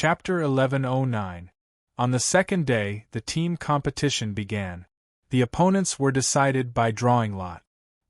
Chapter 1109. On the second day, the team competition began. The opponents were decided by drawing lot.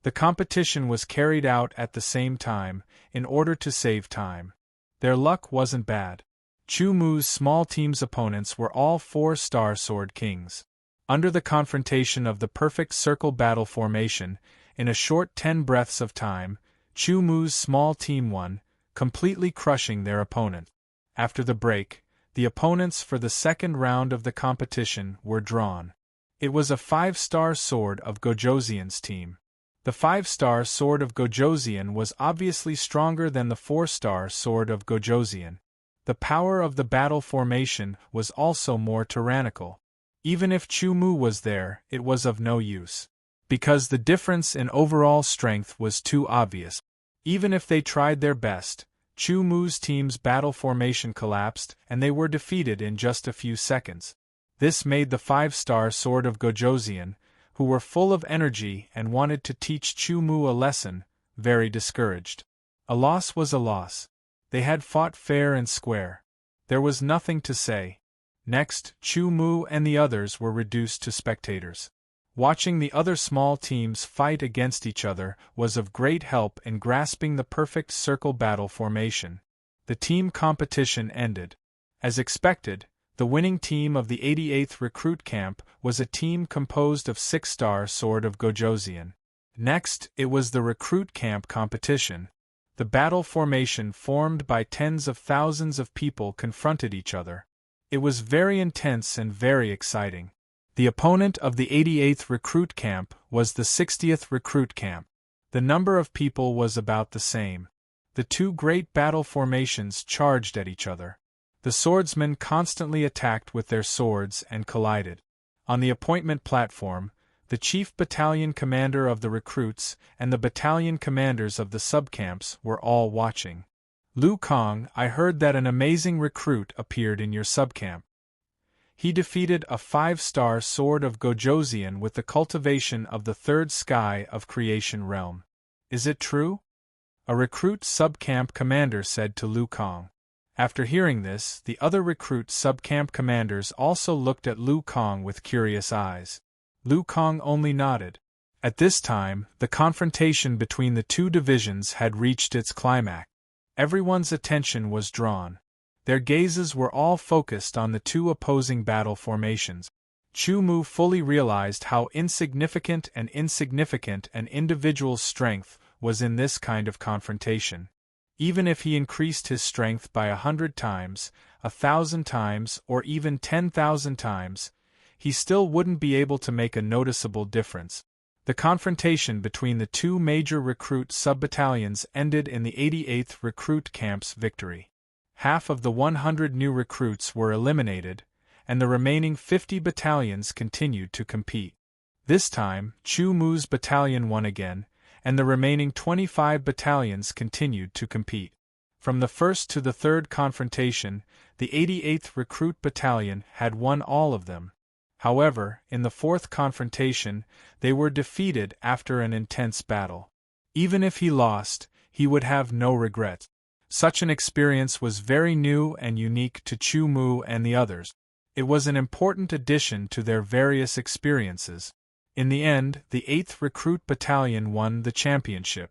The competition was carried out at the same time, in order to save time. Their luck wasn't bad. Chu Mu's small team's opponents were all 4-star sword kings. Under the confrontation of the perfect circle battle formation, in a short 10 breaths of time, Chu Mu's small team won, completely crushing their opponent. After the break, the opponents for the second round of the competition were drawn. It was a 5-star sword of Gojoseon's team. The 5-star sword of Gojoseon was obviously stronger than the 4-star sword of Gojoseon. The power of the battle formation was also more tyrannical. Even if Chu Mu was there, it was of no use, because the difference in overall strength was too obvious. Even if they tried their best, Chu Mu's team's battle formation collapsed and they were defeated in just a few seconds. This made the 5-star sword of Gojoseon, who were full of energy and wanted to teach Chu Mu a lesson, very discouraged. A loss was a loss. They had fought fair and square. There was nothing to say. Next, Chu Mu and the others were reduced to spectators. Watching the other small teams fight against each other was of great help in grasping the perfect circle battle formation. The team competition ended. As expected, the winning team of the 88th Recruit Camp was a team composed of 6-star sword of Gojoseon. Next, it was the Recruit Camp competition. The battle formation formed by tens of thousands of people confronted each other. It was very intense and very exciting. The opponent of the 88th Recruit Camp was the 60th Recruit Camp. The number of people was about the same. The two great battle formations charged at each other. The swordsmen constantly attacked with their swords and collided. On the appointment platform, the chief battalion commander of the recruits and the battalion commanders of the subcamps were all watching. "Lu Kang, I heard that an amazing recruit appeared in your subcamp. He defeated a 5-star sword of Gojoseon with the cultivation of the third sky of creation realm. Is it true?" A recruit subcamp commander said to Lu Kang. After hearing this, the other recruit subcamp commanders also looked at Lu Kang with curious eyes. Lu Kang only nodded. At this time, the confrontation between the two divisions had reached its climax. Everyone's attention was drawn. Their gazes were all focused on the two opposing battle formations. Chu Mu fully realized how insignificant an individual's strength was in this kind of confrontation. Even if he increased his strength by 100 times, 1,000 times, or even 10,000 times, he still wouldn't be able to make a noticeable difference. The confrontation between the two major recruit sub-battalions ended in the 88th Recruit Camp's victory. Half of the 100 new recruits were eliminated, and the remaining 50 battalions continued to compete. This time, Chu Mu's battalion won again, and the remaining 25 battalions continued to compete. From the first to the third confrontation, the 88th Recruit Battalion had won all of them. However, in the fourth confrontation, they were defeated after an intense battle. Even if he lost, he would have no regrets. Such an experience was very new and unique to Chu Mu and the others. It was an important addition to their various experiences. In the end, the 8th Recruit Battalion won the championship.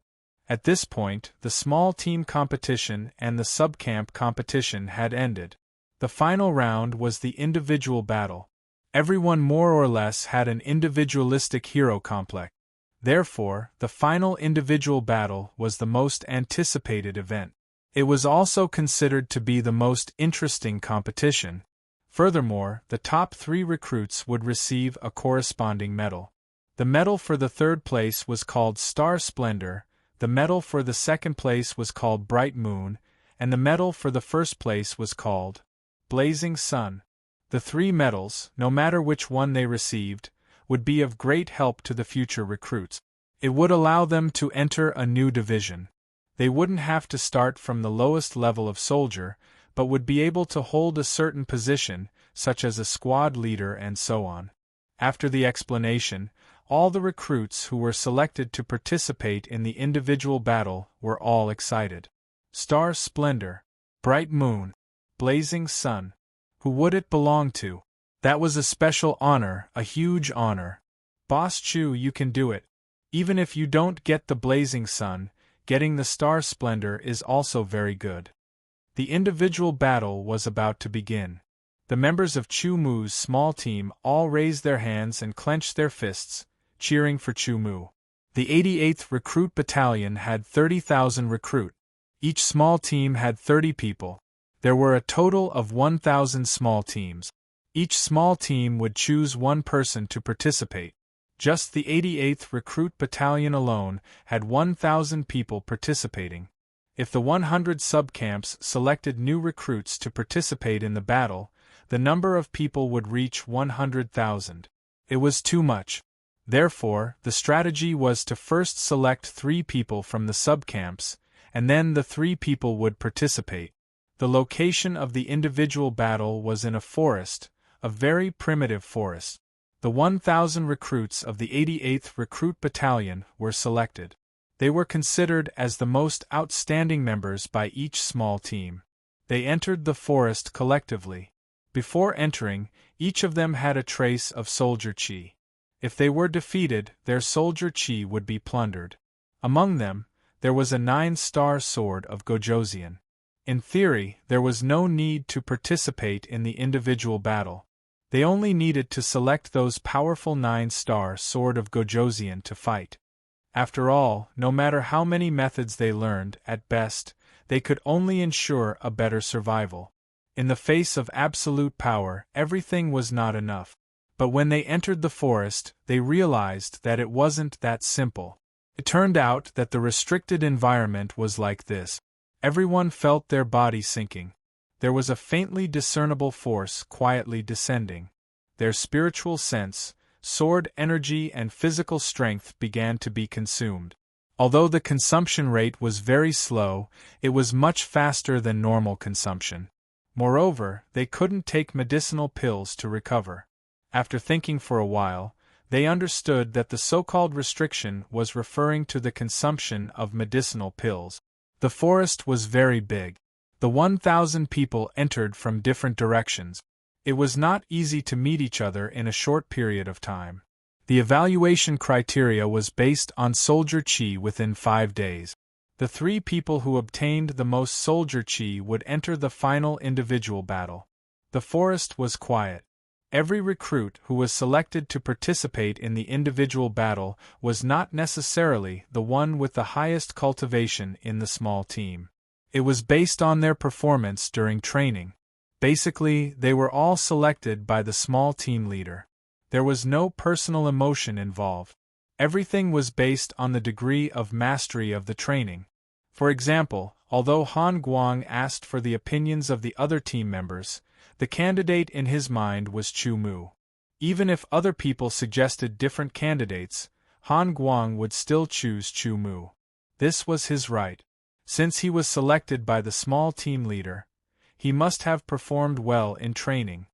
At this point, the small team competition and the subcamp competition had ended. The final round was the individual battle. Everyone more or less had an individualistic hero complex. Therefore, the final individual battle was the most anticipated event. It was also considered to be the most interesting competition. Furthermore, the top 3 recruits would receive a corresponding medal. The medal for the third place was called Star Splendor, the medal for the second place was called Bright Moon, and the medal for the first place was called Blazing Sun. The 3 medals, no matter which one they received, would be of great help to the future recruits. It would allow them to enter a new division. They wouldn't have to start from the lowest level of soldier, but would be able to hold a certain position, such as a squad leader and so on. After the explanation, all the recruits who were selected to participate in the individual battle were all excited. Star Splendor, Bright Moon, blazing sun. Who would it belong to? That was a special honor, a huge honor. Boss Chu, you can do it. Even if you don't get the blazing sun, getting the star splendor is also very good. The individual battle was about to begin. The members of Chu Mu's small team all raised their hands and clenched their fists, cheering for Chu Mu. The 88th Recruit Battalion had 30,000 recruit. Each small team had 30 people. There were a total of 1,000 small teams. Each small team would choose one person to participate. Just the 88th Recruit Battalion alone had 1,000 people participating. If the 100 subcamps selected new recruits to participate in the battle, the number of people would reach 100,000. It was too much. Therefore, the strategy was to first select 3 people from the subcamps, and then the 3 people would participate. The location of the individual battle was in a forest, a very primitive forest. The 1,000 recruits of the 88th Recruit Battalion were selected. They were considered as the most outstanding members by each small team. They entered the forest collectively. Before entering, each of them had a trace of soldier chi. If they were defeated, their soldier chi would be plundered. Among them, there was a 9-star sword of Gojoseon. In theory, there was no need to participate in the individual battle. They only needed to select those powerful 9-star sword of Gojoseon to fight. After all, no matter how many methods they learned, at best, they could only ensure a better survival. In the face of absolute power, everything was not enough. But when they entered the forest, they realized that it wasn't that simple. It turned out that the restricted environment was like this. Everyone felt their body sinking. There was a faintly discernible force quietly descending. Their spiritual sense, sword energy and physical strength began to be consumed. Although the consumption rate was very slow, it was much faster than normal consumption. Moreover, they couldn't take medicinal pills to recover. After thinking for a while, they understood that the so-called restriction was referring to the consumption of medicinal pills. The forest was very big. The 1,000 people entered from different directions. It was not easy to meet each other in a short period of time. The evaluation criteria was based on soldier chi within 5 days. The 3 people who obtained the most soldier chi would enter the final individual battle. The forest was quiet. Every recruit who was selected to participate in the individual battle was not necessarily the one with the highest cultivation in the small team. It was based on their performance during training. Basically, they were all selected by the small team leader. There was no personal emotion involved. Everything was based on the degree of mastery of the training. For example, although Han Guang asked for the opinions of the other team members, the candidate in his mind was Chu Mu. Even if other people suggested different candidates, Han Guang would still choose Chu Mu. This was his right. Since he was selected by the small team leader, he must have performed well in training.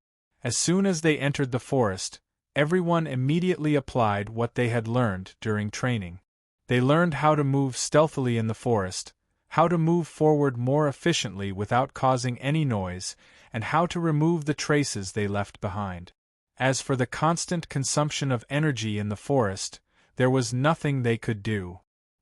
As soon as they entered the forest, everyone immediately applied what they had learned during training. They learned how to move stealthily in the forest, how to move forward more efficiently without causing any noise, and how to remove the traces they left behind. As for the constant consumption of energy in the forest, there was nothing they could do.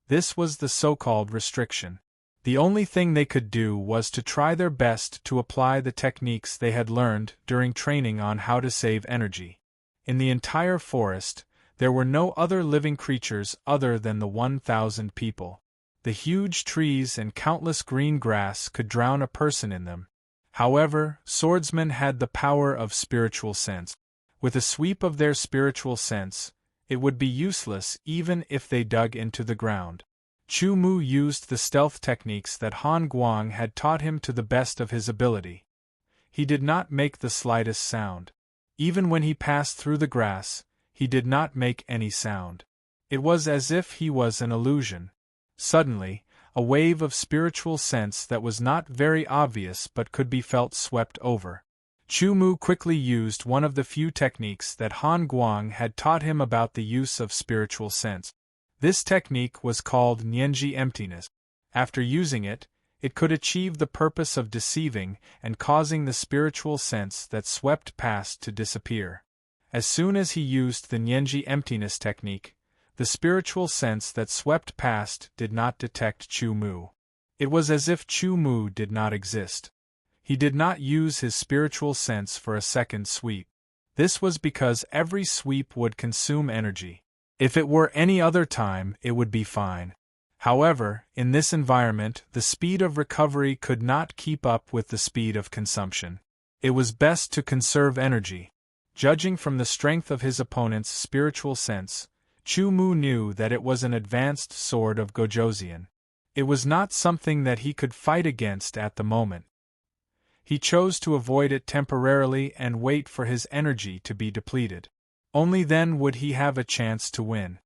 This was the so-called restriction. The only thing they could do was to try their best to apply the techniques they had learned during training on how to save energy. In the entire forest, there were no other living creatures other than the 1,000 people. The huge trees and countless green grass could drown a person in them. However, swordsmen had the power of spiritual sense. With a sweep of their spiritual sense, it would be useless even if they dug into the ground. Chu Mu used the stealth techniques that Han Guang had taught him to the best of his ability. He did not make the slightest sound. Even when he passed through the grass, he did not make any sound. It was as if he was an illusion. Suddenly, a wave of spiritual sense that was not very obvious but could be felt swept over. Chu Mu quickly used one of the few techniques that Han Guang had taught him about the use of spiritual sense. This technique was called Nianji emptiness. After using it, It could achieve the purpose of deceiving and causing the spiritual sense that swept past to disappear. As soon as he used the Nianji emptiness technique, the spiritual sense that swept past did not detect Chu Mu. It was as if Chu Mu did not exist. He did not use his spiritual sense for a second sweep. This was because every sweep would consume energy. If it were any other time, it would be fine. However, in this environment, the speed of recovery could not keep up with the speed of consumption. It was best to conserve energy. Judging from the strength of his opponent's spiritual sense, Chu Mu knew that it was an advanced sword of Gojoseon. It was not something that he could fight against at the moment. He chose to avoid it temporarily and wait for his energy to be depleted. Only then would he have a chance to win.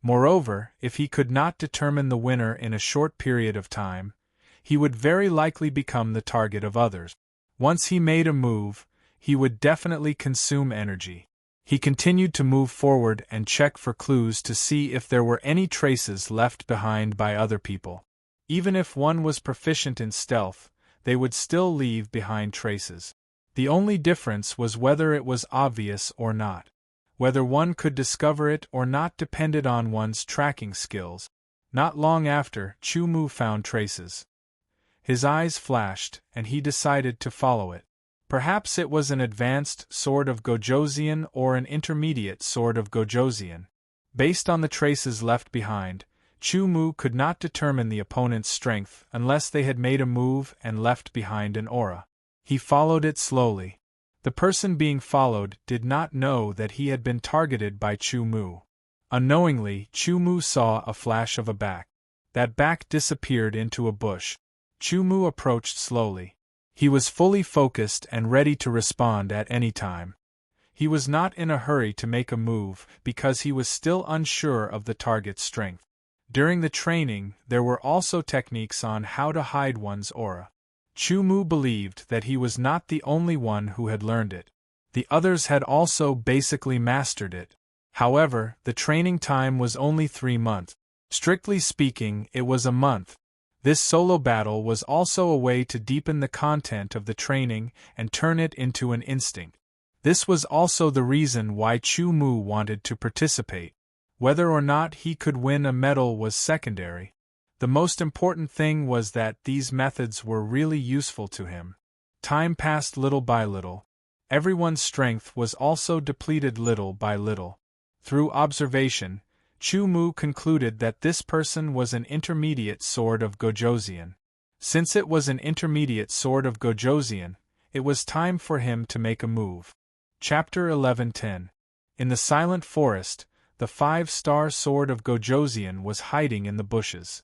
Moreover, if he could not determine the winner in a short period of time, he would very likely become the target of others. Once he made a move, he would definitely consume energy. He continued to move forward and check for clues to see if there were any traces left behind by other people. Even if one was proficient in stealth, they would still leave behind traces. The only difference was whether it was obvious or not. Whether one could discover it or not depended on one's tracking skills. Not long after, Chu Mu found traces. His eyes flashed, and he decided to follow it. Perhaps it was an advanced sword of Gojoseon or an intermediate sword of Gojoseon. Based on the traces left behind, Chu Mu could not determine the opponent's strength unless they had made a move and left behind an aura. He followed it slowly. The person being followed did not know that he had been targeted by Chu Mu. Unknowingly, Chu Mu saw a flash of a back. That back disappeared into a bush. Chu Mu approached slowly. He was fully focused and ready to respond at any time. He was not in a hurry to make a move because he was still unsure of the target's strength. During the training, there were also techniques on how to hide one's aura. Chu Mu believed that he was not the only one who had learned it. The others had also basically mastered it. However, the training time was only 3 months. Strictly speaking, it was a month. This solo battle was also a way to deepen the content of the training and turn it into an instinct. This was also the reason why Chu Mu wanted to participate. Whether or not he could win a medal was secondary. The most important thing was that these methods were really useful to him. Time passed little by little. Everyone's strength was also depleted little by little. Through observation, Chu Mu concluded that this person was an intermediate sword of Gojoseon. Since it was an intermediate sword of Gojoseon, it was time for him to make a move. Chapter 11:10. In the silent forest, the 5-star sword of Gojoseon was hiding in the bushes.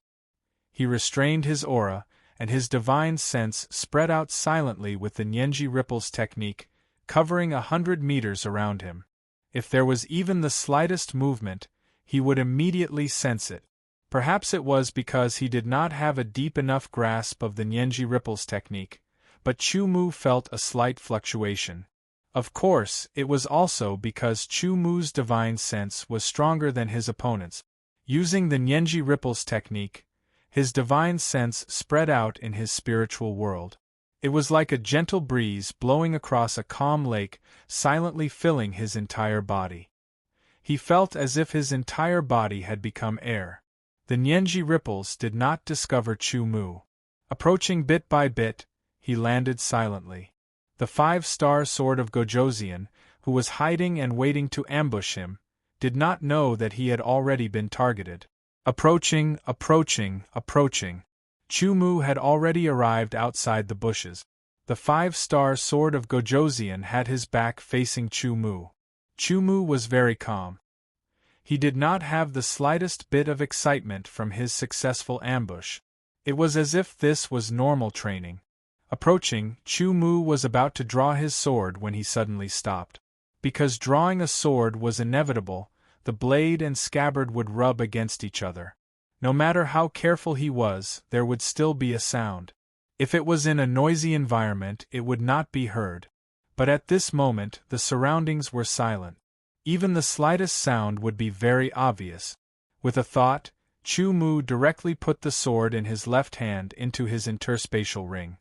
He restrained his aura, and his divine sense spread out silently with the Nianji ripples technique, covering 100 meters around him. If there was even the slightest movement, he would immediately sense it. Perhaps it was because he did not have a deep enough grasp of the Nianji ripples technique, but Chu Mu felt a slight fluctuation. Of course, it was also because Chu Mu's divine sense was stronger than his opponent's. Using the Nianji ripples technique, his divine sense spread out in his spiritual world. It was like a gentle breeze blowing across a calm lake, silently filling his entire body. He felt as if his entire body had become air. The Nianji ripples did not discover Chu Mu. Approaching bit by bit, he landed silently. The 5-star sword of Gojoseon, who was hiding and waiting to ambush him, did not know that he had already been targeted. Approaching. Chu Mu had already arrived outside the bushes. The 5-star sword of Gojoseon had his back facing Chu Mu. Chu Mu was very calm. He did not have the slightest bit of excitement from his successful ambush. It was as if this was normal training. Approaching, Chu Mu was about to draw his sword when he suddenly stopped. Because drawing a sword was inevitable, the blade and scabbard would rub against each other. No matter how careful he was, there would still be a sound. If it was in a noisy environment, it would not be heard. But at this moment, the surroundings were silent. Even the slightest sound would be very obvious. With a thought, Chu Mu directly put the sword in his left hand into his interspatial ring.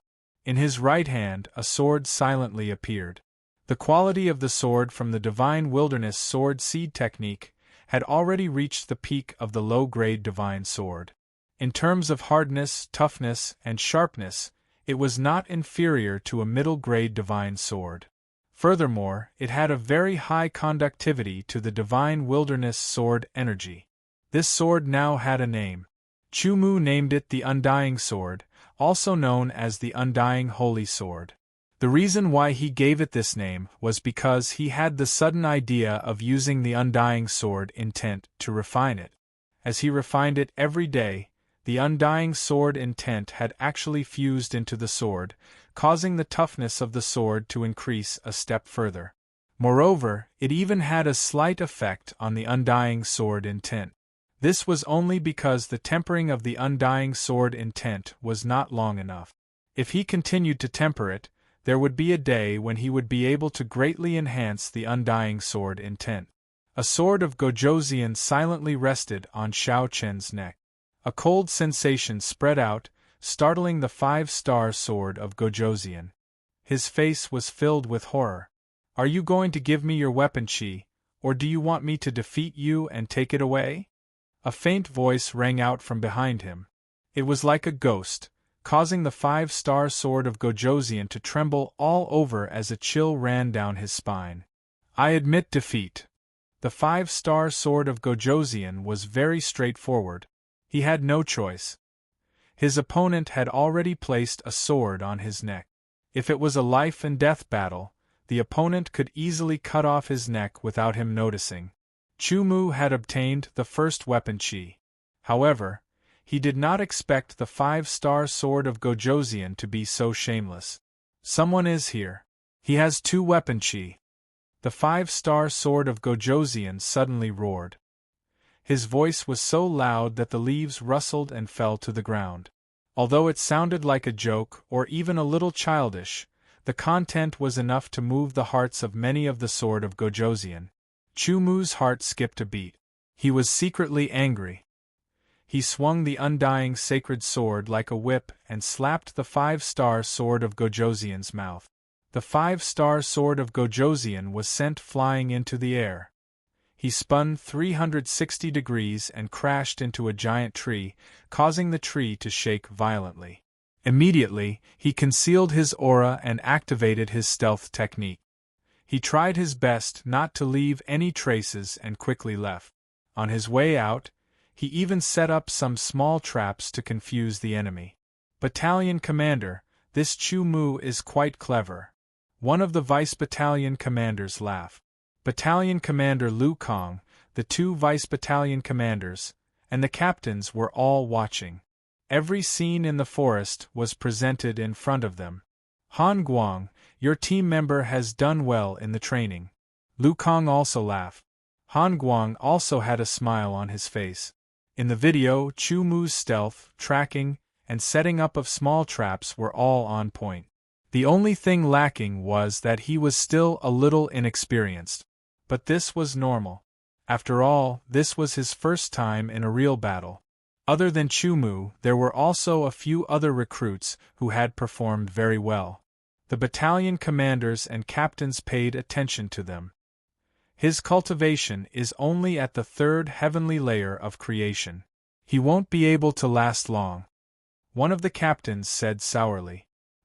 In his right hand, a sword silently appeared. The quality of the sword from the Divine Wilderness Sword Seed technique had already reached the peak of the low-grade Divine Sword. In terms of hardness, toughness, and sharpness, it was not inferior to a middle-grade Divine Sword. Furthermore, it had a very high conductivity to the Divine Wilderness Sword energy. This sword now had a name. Chu Mu named it the Undying Sword, also known as the Undying Holy Sword. The reason why he gave it this name was because he had the sudden idea of using the Undying Sword intent to refine it. As he refined it every day, the Undying Sword intent had actually fused into the sword, causing the toughness of the sword to increase a step further. Moreover, it even had a slight effect on the Undying Sword intent. This was only because the tempering of the Undying Sword intent was not long enough. If he continued to temper it, there would be a day when he would be able to greatly enhance the Undying Sword intent. A sword of Gojoseon silently rested on Xiao Chen's neck. A cold sensation spread out, startling the 5-star sword of Gojoseon. His face was filled with horror. "Are you going to give me your weapon, Qi, or do you want me to defeat you and take it away?" A faint voice rang out from behind him. It was like a ghost, causing the 5-star sword of Gojoseon to tremble all over as a chill ran down his spine. "I admit defeat." The 5-star sword of Gojoseon was very straightforward. He had no choice. His opponent had already placed a sword on his neck. If it was a life-and-death battle, the opponent could easily cut off his neck without him noticing. Chu Mu had obtained the first weapon Qi. However, he did not expect the 5-star sword of Gojoseon to be so shameless. "Someone is here. He has 2 weapon Qi." The 5-star sword of Gojoseon suddenly roared. His voice was so loud that the leaves rustled and fell to the ground. Although it sounded like a joke or even a little childish, the content was enough to move the hearts of many of the sword of Gojoseon. Chu Mu's heart skipped a beat. He was secretly angry. He swung the undying sacred sword like a whip and slapped the 5-star sword of Gojoseon's mouth. The 5-star sword of Gojoseon was sent flying into the air. He spun 360 degrees and crashed into a giant tree, causing the tree to shake violently. Immediately, he concealed his aura and activated his stealth technique. He tried his best not to leave any traces and quickly left. On his way out, he even set up some small traps to confuse the enemy. "Battalion Commander, this Chu Mu is quite clever." One of the vice battalion commanders laughed. Battalion Commander Lu Kong, the 2 vice battalion commanders, and the captains were all watching. Every scene in the forest was presented in front of them. "Han Guang, your team member has done well in the training." Lu Kong also laughed. Han Guang also had a smile on his face. In the video, Chu Mu's stealth, tracking, and setting up of small traps were all on point. The only thing lacking was that he was still a little inexperienced. But this was normal. After all, this was his first time in a real battle. Other than Chu Mu, there were also a few other recruits who had performed very well. The battalion commanders and captains paid attention to them. "His cultivation is only at the 3rd heavenly layer of creation. He won't be able to last long," one of the captains said sourly.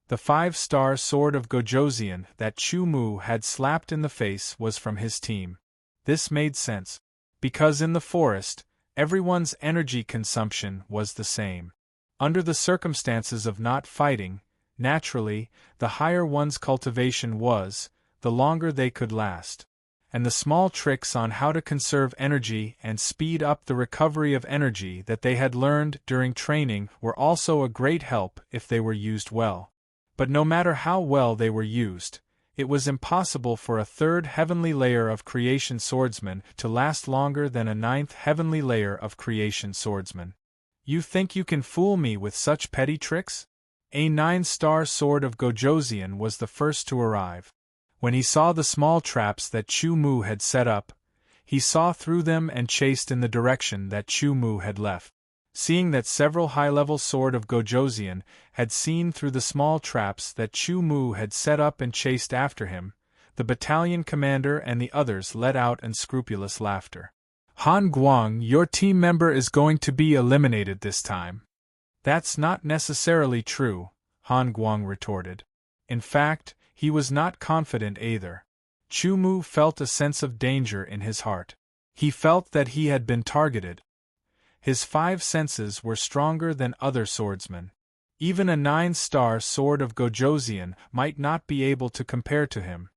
The 5-star sword of Gojoseon that Chu Mu had slapped in the face was from his team. This made sense. Because in the forest, everyone's energy consumption was the same. Under the circumstances of not fighting, naturally, the higher one's cultivation was, the longer they could last. And the small tricks on how to conserve energy and speed up the recovery of energy that they had learned during training were also a great help if they were used well. But no matter how well they were used, it was impossible for a 3rd heavenly layer of creation swordsman to last longer than a 9th heavenly layer of creation swordsman. "You think you can fool me with such petty tricks?" A 9-star sword of Gojoseon was the first to arrive. When he saw the small traps that Chu Mu had set up, he saw through them and chased in the direction that Chu Mu had left. Seeing that several high-level Sword of Gojoseon had seen through the small traps that Chu Mu had set up and chased after him, the battalion commander and the others let out unscrupulous laughter. Han Guang, your team member is going to be eliminated this time. That's not necessarily true, Han Guang retorted. In fact, he was not confident either. Chu Mu felt a sense of danger in his heart. He felt that he had been targeted. His 5 senses were stronger than other swordsmen. Even a 9-star Sword of Gojoseon might not be able to compare to him.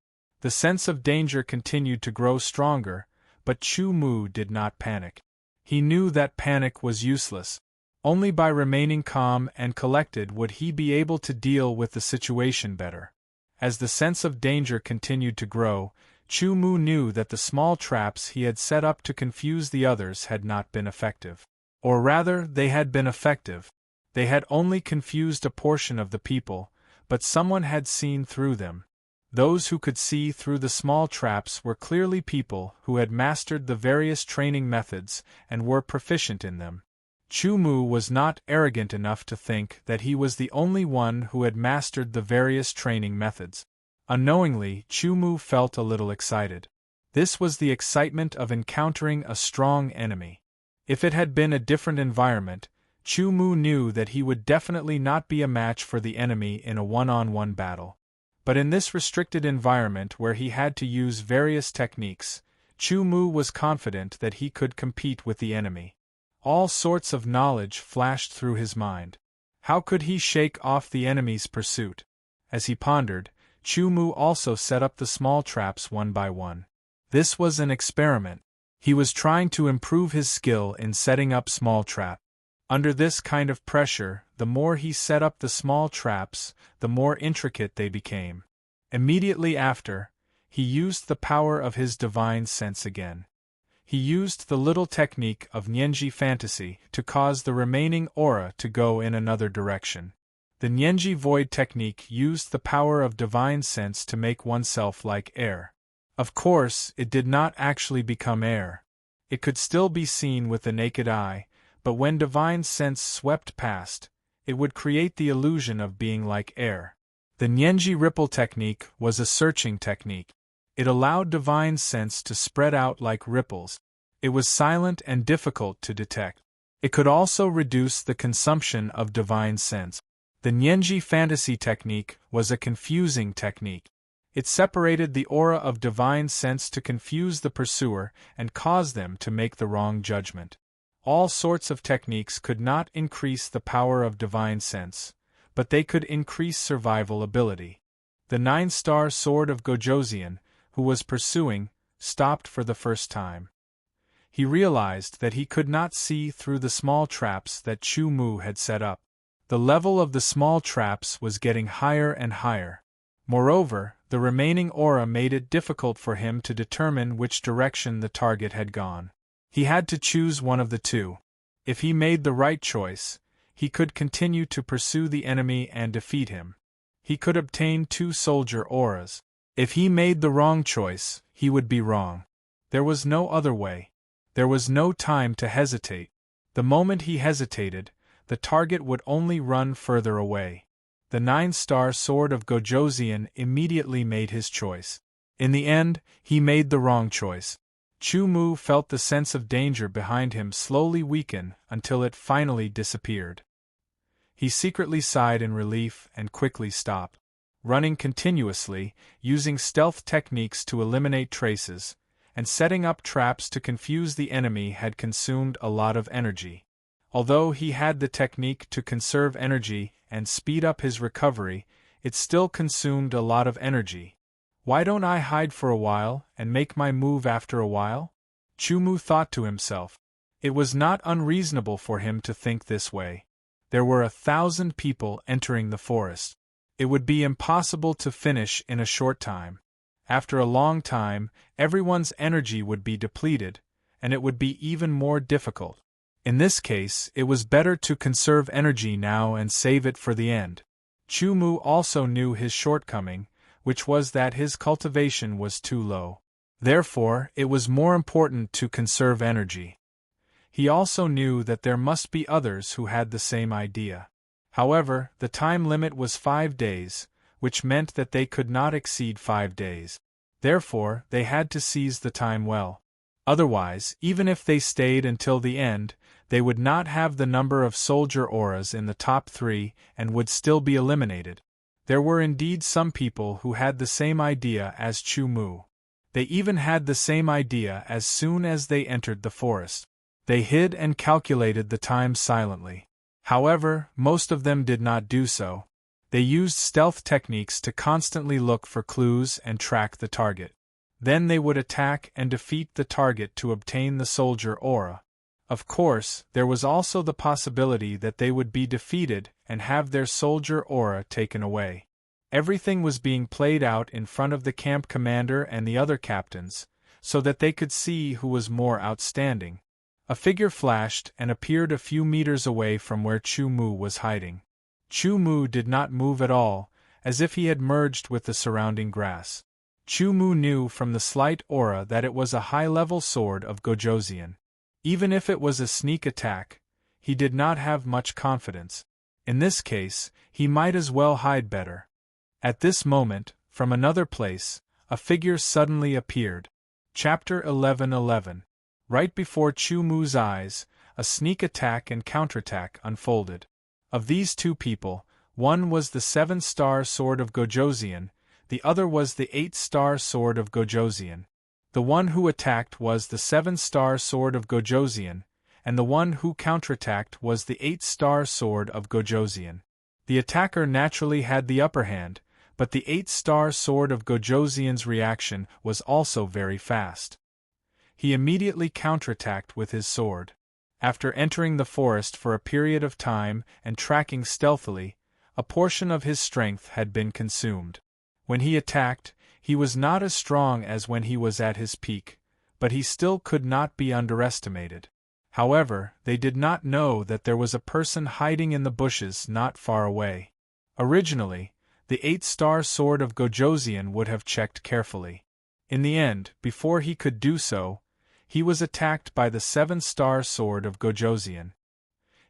The sense of danger continued to grow stronger, but Chu Mu did not panic. He knew that panic was useless. Only by remaining calm and collected would he be able to deal with the situation better. As the sense of danger continued to grow, Chu Mu knew that the small traps he had set up to confuse the others had not been effective. Or rather, they had been effective. They had only confused a portion of the people, but someone had seen through them. Those who could see through the small traps were clearly people who had mastered the various training methods and were proficient in them. Chu Mu was not arrogant enough to think that he was the only one who had mastered the various training methods. Unknowingly, Chu Mu felt a little excited. This was the excitement of encountering a strong enemy. If it had been a different environment, Chu Mu knew that he would definitely not be a match for the enemy in a one-on-one battle. But in this restricted environment where he had to use various techniques, Chu Mu was confident that he could compete with the enemy. All sorts of knowledge flashed through his mind. How could he shake off the enemy's pursuit? As he pondered, Chu Mu also set up the small traps one by one. This was an experiment. He was trying to improve his skill in setting up small traps. Under this kind of pressure, the more he set up the small traps, the more intricate they became. Immediately after, he used the power of his divine sense again. He used the little technique of Nianji fantasy to cause the remaining aura to go in another direction. The Nianji void technique used the power of divine sense to make oneself like air. Of course, it did not actually become air. It could still be seen with the naked eye, but when divine sense swept past, it would create the illusion of being like air. The Nianji ripple technique was a searching technique. It allowed divine sense to spread out like ripples. It was silent and difficult to detect. It could also reduce the consumption of divine sense. The Nianji fantasy technique was a confusing technique. It separated the aura of divine sense to confuse the pursuer and cause them to make the wrong judgment. All sorts of techniques could not increase the power of divine sense, but they could increase survival ability. The 9-star Sword of Gojoseon, who was pursuing, stopped for the first time. He realized that he could not see through the small traps that Chu Mu had set up. The level of the small traps was getting higher and higher. Moreover, the remaining aura made it difficult for him to determine which direction the target had gone. He had to choose one of the two. If he made the right choice, he could continue to pursue the enemy and defeat him. He could obtain 2 soldier auras. If he made the wrong choice, he would be wrong. There was no other way. There was no time to hesitate. The moment he hesitated, the target would only run further away. The 9-star Sword of Gojoseon immediately made his choice. In the end, he made the wrong choice. Chu Mu felt the sense of danger behind him slowly weaken until it finally disappeared. He secretly sighed in relief and quickly stopped. Running continuously, using stealth techniques to eliminate traces, and setting up traps to confuse the enemy had consumed a lot of energy. Although he had the technique to conserve energy and speed up his recovery, it still consumed a lot of energy. Why don't I hide for a while and make my move after a while? Chu Mu thought to himself. It was not unreasonable for him to think this way. There were 1,000 people entering the forest. It would be impossible to finish in a short time. After a long time, everyone's energy would be depleted, and it would be even more difficult. In this case, it was better to conserve energy now and save it for the end. Chu Mu also knew his shortcoming, which was that his cultivation was too low. Therefore, it was more important to conserve energy. He also knew that there must be others who had the same idea. However, the time limit was 5 days, which meant that they could not exceed 5 days. Therefore, they had to seize the time well. Otherwise, even if they stayed until the end, they would not have the number of soldier auras in the top 3 and would still be eliminated. There were indeed some people who had the same idea as Chu Mu. They even had the same idea as soon as they entered the forest. They hid and calculated the time silently. However, most of them did not do so. They used stealth techniques to constantly look for clues and track the target. Then they would attack and defeat the target to obtain the soldier aura. Of course, there was also the possibility that they would be defeated and have their soldier aura taken away. Everything was being played out in front of the camp commander and the other captains, so that they could see who was more outstanding. A figure flashed and appeared a few meters away from where Chu Mu was hiding. Chu Mu did not move at all, as if he had merged with the surrounding grass. Chu Mu knew from the slight aura that it was a high-level sword of Gojoseon. Even if it was a sneak attack, he did not have much confidence. In this case, he might as well hide better. At this moment, from another place, a figure suddenly appeared. Chapter 11:11. Right before Chu Mu's eyes, a sneak attack and counterattack unfolded. Of these two people, one was the 7-star sword of Gojoseon, the other was the 8-star sword of Gojoseon. The one who attacked was the 7-star sword of Gojoseon, and the one who counterattacked was the 8-star sword of Gojoseon. The attacker naturally had the upper hand, but the 8-star sword of Gojoseon's reaction was also very fast. He immediately counterattacked with his sword. After entering the forest for a period of time and tracking stealthily, a portion of his strength had been consumed. When he attacked, he was not as strong as when he was at his peak, but he still could not be underestimated. However, they did not know that there was a person hiding in the bushes not far away. Originally, the 8-star sword of Gojoseon would have checked carefully. In the end, before he could do so, he was attacked by the 7-star sword of Gojoseon.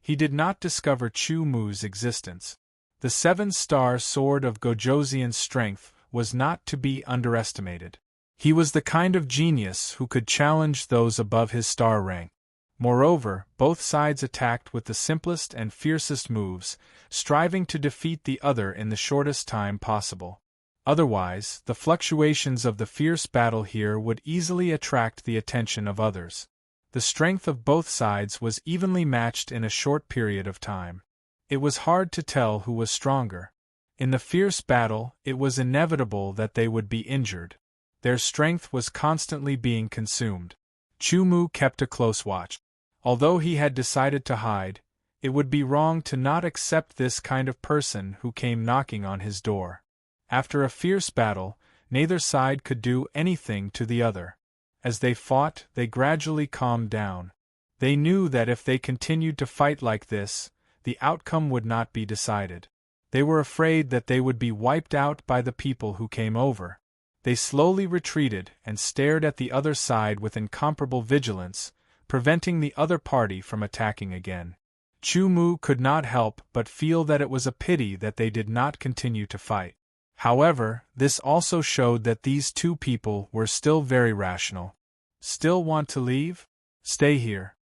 He did not discover Chu Mu's existence. The 7-star sword of Gojoseon's strength was not to be underestimated. He was the kind of genius who could challenge those above his star rank. Moreover, both sides attacked with the simplest and fiercest moves, striving to defeat the other in the shortest time possible. Otherwise, the fluctuations of the fierce battle here would easily attract the attention of others. The strength of both sides was evenly matched in a short period of time. It was hard to tell who was stronger. In the fierce battle, it was inevitable that they would be injured. Their strength was constantly being consumed. Chu Mu kept a close watch. Although he had decided to hide, it would be wrong to not accept this kind of person who came knocking on his door. After a fierce battle, neither side could do anything to the other. As they fought, they gradually calmed down. They knew that if they continued to fight like this, the outcome would not be decided. They were afraid that they would be wiped out by the people who came over. They slowly retreated and stared at the other side with incomparable vigilance, preventing the other party from attacking again. Chu Mu could not help but feel that it was a pity that they did not continue to fight. However, this also showed that these two people were still very rational. Still want to leave? Stay here.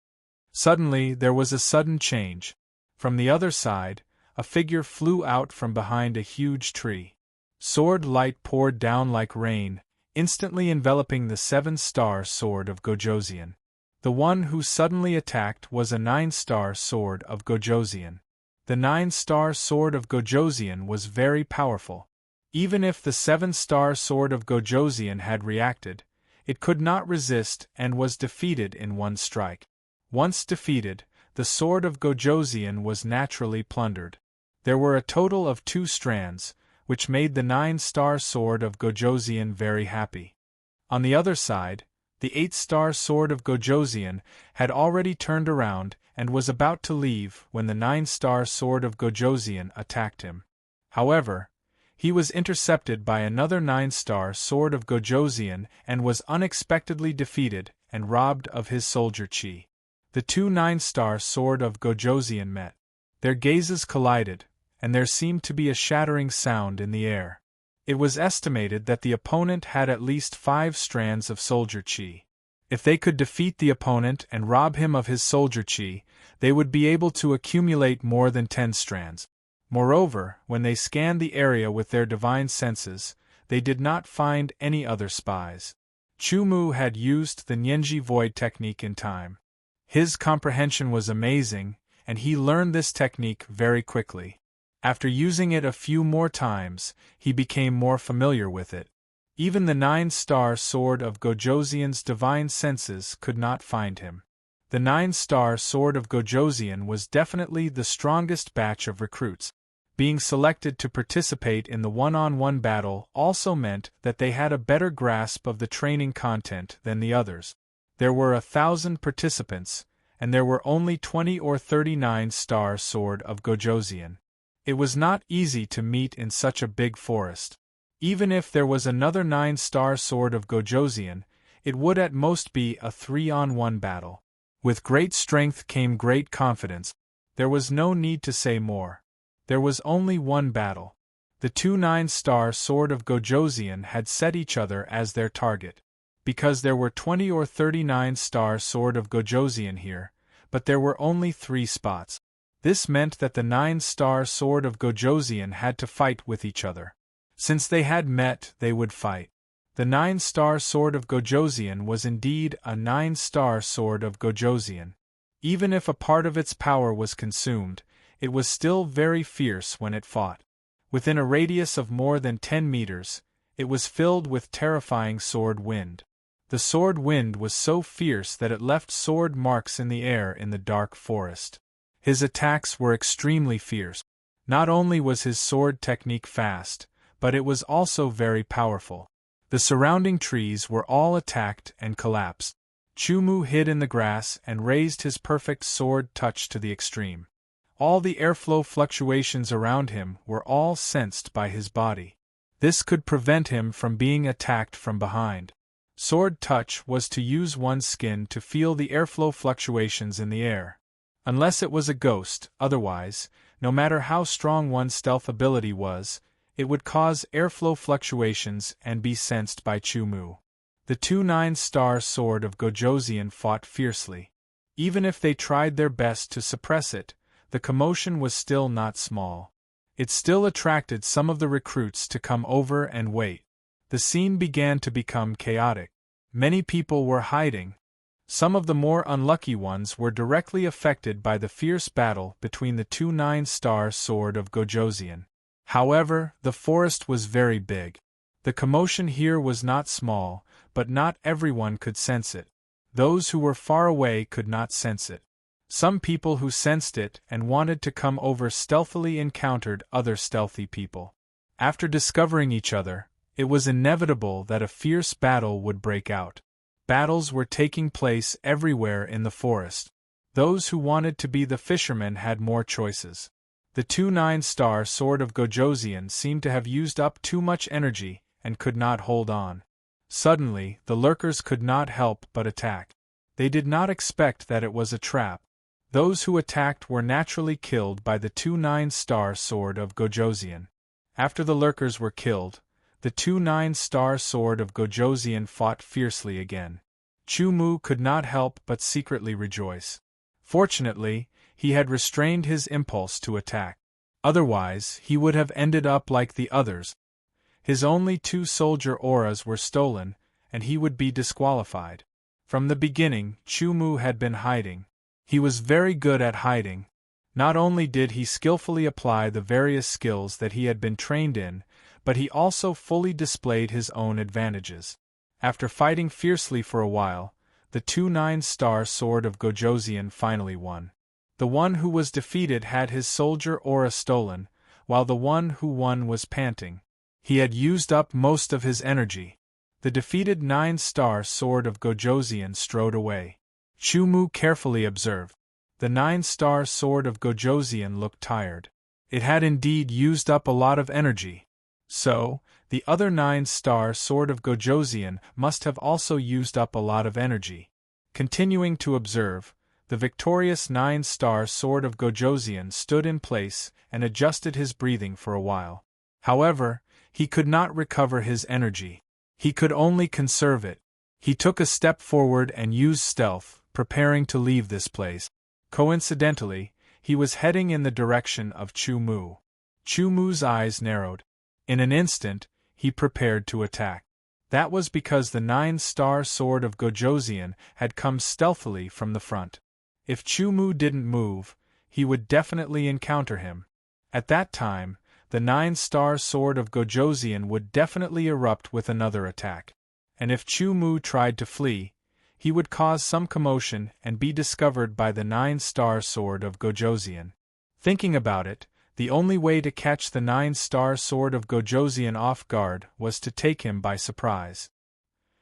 Suddenly, there was a sudden change. From the other side, a figure flew out from behind a huge tree. Sword light poured down like rain, instantly enveloping the 7-star sword of Gojoseon. The one who suddenly attacked was a 9-star sword of Gojoseon. The 9-star sword of Gojoseon was very powerful. Even if the 7-star sword of Gojoseon had reacted, it could not resist and was defeated in one strike. Once defeated, the sword of Gojoseon was naturally plundered. There were a total of 2 strands, which made the 9-star sword of Gojoseon very happy. On the other side, the 8-star sword of Gojoseon had already turned around and was about to leave when the 9-star sword of Gojoseon attacked him. However, he was intercepted by another 9-star sword of Gojoseon and was unexpectedly defeated and robbed of his soldier chi. The two nine-star sword of Gojoseon met. Their gazes collided, and there seemed to be a shattering sound in the air. It was estimated that the opponent had at least 5 strands of soldier chi. If they could defeat the opponent and rob him of his soldier chi, they would be able to accumulate more than 10 strands. Moreover, when they scanned the area with their divine senses, they did not find any other spies. Chumu had used the Nyenji Void technique in time. His comprehension was amazing, and he learned this technique very quickly. After using it a few more times, he became more familiar with it. Even the 9-star sword of Gojoseon's divine senses could not find him. The 9-star sword of Gojoseon was definitely the strongest batch of recruits. Being selected to participate in the one-on-one battle also meant that they had a better grasp of the training content than the others. There were 1,000 participants, and there were only 20 or 39-star sword of Gojoseon. It was not easy to meet in such a big forest. Even if there was another 9-star sword of Gojoseon, it would at most be a 3-on-1 battle. With great strength came great confidence. There was no need to say more. There was only one battle. The two 9-star sword of Gojoseon had set each other as their target. Because there were 20 or 39-star sword of Gojoseon here, but there were only 3 spots. This meant that the 9-star sword of Gojoseon had to fight with each other. Since they had met, they would fight. The 9-star sword of Gojoseon was indeed a 9-star sword of Gojoseon. Even if a part of its power was consumed, it was still very fierce when it fought. Within a radius of more than 10 meters, it was filled with terrifying sword wind. The sword wind was so fierce that it left sword marks in the air in the dark forest. His attacks were extremely fierce. Not only was his sword technique fast, but it was also very powerful. The surrounding trees were all attacked and collapsed. Chumu hid in the grass and raised his perfect sword touch to the extreme. All the airflow fluctuations around him were all sensed by his body. This could prevent him from being attacked from behind. Sword touch was to use one's skin to feel the airflow fluctuations in the air. Unless it was a ghost, otherwise, no matter how strong one's stealth ability was, it would cause airflow fluctuations and be sensed by Chumu. The two 9-star sword of Gojoseon fought fiercely. Even if they tried their best to suppress it, the commotion was still not small. It still attracted some of the recruits to come over and wait. The scene began to become chaotic. Many people were hiding. Some of the more unlucky ones were directly affected by the fierce battle between the two 9-star sword of Gojoseon. However, the forest was very big. The commotion here was not small, but not everyone could sense it. Those who were far away could not sense it. Some people who sensed it and wanted to come over stealthily encountered other stealthy people. After discovering each other, it was inevitable that a fierce battle would break out. Battles were taking place everywhere in the forest. Those who wanted to be the fishermen had more choices. The two 9-star sword of Gojoseon seemed to have used up too much energy and could not hold on. Suddenly, the lurkers could not help but attack. They did not expect that it was a trap. Those who attacked were naturally killed by the two 9-star sword of Gojoseon. After the lurkers were killed, the two 9-star sword of Gojoseon fought fiercely again. Chumu could not help but secretly rejoice. Fortunately, he had restrained his impulse to attack. Otherwise, he would have ended up like the others. His only 2 soldier auras were stolen, and he would be disqualified. From the beginning, Chumu had been hiding. He was very good at hiding. Not only did he skillfully apply the various skills that he had been trained in, but he also fully displayed his own advantages. After fighting fiercely for a while, the two 9-star sword of Gojoseon finally won. The one who was defeated had his soldier aura stolen, while the one who won was panting. He had used up most of his energy. The defeated 9-star sword of Gojoseon strode away. Chumu carefully observed. The 9-star sword of Gojoseon looked tired. It had indeed used up a lot of energy. So, the other 9-star sword of Gojoseon must have also used up a lot of energy. Continuing to observe, the The victorious 9-star sword of Gojoseon stood in place and adjusted his breathing for a while. However, he could not recover his energy. He could only conserve it. He took a step forward and used stealth, preparing to leave this place. Coincidentally, he was heading in the direction of Chu Mu. Chu Mu's eyes narrowed. In an instant, he prepared to attack. That was because the 9-star sword of Gojoseon had come stealthily from the front. If Chu Mu didn't move, he would definitely encounter him. At that time, the 9-star sword of Gojoseon would definitely erupt with another attack. And if Chu Mu tried to flee, he would cause some commotion and be discovered by the 9-star sword of Gojoseon. Thinking about it, the only way to catch the 9-star sword of Gojoseon off guard was to take him by surprise.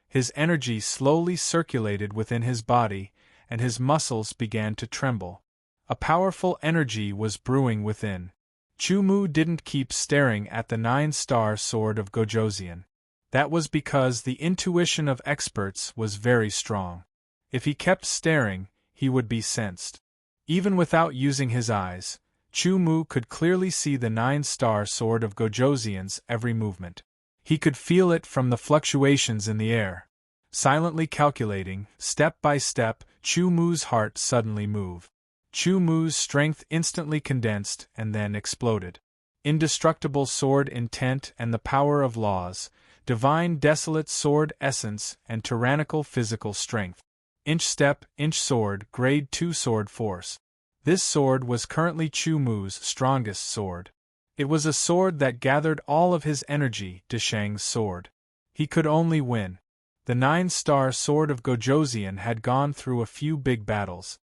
His energy slowly circulated within his body, and his muscles began to tremble. A powerful energy was brewing within. Chu Mu didn't keep staring at the 9-star sword of Gojoseon. That was because the intuition of experts was very strong. If he kept staring, he would be sensed. Even without using his eyes, Chu Mu could clearly see the 9-star sword of Gojoseon's every movement. He could feel it from the fluctuations in the air. Silently calculating, step by step, Chu Mu's heart suddenly moved. Chu Mu's strength instantly condensed and then exploded. Indestructible sword intent and the power of laws, divine desolate sword essence and tyrannical physical strength. Inch step, inch sword, grade 2 sword force. This sword was currently Chu Mu's strongest sword. It was a sword that gathered all of his energy, Deshang's sword. He could only win. The 9-star sword of Gojoseon had gone through a few big battles.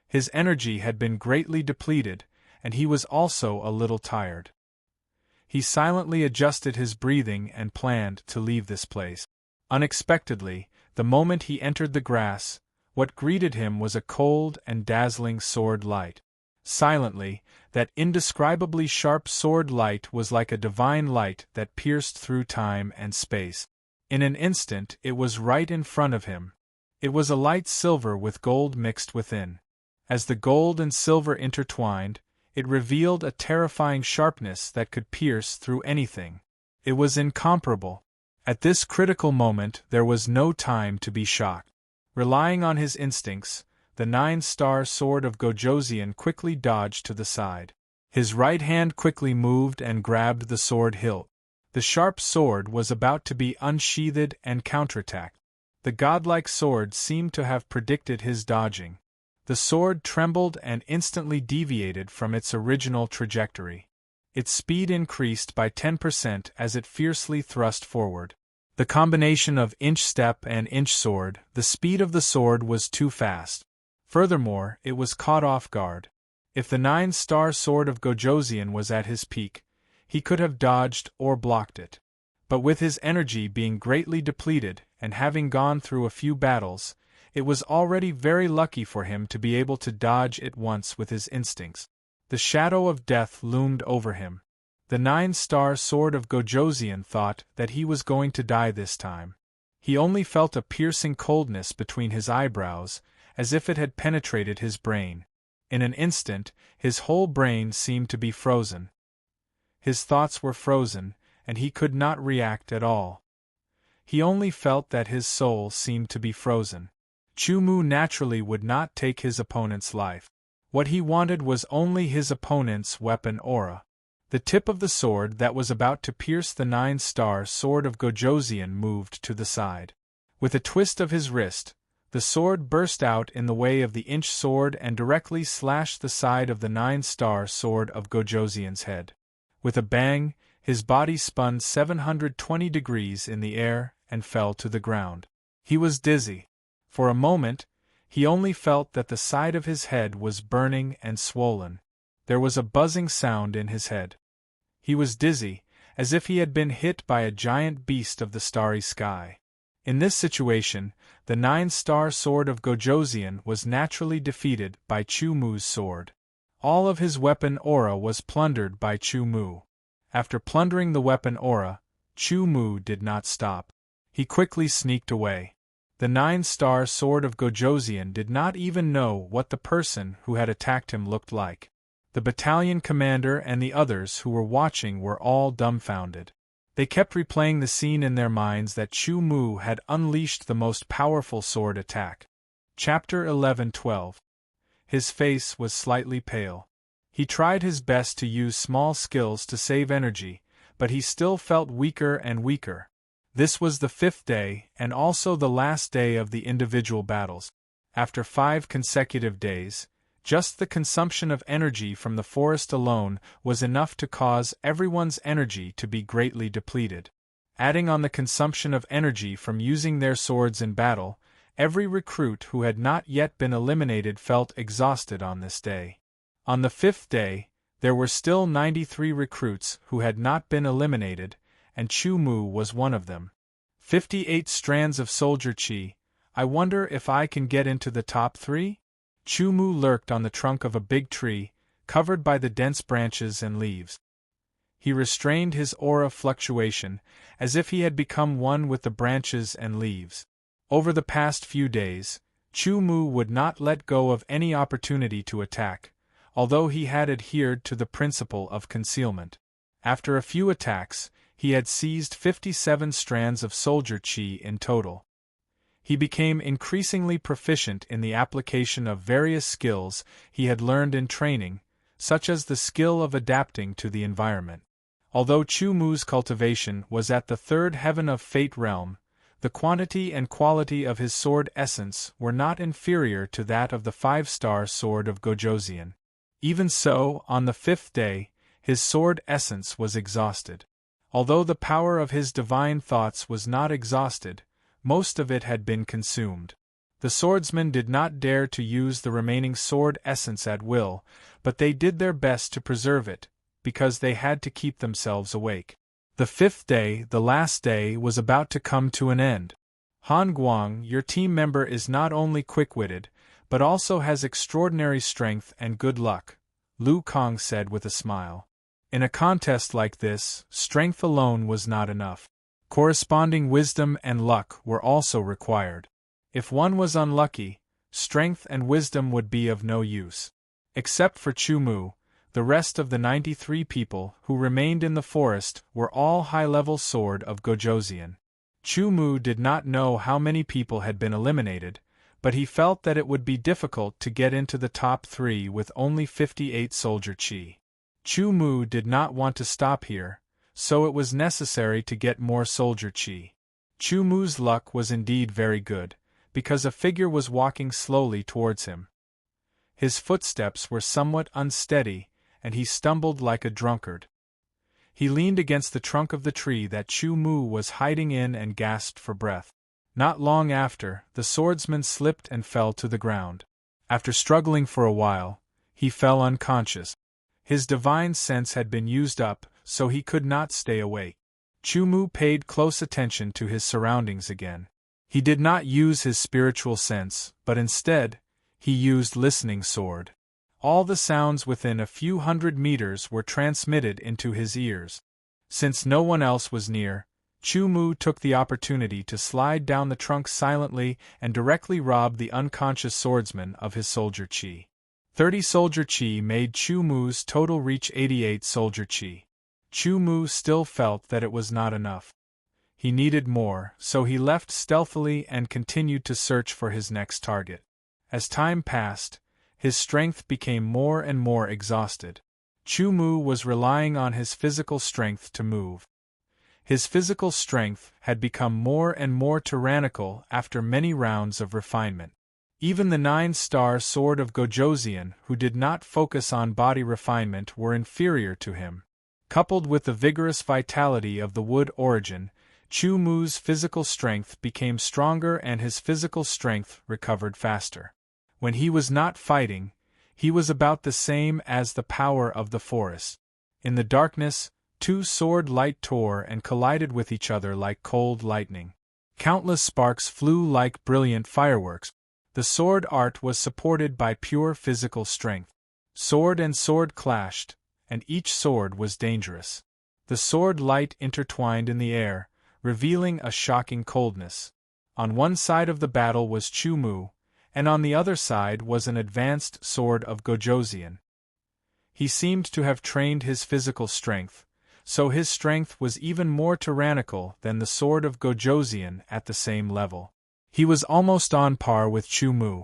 His energy had been greatly depleted, and he was also a little tired. He silently adjusted his breathing and planned to leave this place. Unexpectedly, the moment he entered the grass, what greeted him was a cold and dazzling sword light. Silently, that indescribably sharp sword light was like a divine light that pierced through time and space. In an instant it was right in front of him. It was a light silver with gold mixed within. As the gold and silver intertwined, it revealed a terrifying sharpness that could pierce through anything. It was incomparable. At this critical moment there was no time to be shocked. Relying on his instincts, the 9-star sword of Gojoseon quickly dodged to the side. His right hand quickly moved and grabbed the sword hilt. The sharp sword was about to be unsheathed and counterattacked. The godlike sword seemed to have predicted his dodging. The sword trembled and instantly deviated from its original trajectory. Its speed increased by 10% as it fiercely thrust forward. The combination of inch step and inch sword, the speed of the sword was too fast. Furthermore, it was caught off guard. If the 9-star sword of Gojoseon was at his peak, he could have dodged or blocked it. But with his energy being greatly depleted and having gone through a few battles, it was already very lucky for him to be able to dodge it once with his instincts. The shadow of death loomed over him. The 9-star sword of Gojoseon thought that he was going to die this time. He only felt a piercing coldness between his eyebrows, as if it had penetrated his brain. In an instant, his whole brain seemed to be frozen. His thoughts were frozen, and he could not react at all. He only felt that his soul seemed to be frozen. Chu Mu naturally would not take his opponent's life. What he wanted was only his opponent's weapon aura. The tip of the sword that was about to pierce the 9-star sword of Gojoseon moved to the side. With a twist of his wrist, the sword burst out in the way of the inch sword and directly slashed the side of the 9-star sword of Gojoseon's head. With a bang, his body spun 720 degrees in the air and fell to the ground. He was dizzy. For a moment, he only felt that the side of his head was burning and swollen. There was a buzzing sound in his head. He was dizzy, as if he had been hit by a giant beast of the starry sky. In this situation, the 9-star sword of Gojoseon was naturally defeated by Chu Mu's sword. All of his weapon aura was plundered by Chu Mu. After plundering the weapon aura, Chu Mu did not stop. He quickly sneaked away. The 9-star sword of Gojoseon did not even know what the person who had attacked him looked like. The battalion commander and the others who were watching were all dumbfounded. They kept replaying the scene in their minds that Chu Mu had unleashed the most powerful sword attack. Chapter 11-12. His face was slightly pale. He tried his best to use small skills to save energy, but he still felt weaker and weaker. This was the 5th day, and also the last day of the individual battles. After 5 consecutive days, just the consumption of energy from the forest alone was enough to cause everyone's energy to be greatly depleted. Adding on the consumption of energy from using their swords in battle, every recruit who had not yet been eliminated felt exhausted on this day. On the 5th day, there were still 93 recruits who had not been eliminated, and Chu Mu was one of them. 58 strands of soldier chi. I wonder if I can get into the top 3? Chu Mu lurked on the trunk of a big tree, covered by the dense branches and leaves. He restrained his aura fluctuation, as if he had become one with the branches and leaves. Over the past few days, Chu Mu would not let go of any opportunity to attack, although he had adhered to the principle of concealment. After a few attacks, he had seized 57 strands of soldier chi in total. He became increasingly proficient in the application of various skills he had learned in training, such as the skill of adapting to the environment. Although Chu Mu's cultivation was at the 3rd heaven of Fate realm, the quantity and quality of his sword essence were not inferior to that of the 5-star sword of Gojoseon. Even so, on the 5th day, his sword essence was exhausted. Although the power of his divine thoughts was not exhausted, most of it had been consumed. The swordsmen did not dare to use the remaining sword essence at will, but they did their best to preserve it, because they had to keep themselves awake. The 5th day, the last day, was about to come to an end. Han Guang, your team member, is not only quick-witted, but also has extraordinary strength and good luck, Lu Kang said with a smile. In a contest like this, strength alone was not enough. Corresponding wisdom and luck were also required. If one was unlucky, strength and wisdom would be of no use. Except for Chu Mu, the rest of the 93 people who remained in the forest were all high-level sword of Gojoseon. Chu Mu did not know how many people had been eliminated, but he felt that it would be difficult to get into the top 3 with only 58 soldier chi. Chu Mu did not want to stop here, so it was necessary to get more soldier chi. Chu Mu's luck was indeed very good, because a figure was walking slowly towards him. His footsteps were somewhat unsteady, and he stumbled like a drunkard. He leaned against the trunk of the tree that Chu Mu was hiding in and gasped for breath. Not long after, the swordsman slipped and fell to the ground. After struggling for a while, he fell unconscious. His divine sense had been used up, so he could not stay awake. Chu Mu paid close attention to his surroundings again. He did not use his spiritual sense, but instead, he used listening sword. All the sounds within a few hundred meters were transmitted into his ears. Since no one else was near, Chu Mu took the opportunity to slide down the trunk silently and directly rob the unconscious swordsman of his soldier chi. 30 soldier chi made Chu Mu's total reach 88 soldier chi. Chu Mu still felt that it was not enough. He needed more, so he left stealthily and continued to search for his next target. As time passed, his strength became more and more exhausted. Chu Mu was relying on his physical strength to move. His physical strength had become more and more tyrannical after many rounds of refinement. Even the 9-star sword of Gojoseon, who did not focus on body refinement, were inferior to him. Coupled with the vigorous vitality of the wood origin, Chu Mu's physical strength became stronger and his physical strength recovered faster. When he was not fighting, he was about the same as the power of the forest. In the darkness, 2 sword light tore and collided with each other like cold lightning. Countless sparks flew like brilliant fireworks. The sword art was supported by pure physical strength. Sword and sword clashed, and each sword was dangerous. The sword light intertwined in the air, revealing a shocking coldness. On one side of the battle was Chu Mu, and on the other side was an advanced sword of Gojoseon. He seemed to have trained his physical strength, so his strength was even more tyrannical than the sword of Gojoseon at the same level. He was almost on par with Chu Mu.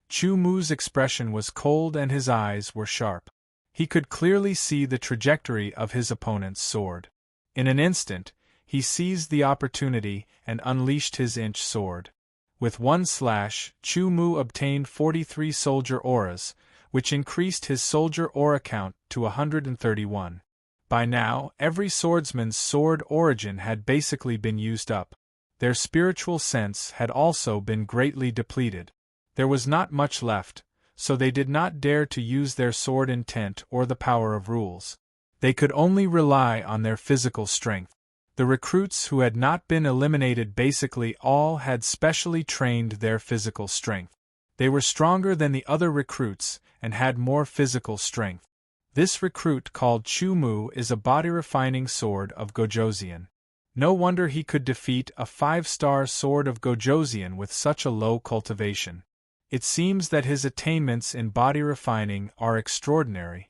Chu Mu's expression was cold and his eyes were sharp. He could clearly see the trajectory of his opponent's sword. In an instant, he seized the opportunity and unleashed his inch sword. With one slash, Chu Mu obtained 43 soldier auras, which increased his soldier aura count to 131. By now, every swordsman's sword origin had basically been used up. Their spiritual sense had also been greatly depleted. There was not much left, so they did not dare to use their sword intent or the power of rules. They could only rely on their physical strength. The recruits who had not been eliminated basically all had specially trained their physical strength. They were stronger than the other recruits and had more physical strength. This recruit called Chu Mu is a body-refining sword of Gojoseon. No wonder he could defeat a 5-star sword of Gojoseon with such a low cultivation. It seems that his attainments in body refining are extraordinary.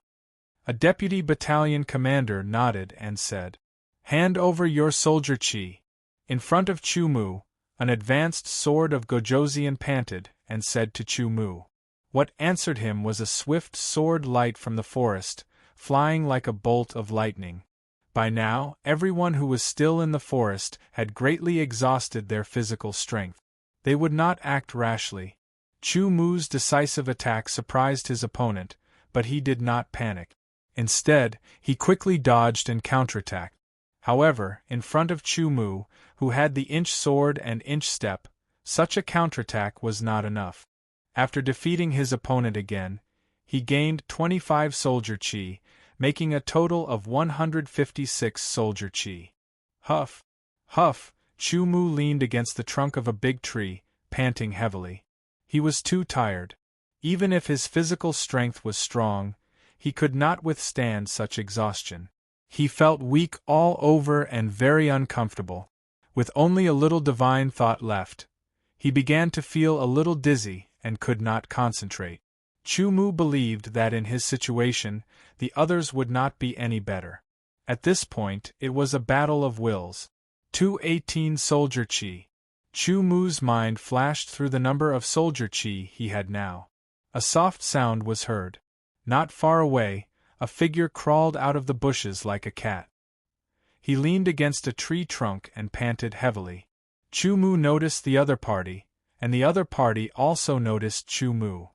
A deputy battalion commander nodded and said, "Hand over your soldier chi." In front of Chu Mu, an advanced sword of Gojoseon panted and said to Chu Mu. What answered him was a swift sword light from the forest, flying like a bolt of lightning. By now, everyone who was still in the forest had greatly exhausted their physical strength. They would not act rashly. Chu Mu's decisive attack surprised his opponent, but he did not panic. Instead, he quickly dodged and counterattacked. However, in front of Chu Mu, who had the inch sword and inch step, such a counterattack was not enough. After defeating his opponent again, he gained 25 soldier chi, making a total of 156 soldier chi. Huff! Huff! Chu Mu leaned against the trunk of a big tree, panting heavily. He was too tired. Even if his physical strength was strong, he could not withstand such exhaustion. He felt weak all over and very uncomfortable. With only a little divine thought left, he began to feel a little dizzy and could not concentrate. Chu Mu believed that in his situation, the others would not be any better. At this point, it was a battle of wills. 218 soldier chi. Chu Mu's mind flashed through the number of soldier chi he had now. A soft sound was heard. Not far away, a figure crawled out of the bushes like a cat. He leaned against a tree trunk and panted heavily. Chu Mu noticed the other party, and the other party also noticed Chu Mu.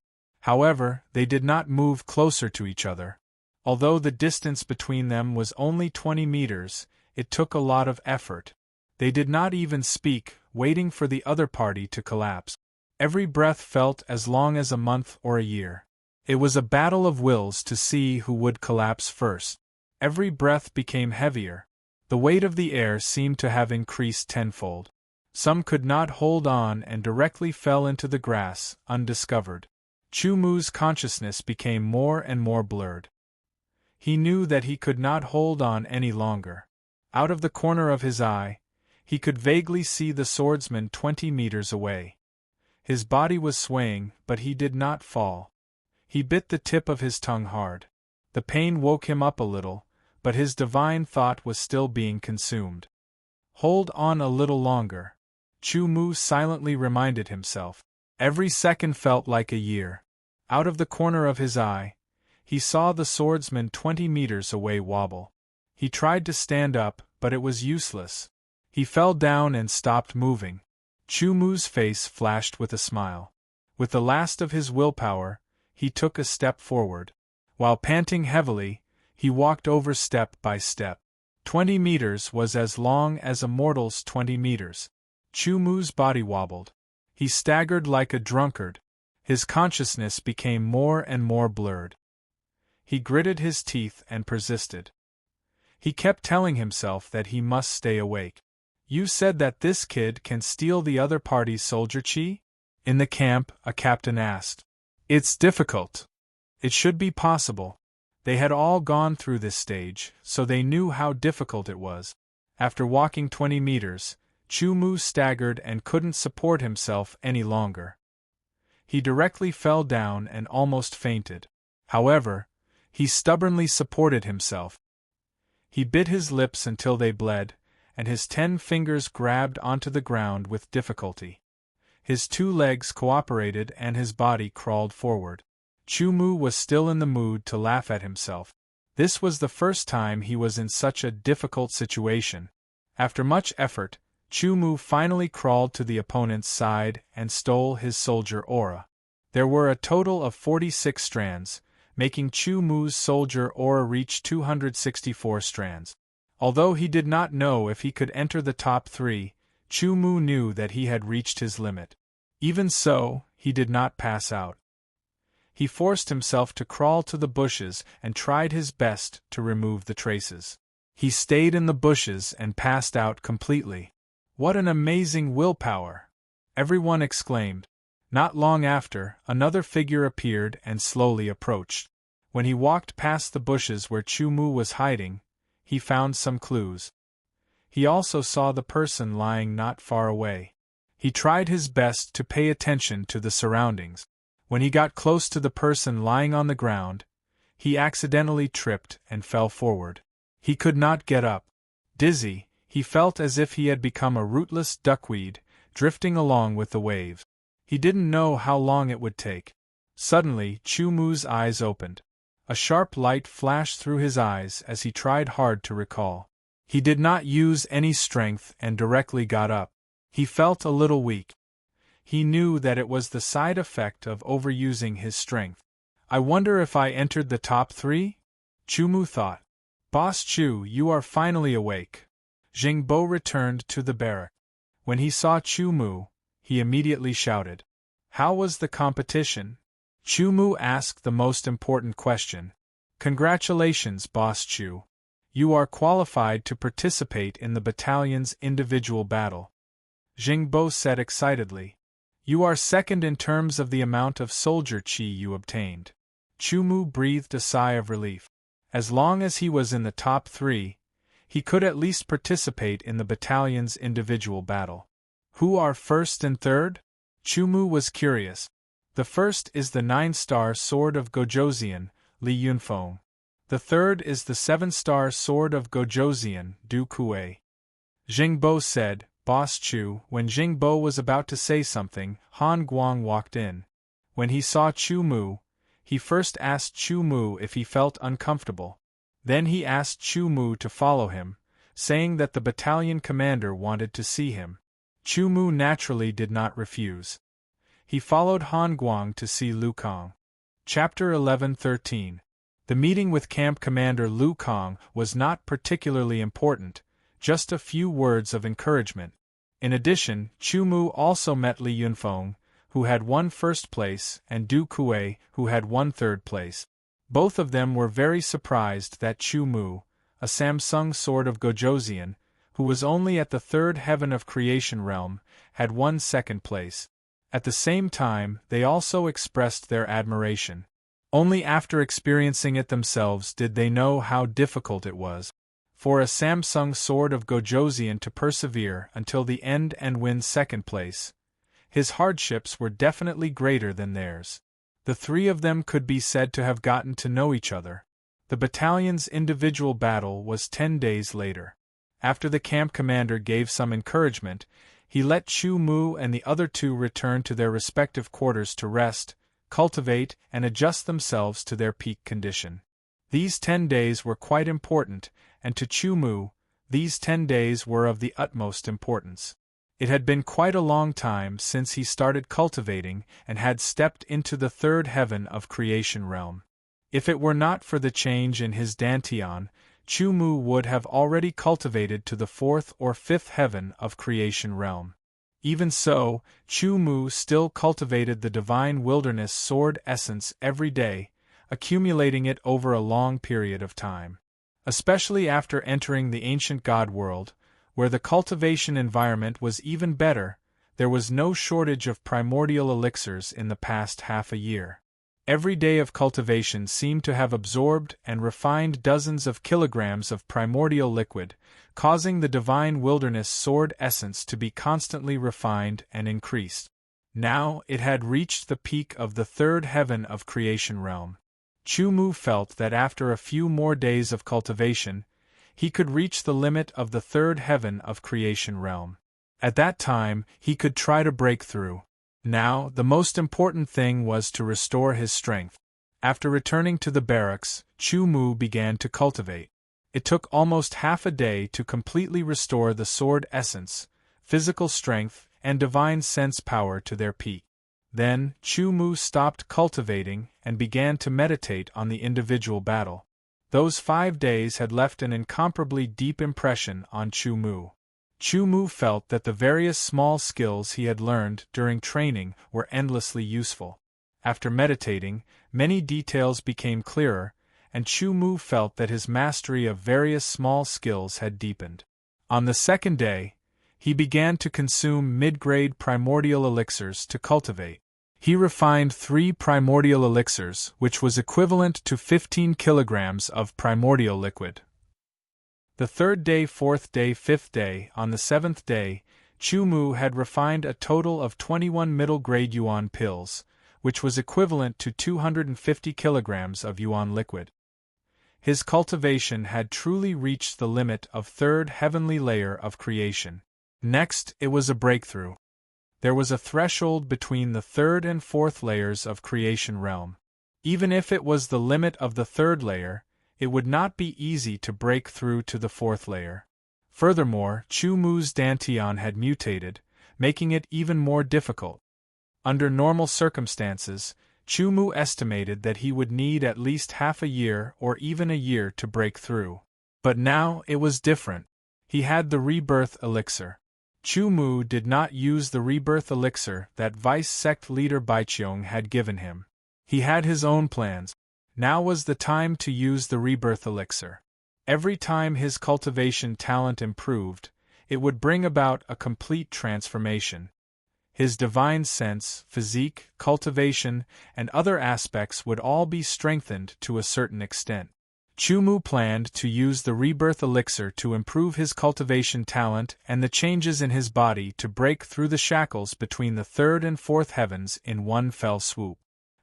However, they did not move closer to each other. Although the distance between them was only 20 meters, it took a lot of effort. They did not even speak, waiting for the other party to collapse. Every breath felt as long as a month or a year. It was a battle of wills to see who would collapse first. Every breath became heavier. The weight of the air seemed to have increased tenfold. Some could not hold on and directly fell into the grass, undiscovered. Chu Mu's consciousness became more and more blurred. He knew that he could not hold on any longer. Out of the corner of his eye, he could vaguely see the swordsman 20 meters away. His body was swaying, but he did not fall. He bit the tip of his tongue hard. The pain woke him up a little, but his divine thought was still being consumed. Hold on a little longer. Chu Mu silently reminded himself. Every second felt like a year. Out of the corner of his eye, he saw the swordsman 20 meters away wobble. He tried to stand up, but it was useless. He fell down and stopped moving. Chu Mu's face flashed with a smile. With the last of his willpower, he took a step forward. While panting heavily, he walked over step by step. 20 meters was as long as a mortal's 20 meters. Chu Mu's body wobbled. He staggered like a drunkard. His consciousness became more and more blurred. He gritted his teeth and persisted. He kept telling himself that he must stay awake. You said that this kid can steal the other party's soldier chi? In the camp, a captain asked. It's difficult. It should be possible. They had all gone through this stage, so they knew how difficult it was. After walking 20 meters, Chu Mu staggered and couldn't support himself any longer. He directly fell down and almost fainted. However, he stubbornly supported himself. He bit his lips until they bled, and his 10 fingers grabbed onto the ground with difficulty. His 2 legs cooperated and his body crawled forward. Chu Mu was still in the mood to laugh at himself. This was the first time he was in such a difficult situation. After much effort, Chu Mu finally crawled to the opponent's side and stole his soldier aura. There were a total of 46 strands, making Chu Mu's soldier aura reach 264 strands. Although he did not know if he could enter the top 3, Chu Mu knew that he had reached his limit. Even so, he did not pass out. He forced himself to crawl to the bushes and tried his best to remove the traces. He stayed in the bushes and passed out completely. What an amazing willpower! Everyone exclaimed. Not long after, another figure appeared and slowly approached. When he walked past the bushes where Chu Mu was hiding, he found some clues. He also saw the person lying not far away. He tried his best to pay attention to the surroundings. When he got close to the person lying on the ground, he accidentally tripped and fell forward. He could not get up. Dizzy, he felt as if he had become a rootless duckweed, drifting along with the waves. He didn't know how long it would take. Suddenly, Chu Mu's eyes opened. A sharp light flashed through his eyes as he tried hard to recall. He did not use any strength and directly got up. He felt a little weak. He knew that it was the side effect of overusing his strength. I wonder if I entered the top 3? Chu Mu thought. Boss Chu, you are finally awake. Jingbo returned to the barrack. When he saw Chu Mu, he immediately shouted. How was the competition? Chu Mu asked the most important question. Congratulations, Boss Chu. You are qualified to participate in the battalion's individual battle. Jingbo said excitedly. You are second in terms of the amount of soldier chi you obtained. Chu Mu breathed a sigh of relief. As long as he was in the top 3, he could at least participate in the battalion's individual battle. Who are first and third? Chu Mu was curious. The first is the 9-star sword of Gojoseon, Li Yunfeng. The third is the 7-star sword of Gojoseon, Du Kuei. Jingbo said. Boss Chu. When Jingbo was about to say something, Han Guang walked in. When he saw Chu Mu, he first asked Chu Mu if he felt uncomfortable. Then he asked Chu Mu to follow him, saying that the battalion commander wanted to see him. Chu Mu naturally did not refuse. He followed Han Guang to see Lu Kang. Chapter 11-13. The meeting with Camp Commander Lu Kang was not particularly important, just a few words of encouragement. In addition, Chu Mu also met Li Yunfeng, who had won first place, and Du Kuei, who had won third place. Both of them were very surprised that Chu Mu, a Samsung sword of Gojoseon, who was only at the 3rd heaven of creation realm, had won second place. At the same time, they also expressed their admiration. Only after experiencing it themselves did they know how difficult it was for a Samsung sword of Gojoseon to persevere until the end and win second place. His hardships were definitely greater than theirs. The 3 of them could be said to have gotten to know each other. The battalion's individual battle was 10 days later. After the camp commander gave some encouragement, he let Chu Mu and the other 2 return to their respective quarters to rest, cultivate, and adjust themselves to their peak condition. These 10 days were quite important, and to Chu Mu, these 10 days were of the utmost importance. It had been quite a long time since he started cultivating and had stepped into the 3rd heaven of creation realm. If it were not for the change in his dantian, Chu Mu would have already cultivated to the 4th or 5th heaven of creation realm. Even so, Chu Mu still cultivated the divine wilderness sword essence every day, accumulating it over a long period of time. Especially after entering the ancient god world, where the cultivation environment was even better, there was no shortage of primordial elixirs in the past half a year. Every day of cultivation seemed to have absorbed and refined dozens of kilograms of primordial liquid, causing the divine wilderness sword essence to be constantly refined and increased. Now it had reached the peak of the third heaven of creation realm. Chu Mu felt that after a few more days of cultivation, he could reach the limit of the third heaven of creation realm. At that time, he could try to break through. Now, the most important thing was to restore his strength. After returning to the barracks, Chu Mu began to cultivate. It took almost half a day to completely restore the sword essence, physical strength, and divine sense power to their peak. Then, Chu Mu stopped cultivating and began to meditate on the individual battle. Those 5 days had left an incomparably deep impression on Chu Mu. Chu Mu felt that the various small skills he had learned during training were endlessly useful. After meditating, many details became clearer, and Chu Mu felt that his mastery of various small skills had deepened. On the second day, he began to consume mid-grade primordial elixirs to cultivate. He refined 3 primordial elixirs, which was equivalent to 15 kilograms of primordial liquid. The third day, fourth day, fifth day, on the 7th day, Chu Mu had refined a total of 21 middle-grade yuan pills, which was equivalent to 250 kilograms of yuan liquid. His cultivation had truly reached the limit of third heavenly layer of creation. Next, it was a breakthrough. There was a threshold between the third and fourth layers of creation realm. Even if it was the limit of the third layer, it would not be easy to break through to the fourth layer. Furthermore, Chu Mu's dantian had mutated, making it even more difficult. Under normal circumstances, Chu Mu estimated that he would need at least half a year or even a year to break through. But now it was different. He had the rebirth elixir. Chu Mu did not use the rebirth elixir that vice sect leader Baiqiong had given him. He had his own plans. Now was the time to use the rebirth elixir. Every time his cultivation talent improved, it would bring about a complete transformation. His divine sense, physique, cultivation, and other aspects would all be strengthened to a certain extent. Chu Mu planned to use the rebirth elixir to improve his cultivation talent and the changes in his body to break through the shackles between the third and fourth heavens in one fell swoop.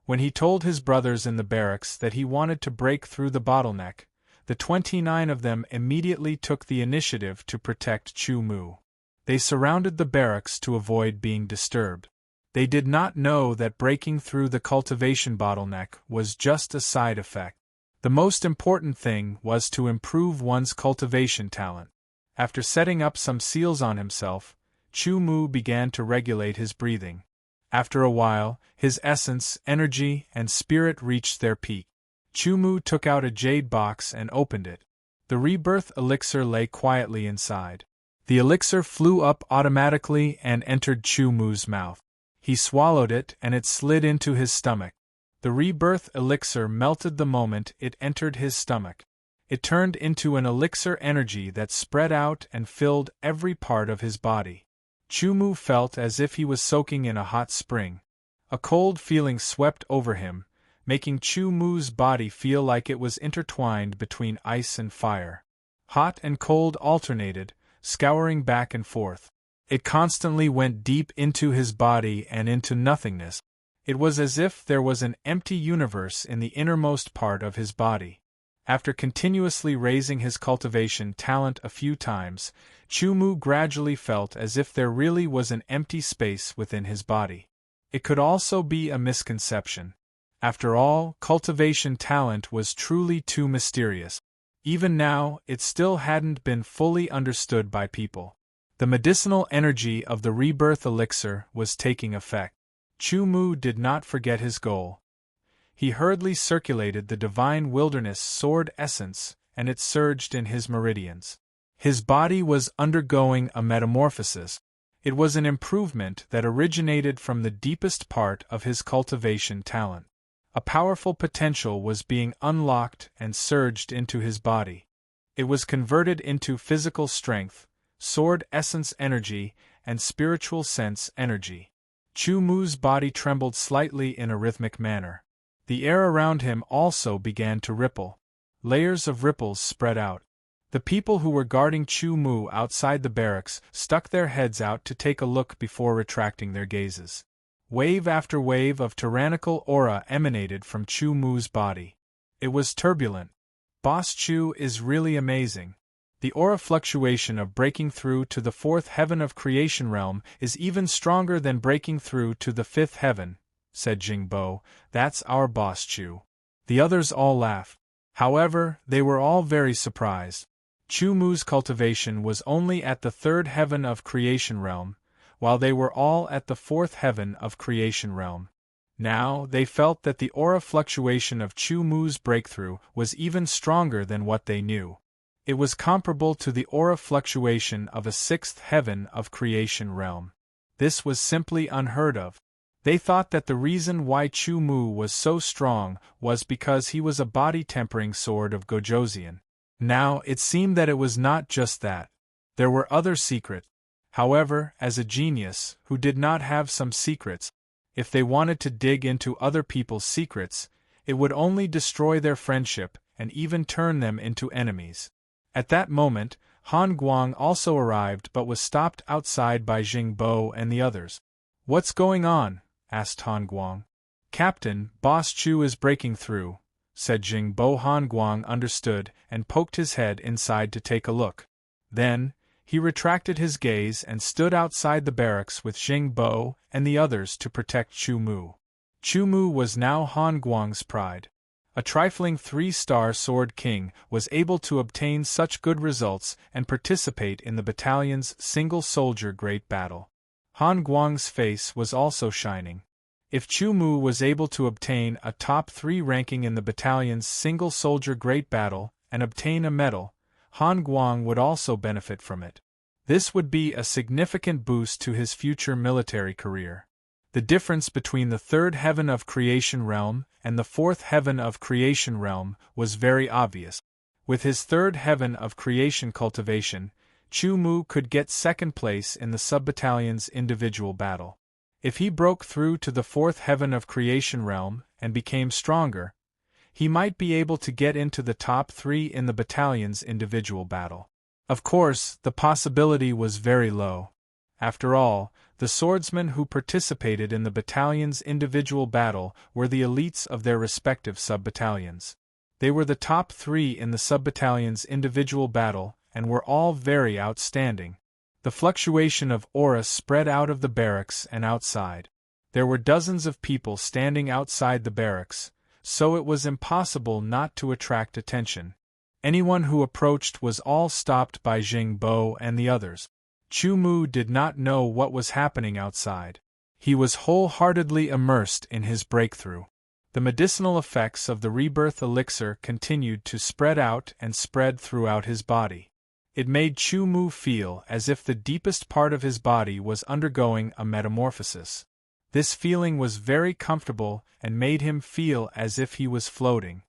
When he told his brothers in the barracks that he wanted to break through the bottleneck, the 29 of them immediately took the initiative to protect Chu Mu. They surrounded the barracks to avoid being disturbed. They did not know that breaking through the cultivation bottleneck was just a side effect. The most important thing was to improve one's cultivation talent. After setting up some seals on himself, Chu Mu began to regulate his breathing. After a while, his essence, energy, and spirit reached their peak. Chu Mu took out a jade box and opened it. The rebirth elixir lay quietly inside. The elixir flew up automatically and entered Chu Mu's mouth. He swallowed it and it slid into his stomach. The rebirth elixir melted the moment it entered his stomach. It turned into an elixir energy that spread out and filled every part of his body. Chu Mu felt as if he was soaking in a hot spring. A cold feeling swept over him, making Chu Mu's body feel like it was intertwined between ice and fire. Hot and cold alternated, scouring back and forth. It constantly went deep into his body and into nothingness. It was as if there was an empty universe in the innermost part of his body. After continuously raising his cultivation talent a few times, Chu Mu gradually felt as if there really was an empty space within his body. It could also be a misconception. After all, cultivation talent was truly too mysterious. Even now, it still hadn't been fully understood by people. The medicinal energy of the rebirth elixir was taking effect. Chu Mu did not forget his goal. He hurriedly circulated the divine wilderness sword essence, and it surged in his meridians. His body was undergoing a metamorphosis. It was an improvement that originated from the deepest part of his cultivation talent. A powerful potential was being unlocked and surged into his body. It was converted into physical strength, sword essence energy, and spiritual sense energy. Chu Mu's body trembled slightly in a rhythmic manner. The air around him also began to ripple. Layers of ripples spread out. The people who were guarding Chu Mu outside the barracks stuck their heads out to take a look before retracting their gazes. Wave after wave of tyrannical aura emanated from Chu Mu's body. It was turbulent. Boss Chu is really amazing. The aura fluctuation of breaking through to the fourth heaven of creation realm is even stronger than breaking through to the fifth heaven, said Jingbo. That's our boss Chu. The others all laughed. However, they were all very surprised. Chu Mu's cultivation was only at the third heaven of creation realm, while they were all at the fourth heaven of creation realm. Now, they felt that the aura fluctuation of Chu Mu's breakthrough was even stronger than what they knew. It was comparable to the aura fluctuation of a sixth heaven of creation realm. This was simply unheard of. They thought that the reason why Chu Mu was so strong was because he was a body-tempering sword of Gojoseon. Now, it seemed that it was not just that. There were other secrets. However, as a genius, who did not have some secrets, if they wanted to dig into other people's secrets, it would only destroy their friendship and even turn them into enemies. At that moment, Han Guang also arrived but was stopped outside by Jingbo and the others. "What's going on?" asked Han Guang. "Captain, Boss Chu is breaking through," said Jingbo. Han Guang understood and poked his head inside to take a look. Then, he retracted his gaze and stood outside the barracks with Jingbo and the others to protect Chu Mu. Chu Mu was now Han Guang's pride. A trifling 3-star sword king was able to obtain such good results and participate in the battalion's single-soldier great battle. Han Guang's face was also shining. If Chu Mu was able to obtain a top 3 ranking in the battalion's single-soldier great battle and obtain a medal, Han Guang would also benefit from it. This would be a significant boost to his future military career. The difference between the third heaven of creation realm and the fourth heaven of creation realm was very obvious. With his third heaven of creation cultivation, Chu Mu could get second place in the sub-battalion's individual battle. If he broke through to the fourth heaven of creation realm and became stronger, he might be able to get into the top 3 in the battalion's individual battle. Of course, the possibility was very low. After all, the swordsmen who participated in the battalion's individual battle were the elites of their respective sub-battalions. They were the top 3 in the sub-battalion's individual battle and were all very outstanding. The fluctuation of aura spread out of the barracks and outside. There were dozens of people standing outside the barracks, so it was impossible not to attract attention. Anyone who approached was all stopped by Jingbo and the others. Chu Mu did not know what was happening outside. He was wholeheartedly immersed in his breakthrough. The medicinal effects of the rebirth elixir continued to spread out and spread throughout his body. It made Chu Mu feel as if the deepest part of his body was undergoing a metamorphosis. This feeling was very comfortable and made him feel as if he was floating.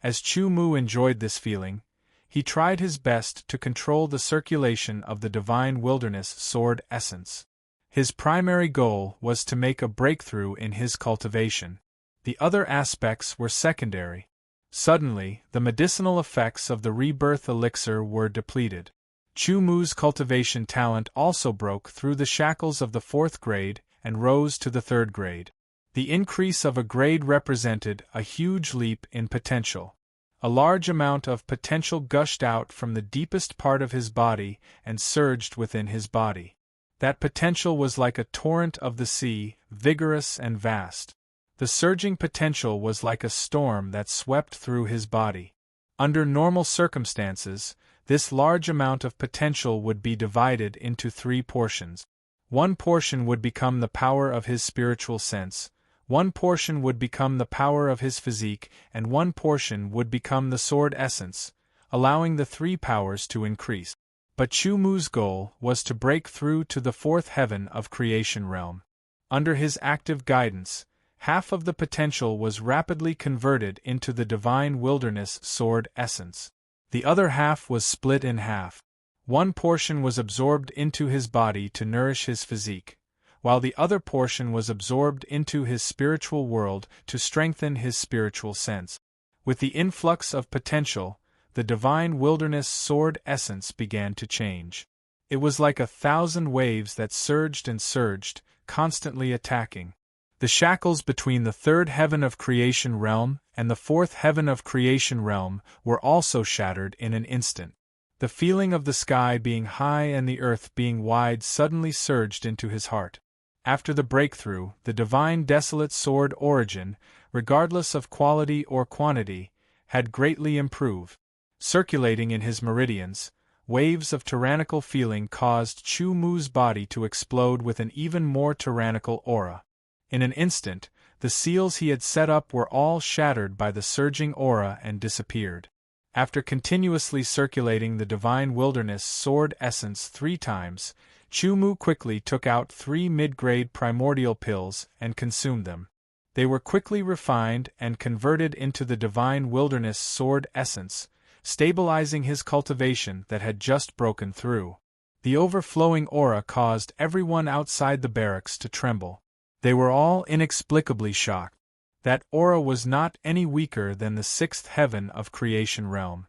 As Chu Mu enjoyed this feeling, he tried his best to control the circulation of the divine wilderness sword essence. His primary goal was to make a breakthrough in his cultivation. The other aspects were secondary. Suddenly, the medicinal effects of the rebirth elixir were depleted. Chu Mu's cultivation talent also broke through the shackles of the 4th grade and rose to the 3rd grade. The increase of a grade represented a huge leap in potential. A large amount of potential gushed out from the deepest part of his body and surged within his body. That potential was like a torrent of the sea, vigorous and vast. The surging potential was like a storm that swept through his body. Under normal circumstances, this large amount of potential would be divided into 3 portions. One portion would become the power of his spiritual sense, one portion would become the power of his physique, and one portion would become the sword essence, allowing the 3 powers to increase. But Chu Mu's goal was to break through to the 4th heaven of creation realm. Under his active guidance, half of the potential was rapidly converted into the divine wilderness sword essence. The other half was split in half. One portion was absorbed into his body to nourish his physique. while the other portion was absorbed into his spiritual world to strengthen his spiritual sense. With the influx of potential, the divine wilderness sword essence began to change. It was like 1,000 waves that surged and surged, constantly attacking. The shackles between the third heaven of creation realm and the fourth heaven of creation realm were also shattered in an instant. The feeling of the sky being high and the earth being wide suddenly surged into his heart. After the breakthrough, the divine desolate sword origin, regardless of quality or quantity, had greatly improved. Circulating in his meridians, waves of tyrannical feeling caused Chu Mu's body to explode with an even more tyrannical aura. In an instant, the seals he had set up were all shattered by the surging aura and disappeared. After continuously circulating the divine wilderness sword essence 3 times, Chu Mu quickly took out 3 mid-grade primordial pills and consumed them. They were quickly refined and converted into the divine wilderness sword essence, stabilizing his cultivation that had just broken through. The overflowing aura caused everyone outside the barracks to tremble. They were all inexplicably shocked. That aura was not any weaker than the 6th heaven of creation realm.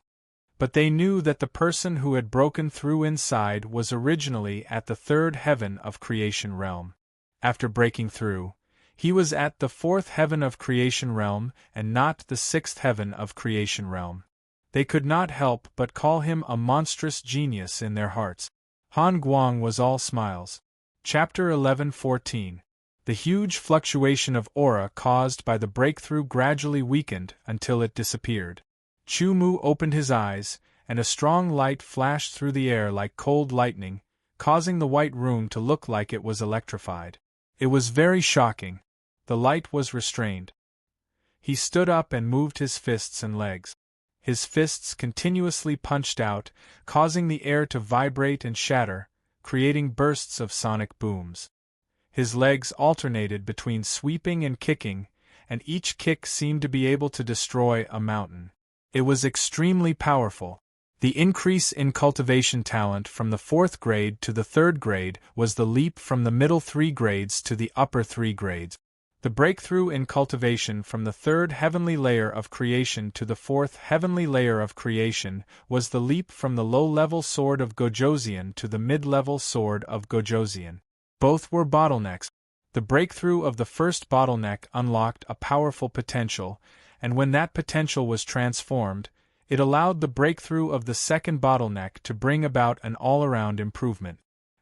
But they knew that the person who had broken through inside was originally at the 3rd heaven of creation realm. After breaking through, he was at the 4th heaven of creation realm and not the 6th heaven of creation realm. They could not help but call him a monstrous genius in their hearts. Han Guang was all smiles. Chapter 11:14. The huge fluctuation of aura caused by the breakthrough gradually weakened until it disappeared. Chu Mu opened his eyes, and a strong light flashed through the air like cold lightning, causing the white room to look like it was electrified. It was very shocking. The light was restrained. He stood up and moved his fists and legs. His fists continuously punched out, causing the air to vibrate and shatter, creating bursts of sonic booms. His legs alternated between sweeping and kicking, and each kick seemed to be able to destroy a mountain. It was extremely powerful. The increase in cultivation talent from the 4th grade to the 3rd grade was the leap from the middle 3 grades to the upper 3 grades. The breakthrough in cultivation from the 3rd heavenly layer of creation to the 4th heavenly layer of creation was the leap from the low-level sword of Gojosian to the mid-level sword of Gojosian. Both were bottlenecks. The breakthrough of the first bottleneck unlocked a powerful potential, and when that potential was transformed, it allowed the breakthrough of the second bottleneck to bring about an all-around improvement.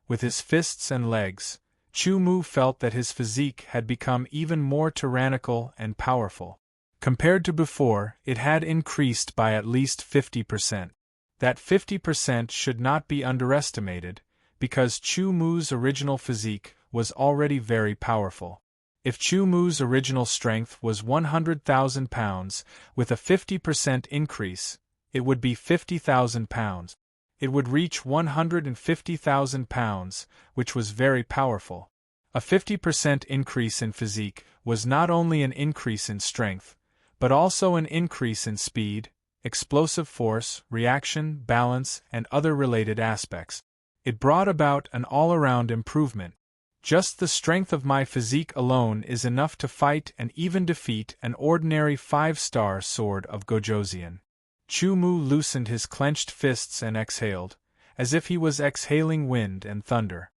With his fists and legs, Chu Mu felt that his physique had become even more tyrannical and powerful. Compared to before, it had increased by at least 50%. That 50% should not be underestimated, because Chu Mu's original physique was already very powerful. If Chu Mu's original strength was 100,000 pounds, with a 50% increase, it would be 50,000 pounds. It would reach 150,000 pounds, which was very powerful. A 50% increase in physique was not only an increase in strength, but also an increase in speed, explosive force, reaction, balance, and other related aspects. It brought about an all-around improvement. Just the strength of my physique alone is enough to fight and even defeat an ordinary 5-star sword of Gojosian. Chu Mu loosened his clenched fists and exhaled, as if he was exhaling wind and thunder.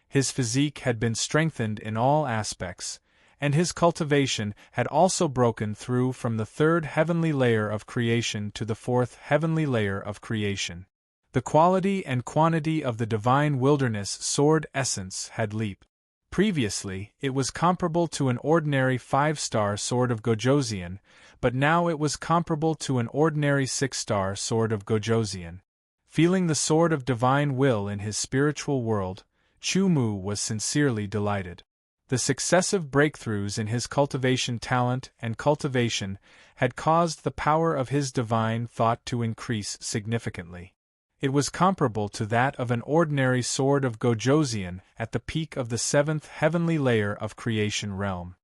His physique had been strengthened in all aspects, and his cultivation had also broken through from the 3rd heavenly layer of creation to the 4th heavenly layer of creation. The quality and quantity of the divine wilderness sword essence had leaped. Previously, it was comparable to an ordinary 5-star sword of Gojosian, but now it was comparable to an ordinary 6-star sword of Gojosian. Feeling the sword of divine will in his spiritual world, Chu Mu was sincerely delighted. The successive breakthroughs in his cultivation talent and cultivation had caused the power of his divine thought to increase significantly. It was comparable to that of an ordinary sword of Gojosian at the peak of the 7th heavenly layer of creation realm.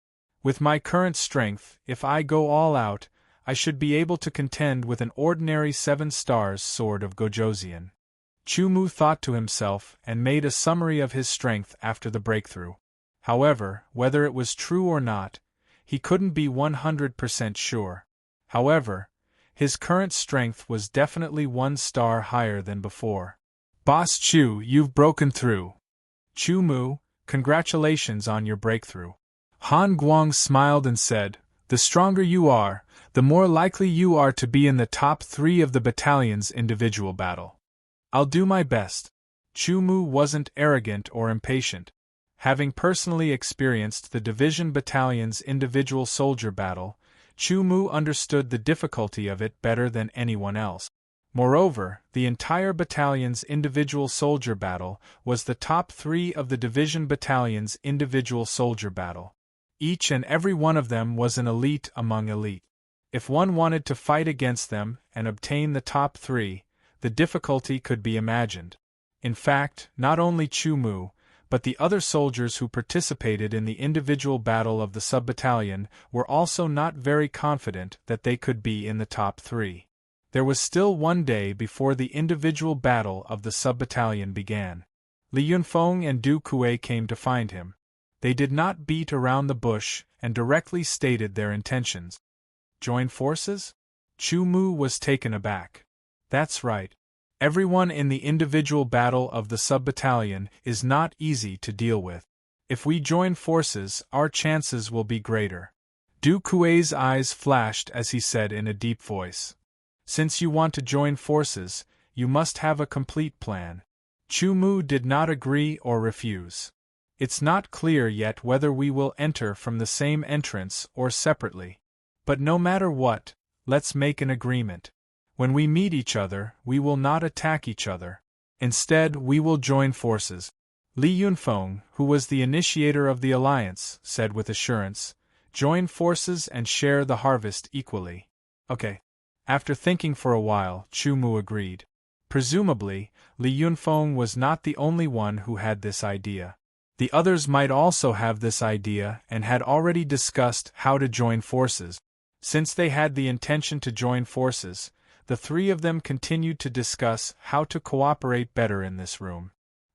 With my current strength, if I go all out, I should be able to contend with an ordinary 7 stars sword of Gojosian. Chu Mu thought to himself and made a summary of his strength after the breakthrough. However, whether it was true or not, he couldn't be 100% sure. However, his current strength was definitely 1 star higher than before. Boss Chu, you've broken through. Chu Mu, congratulations on your breakthrough. Han Guang smiled and said, the stronger you are, the more likely you are to be in the top 3 of the battalion's individual battle. I'll do my best. Chu Mu wasn't arrogant or impatient. Having personally experienced the division battalion's individual soldier battle, Chu Mu understood the difficulty of it better than anyone else. Moreover, the entire battalion's individual soldier battle was the top 3 of the division battalion's individual soldier battle. Each and every one of them was an elite among elite. If one wanted to fight against them and obtain the top 3, the difficulty could be imagined. In fact, not only Chu Mu, but the other soldiers who participated in the individual battle of the sub-battalion were also not very confident that they could be in the top 3. There was still 1 day before the individual battle of the sub-battalion began. Li Yunfeng and Du Kuei came to find him. They did not beat around the bush and directly stated their intentions. Join forces? Chu Mu was taken aback. That's right. Everyone in the individual battle of the sub-battalion is not easy to deal with. If we join forces, our chances will be greater. Du Kuei's eyes flashed as he said in a deep voice. Since you want to join forces, you must have a complete plan. Chu Mu did not agree or refuse. It's not clear yet whether we will enter from the same entrance or separately. But no matter what, let's make an agreement. When we meet each other, we will not attack each other. Instead, we will join forces. Li Yunfeng, who was the initiator of the alliance, said with assurance, join forces and share the harvest equally. Okay. After thinking for a while, Chu Mu agreed. Presumably, Li Yunfeng was not the only one who had this idea. The others might also have this idea and had already discussed how to join forces. Since they had the intention to join forces, the 3 of them continued to discuss how to cooperate better in this room.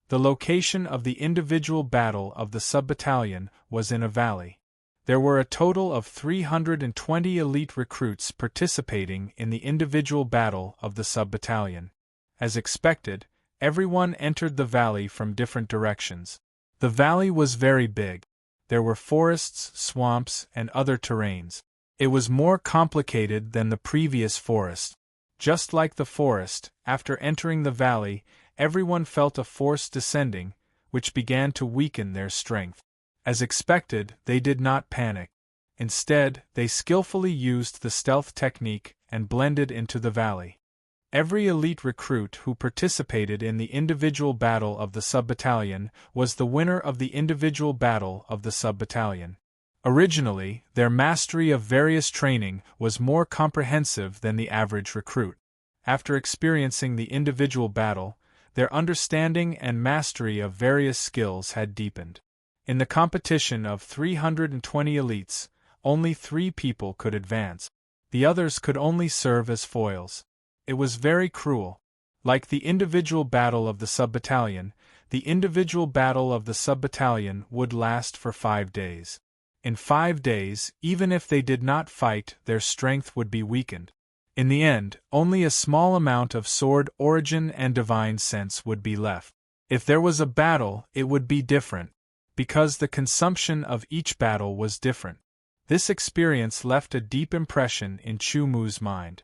The location of the individual battle of the sub-battalion was in a valley. There were a total of 320 elite recruits participating in the individual battle of the sub-battalion. As expected, everyone entered the valley from different directions. The valley was very big. There were forests, swamps, and other terrains. It was more complicated than the previous forest. Just like the forest, after entering the valley, everyone felt a force descending, which began to weaken their strength. As expected, they did not panic. Instead, they skillfully used the stealth technique and blended into the valley. Every elite recruit who participated in the individual battle of the sub-battalion was the winner of the individual battle of the sub-battalion. Originally, their mastery of various training was more comprehensive than the average recruit. After experiencing the individual battle, their understanding and mastery of various skills had deepened. In the competition of 320 elites, only 3 people could advance. The others could only serve as foils. It was very cruel. Like the individual battle of the sub-battalion, the individual battle of the sub-battalion would last for 5 days. In 5 days, even if they did not fight, their strength would be weakened. In the end, only a small amount of sword origin and divine sense would be left. If there was a battle, it would be different, because the consumption of each battle was different. This experience left a deep impression in Chu Mu's mind.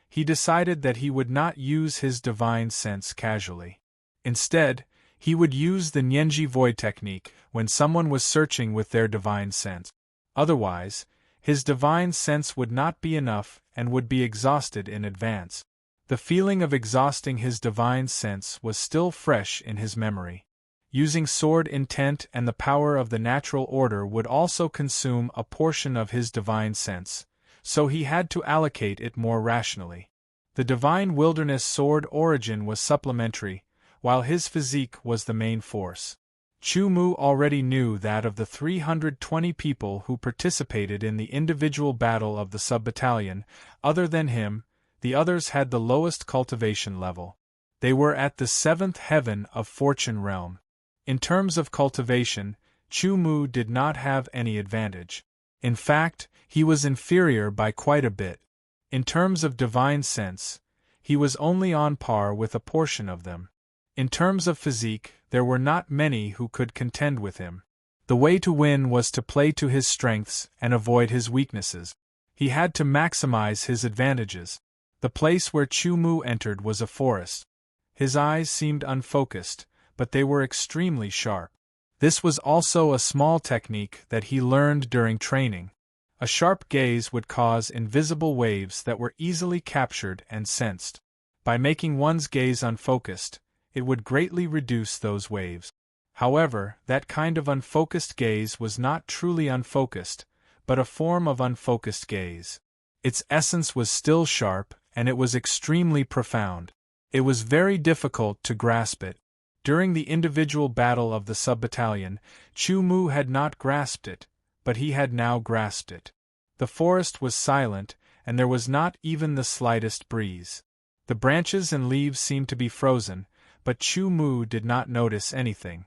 He decided that he would not use his divine sense casually. Instead, he would use the Nianji Void technique when someone was searching with their divine sense. Otherwise, his divine sense would not be enough and would be exhausted in advance. The feeling of exhausting his divine sense was still fresh in his memory. Using sword intent and the power of the natural order would also consume a portion of his divine sense, so he had to allocate it more rationally. The divine wilderness sword origin was supplementary, while his physique was the main force. Chu Mu already knew that of the 320 people who participated in the individual battle of the sub-battalion, other than him, the others had the lowest cultivation level. They were at the 7th heaven of Fortune realm. In terms of cultivation, Chu-Mu did not have any advantage. In fact, he was inferior by quite a bit. In terms of divine sense, he was only on par with a portion of them. In terms of physique, there were not many who could contend with him. The way to win was to play to his strengths and avoid his weaknesses. He had to maximize his advantages. The place where Chu-Mu entered was a forest. His eyes seemed unfocused, but they were extremely sharp. This was also a small technique that he learned during training. A sharp gaze would cause invisible waves that were easily captured and sensed. By making one's gaze unfocused, it would greatly reduce those waves. However, that kind of unfocused gaze was not truly unfocused, but a form of unfocused gaze. Its essence was still sharp, and it was extremely profound. It was very difficult to grasp it. During the individual battle of the sub-battalion, Chu-Mu had not grasped it, but he had now grasped it. The forest was silent, and there was not even the slightest breeze. The branches and leaves seemed to be frozen, but Chu-Mu did not notice anything.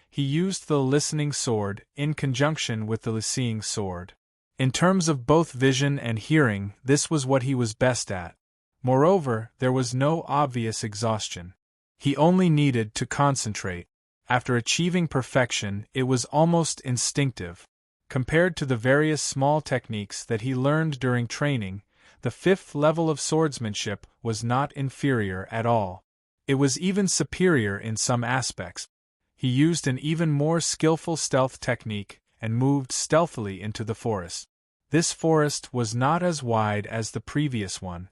He used the listening sword in conjunction with the seeing sword. In terms of both vision and hearing, this was what he was best at. Moreover, there was no obvious exhaustion. He only needed to concentrate. After achieving perfection, it was almost instinctive. Compared to the various small techniques that he learned during training, the fifth level of swordsmanship was not inferior at all. It was even superior in some aspects. He used an even more skillful stealth technique and moved stealthily into the forest. This forest was not as wide as the previous one.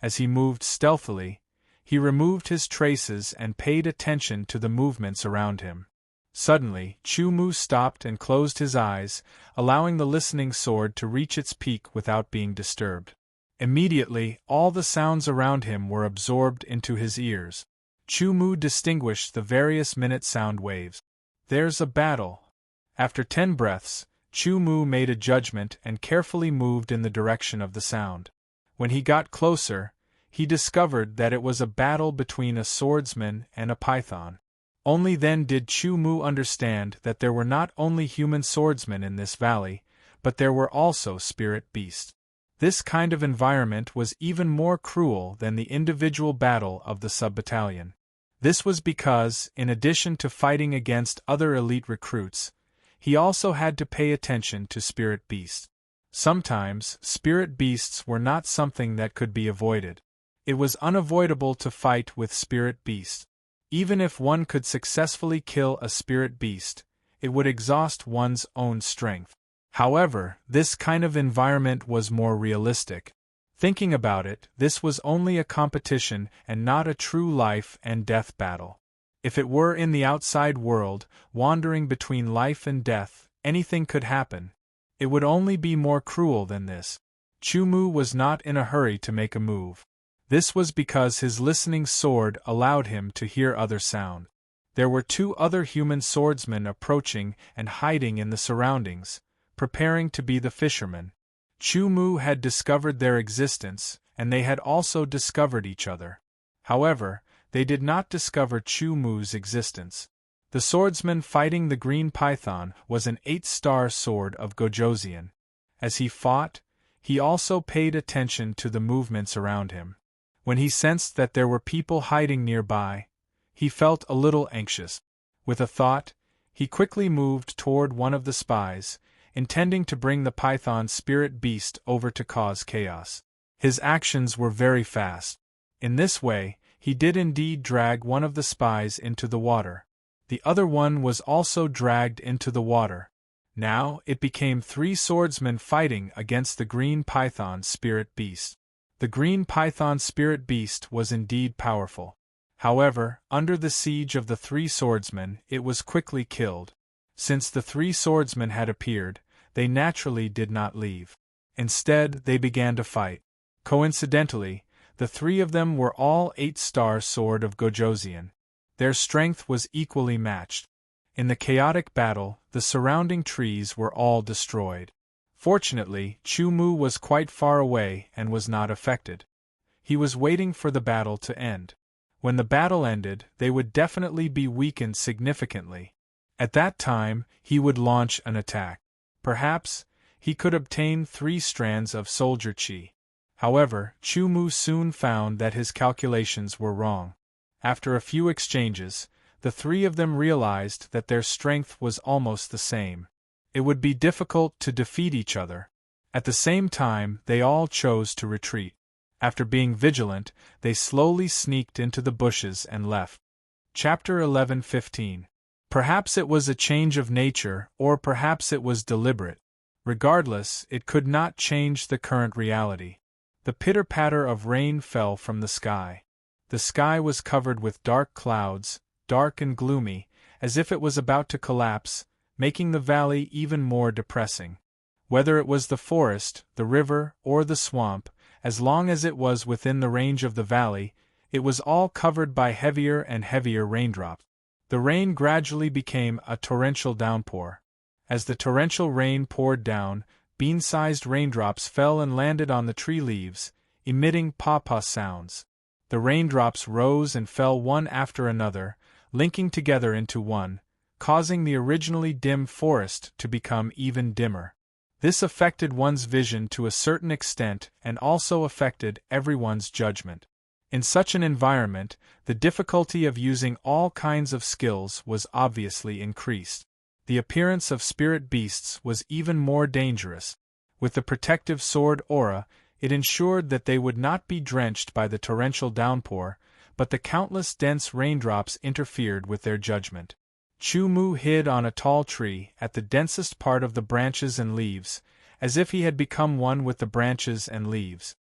As he moved stealthily, he removed his traces and paid attention to the movements around him. Suddenly, Chu-Mu stopped and closed his eyes, allowing the listening sword to reach its peak without being disturbed. Immediately, all the sounds around him were absorbed into his ears. Chu-Mu distinguished the various minute sound waves. "There's a battle." After 10 breaths, Chu-Mu made a judgment and carefully moved in the direction of the sound. When he got closer, he discovered that it was a battle between a swordsman and a python. Only then did Chu-Mu understand that there were not only human swordsmen in this valley, but there were also spirit beasts. This kind of environment was even more cruel than the individual battle of the sub-battalion. This was because, in addition to fighting against other elite recruits, he also had to pay attention to spirit beasts. Sometimes, spirit beasts were not something that could be avoided. It was unavoidable to fight with spirit beasts. Even if one could successfully kill a spirit beast, it would exhaust one's own strength. However, this kind of environment was more realistic. Thinking about it, this was only a competition and not a true life and death battle. If it were in the outside world, wandering between life and death, anything could happen. It would only be more cruel than this. Chu-Mu was not in a hurry to make a move. This was because his listening sword allowed him to hear other sound. There were 2 other human swordsmen approaching and hiding in the surroundings, preparing to be the fishermen. Chu-Mu had discovered their existence, and they had also discovered each other. However, they did not discover Chu-Mu's existence. The swordsman fighting the green python was an 8-star sword of Gojoseon. As he fought, he also paid attention to the movements around him. When he sensed that there were people hiding nearby, he felt a little anxious. With a thought, he quickly moved toward one of the spies, intending to bring the python's spirit beast over to cause chaos. His actions were very fast. In this way, he did indeed drag one of the spies into the water. The other one was also dragged into the water. Now, it became 3 swordsmen fighting against the green python spirit beast. The green python spirit beast was indeed powerful. However, under the siege of the 3 swordsmen, it was quickly killed. Since the 3 swordsmen had appeared, they naturally did not leave. Instead, they began to fight. Coincidentally, the 3 of them were all 8-star sword of Gojoseon. Their strength was equally matched. In the chaotic battle, the surrounding trees were all destroyed. Fortunately, Chu-Mu was quite far away and was not affected. He was waiting for the battle to end. When the battle ended, they would definitely be weakened significantly. At that time, he would launch an attack. Perhaps, he could obtain 3 strands of soldier chi. However, Chu Mu soon found that his calculations were wrong. After a few exchanges, the 3 of them realized that their strength was almost the same. It would be difficult to defeat each other. At the same time, they all chose to retreat. After being vigilant, they slowly sneaked into the bushes and left. Chapter 11:15. Perhaps it was a change of nature, or perhaps it was deliberate. Regardless, it could not change the current reality. The pitter-patter of rain fell from the sky. The sky was covered with dark clouds, dark and gloomy, as if it was about to collapse, making the valley even more depressing. Whether it was the forest, the river, or the swamp, as long as it was within the range of the valley, it was all covered by heavier and heavier raindrops. The rain gradually became a torrential downpour. As the torrential rain poured down, bean-sized raindrops fell and landed on the tree leaves, emitting paw-paw sounds. The raindrops rose and fell one after another, linking together into one, causing the originally dim forest to become even dimmer. This affected one's vision to a certain extent and also affected everyone's judgment. In such an environment, the difficulty of using all kinds of skills was obviously increased. The appearance of spirit beasts was even more dangerous. With the protective sword aura, it ensured that they would not be drenched by the torrential downpour, but the countless dense raindrops interfered with their judgment. Chu Mu hid on a tall tree at the densest part of the branches and leaves, as if he had become one with the branches and leaves.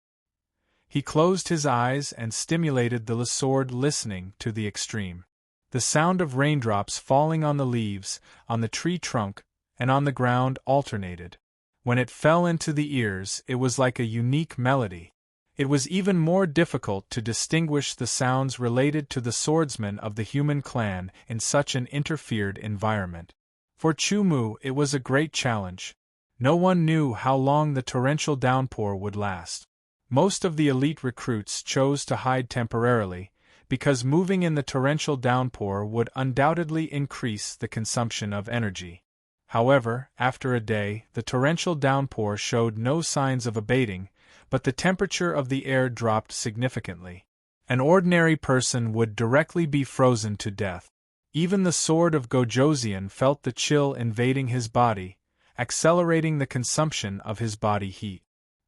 He closed his eyes and stimulated the sword, listening to the extreme. The sound of raindrops falling on the leaves, on the tree trunk, and on the ground alternated. When it fell into the ears, it was like a unique melody. It was even more difficult to distinguish the sounds related to the swordsmen of the human clan in such an interfered environment. For Chu Mu, it was a great challenge. No one knew how long the torrential downpour would last. Most of the elite recruits chose to hide temporarily, because moving in the torrential downpour would undoubtedly increase the consumption of energy. However, after a day, the torrential downpour showed no signs of abating, but the temperature of the air dropped significantly. An ordinary person would directly be frozen to death. Even the sword of Gojoseon felt the chill invading his body, accelerating the consumption of his body heat.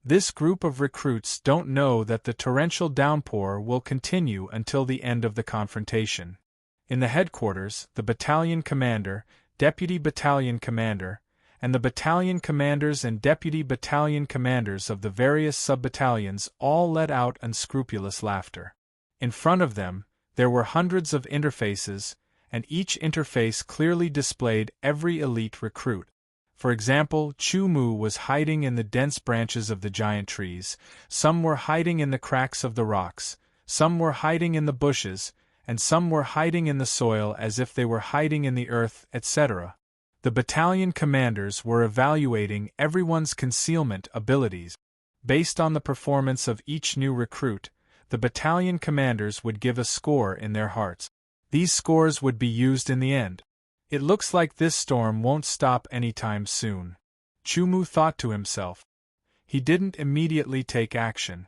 This group of recruits don't know that the torrential downpour will continue until the end of the confrontation. In the headquarters, the battalion commander, deputy battalion commander, and the battalion commanders and deputy battalion commanders of the various sub-battalions all let out unscrupulous laughter. In front of them, there were hundreds of interfaces, and each interface clearly displayed every elite recruit. For example, Chu Mu was hiding in the dense branches of the giant trees, some were hiding in the cracks of the rocks, some were hiding in the bushes, and some were hiding in the soil as if they were hiding in the earth, etc. The battalion commanders were evaluating everyone's concealment abilities. Based on the performance of each new recruit, the battalion commanders would give a score in their hearts. These scores would be used in the end. It looks like this storm won't stop anytime soon. Chu Mu thought to himself. He didn't immediately take action.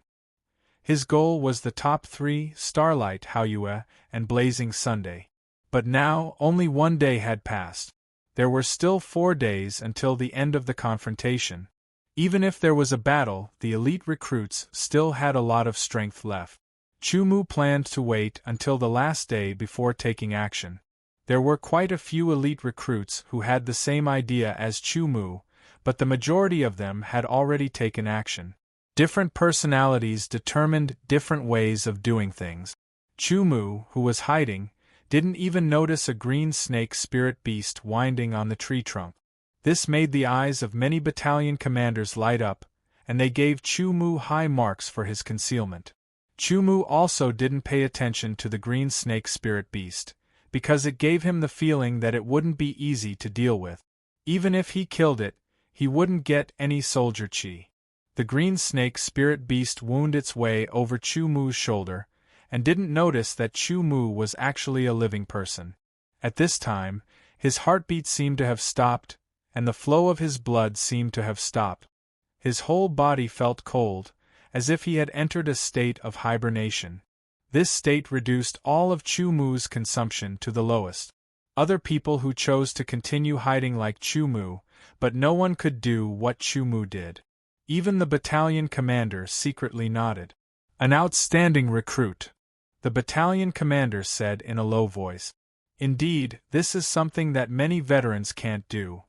His goal was the top 3, Starlight Haoyue and Blazing Sunday. But now, only one day had passed. There were still 4 days until the end of the confrontation. Even if there was a battle, the elite recruits still had a lot of strength left. Chu Mu planned to wait until the last day before taking action. There were quite a few elite recruits who had the same idea as Chu Mu, but the majority of them had already taken action. Different personalities determined different ways of doing things. Chu Mu, who was hiding, didn't even notice a green snake spirit beast winding on the tree trunk. This made the eyes of many battalion commanders light up, and they gave Chu Mu high marks for his concealment. Chu Mu also didn't pay attention to the green snake spirit beast, because it gave him the feeling that it wouldn't be easy to deal with. Even if he killed it, he wouldn't get any soldier chi. The green snake spirit beast wound its way over Chu Mu's shoulder, and didn't notice that Chu Mu was actually a living person. At this time, His heartbeat seemed to have stopped, and the flow of his blood seemed to have stopped. His whole body felt cold, as if he had entered a state of hibernation. This state reduced all of Chu Mu's consumption to the lowest. Other people who chose to continue hiding like Chu Mu, but no one could do what Chu Mu did. Even the battalion commander secretly nodded. An outstanding recruit, the battalion commander said in a low voice. Indeed, this is something that many veterans can't do.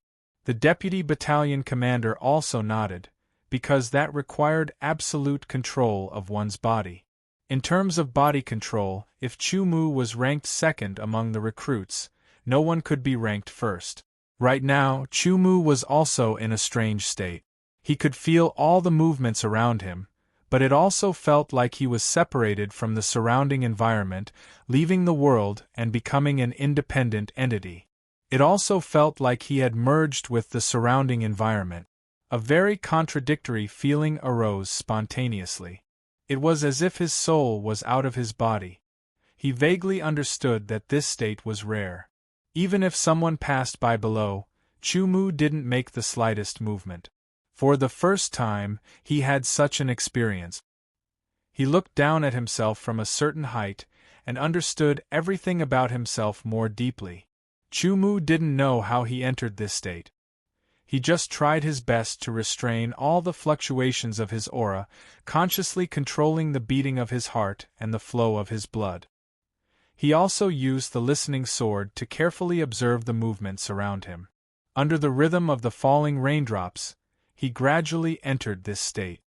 The deputy battalion commander also nodded, because that required absolute control of one's body. In terms of body control, if Chu Mu was ranked second among the recruits, no one could be ranked first. Right now, Chu Mu was also in a strange state. He could feel all the movements around him, but it also felt like he was separated from the surrounding environment, leaving the world and becoming an independent entity. It also felt like he had merged with the surrounding environment. A very contradictory feeling arose spontaneously. It was as if his soul was out of his body. He vaguely understood that this state was rare. Even if someone passed by below, Chu Mu didn't make the slightest movement. For the first time, he had such an experience. He looked down at himself from a certain height and understood everything about himself more deeply. Chu Mu didn't know how he entered this state. He just tried his best to restrain all the fluctuations of his aura, consciously controlling the beating of his heart and the flow of his blood. He also used the listening sword to carefully observe the movements around him. Under the rhythm of the falling raindrops, he gradually entered this state.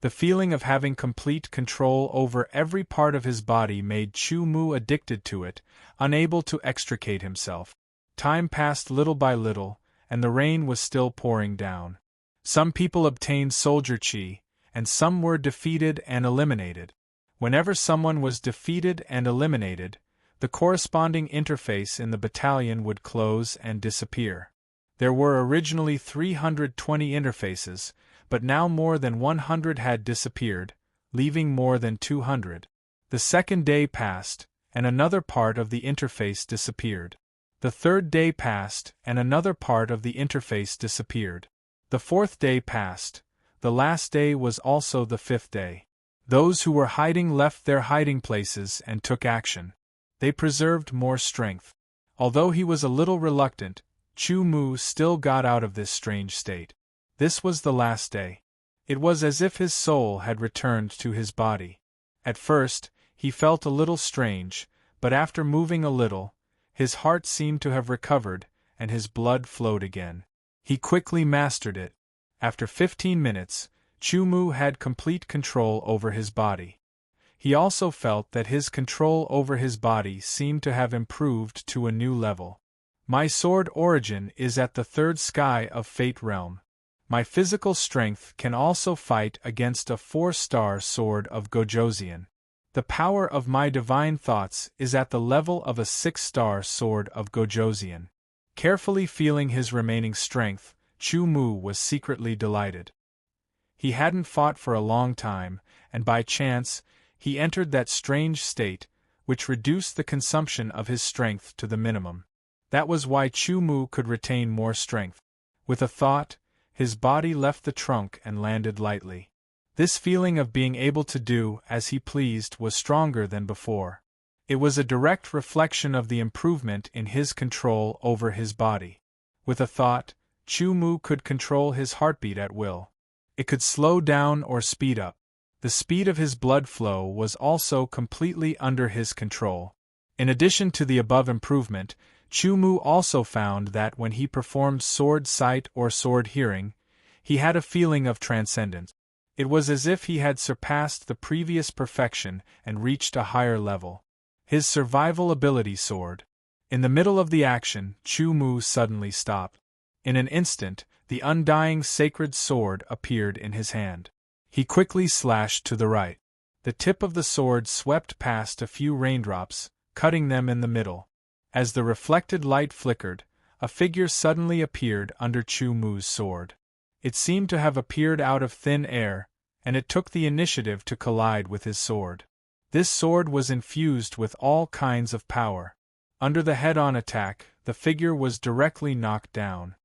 The feeling of having complete control over every part of his body made Chu Mu addicted to it, unable to extricate himself. Time passed little by little, and the rain was still pouring down. Some people obtained soldier chi, and some were defeated and eliminated. Whenever someone was defeated and eliminated, the corresponding interface in the battalion would close and disappear. There were originally 320 interfaces, but now more than 100 had disappeared, leaving more than 200. The second day passed, and another part of the interface disappeared. The third day passed, and another part of the interface disappeared. The fourth day passed. The last day was also the fifth day. Those who were hiding left their hiding places and took action. They preserved more strength. Although he was a little reluctant, Chu Mu still got out of this strange state. This was the last day. It was as if his soul had returned to his body. At first, he felt a little strange, but after moving a little, his heart seemed to have recovered, and his blood flowed again. He quickly mastered it. After 15 minutes, Chu Mu had complete control over his body. He also felt that his control over his body seemed to have improved to a new level. My sword origin is at the third sky of Fate Realm. My physical strength can also fight against a 4-star sword of Gojoseon. The power of my divine thoughts is at the level of a 6-star sword of Gojoseon. Carefully feeling his remaining strength, Chu Mu was secretly delighted. He hadn't fought for a long time, and by chance, he entered that strange state, which reduced the consumption of his strength to the minimum. That was why Chu Mu could retain more strength. With a thought, his body left the trunk and landed lightly. This feeling of being able to do as he pleased was stronger than before. It was a direct reflection of the improvement in his control over his body. With a thought, Chu Mu could control his heartbeat at will. It could slow down or speed up. The speed of his blood flow was also completely under his control. In addition to the above improvement, Chu Mu also found that when he performed sword sight or sword hearing, he had a feeling of transcendence. It was as if he had surpassed the previous perfection and reached a higher level. His survival ability soared. In the middle of the action, Chu Mu suddenly stopped. In an instant, the undying sacred sword appeared in his hand. He quickly slashed to the right. The tip of the sword swept past a few raindrops, cutting them in the middle. As the reflected light flickered, a figure suddenly appeared under Chu Mu's sword. It seemed to have appeared out of thin air, and it took the initiative to collide with his sword. This sword was infused with all kinds of power. Under the head-on attack, the figure was directly knocked down.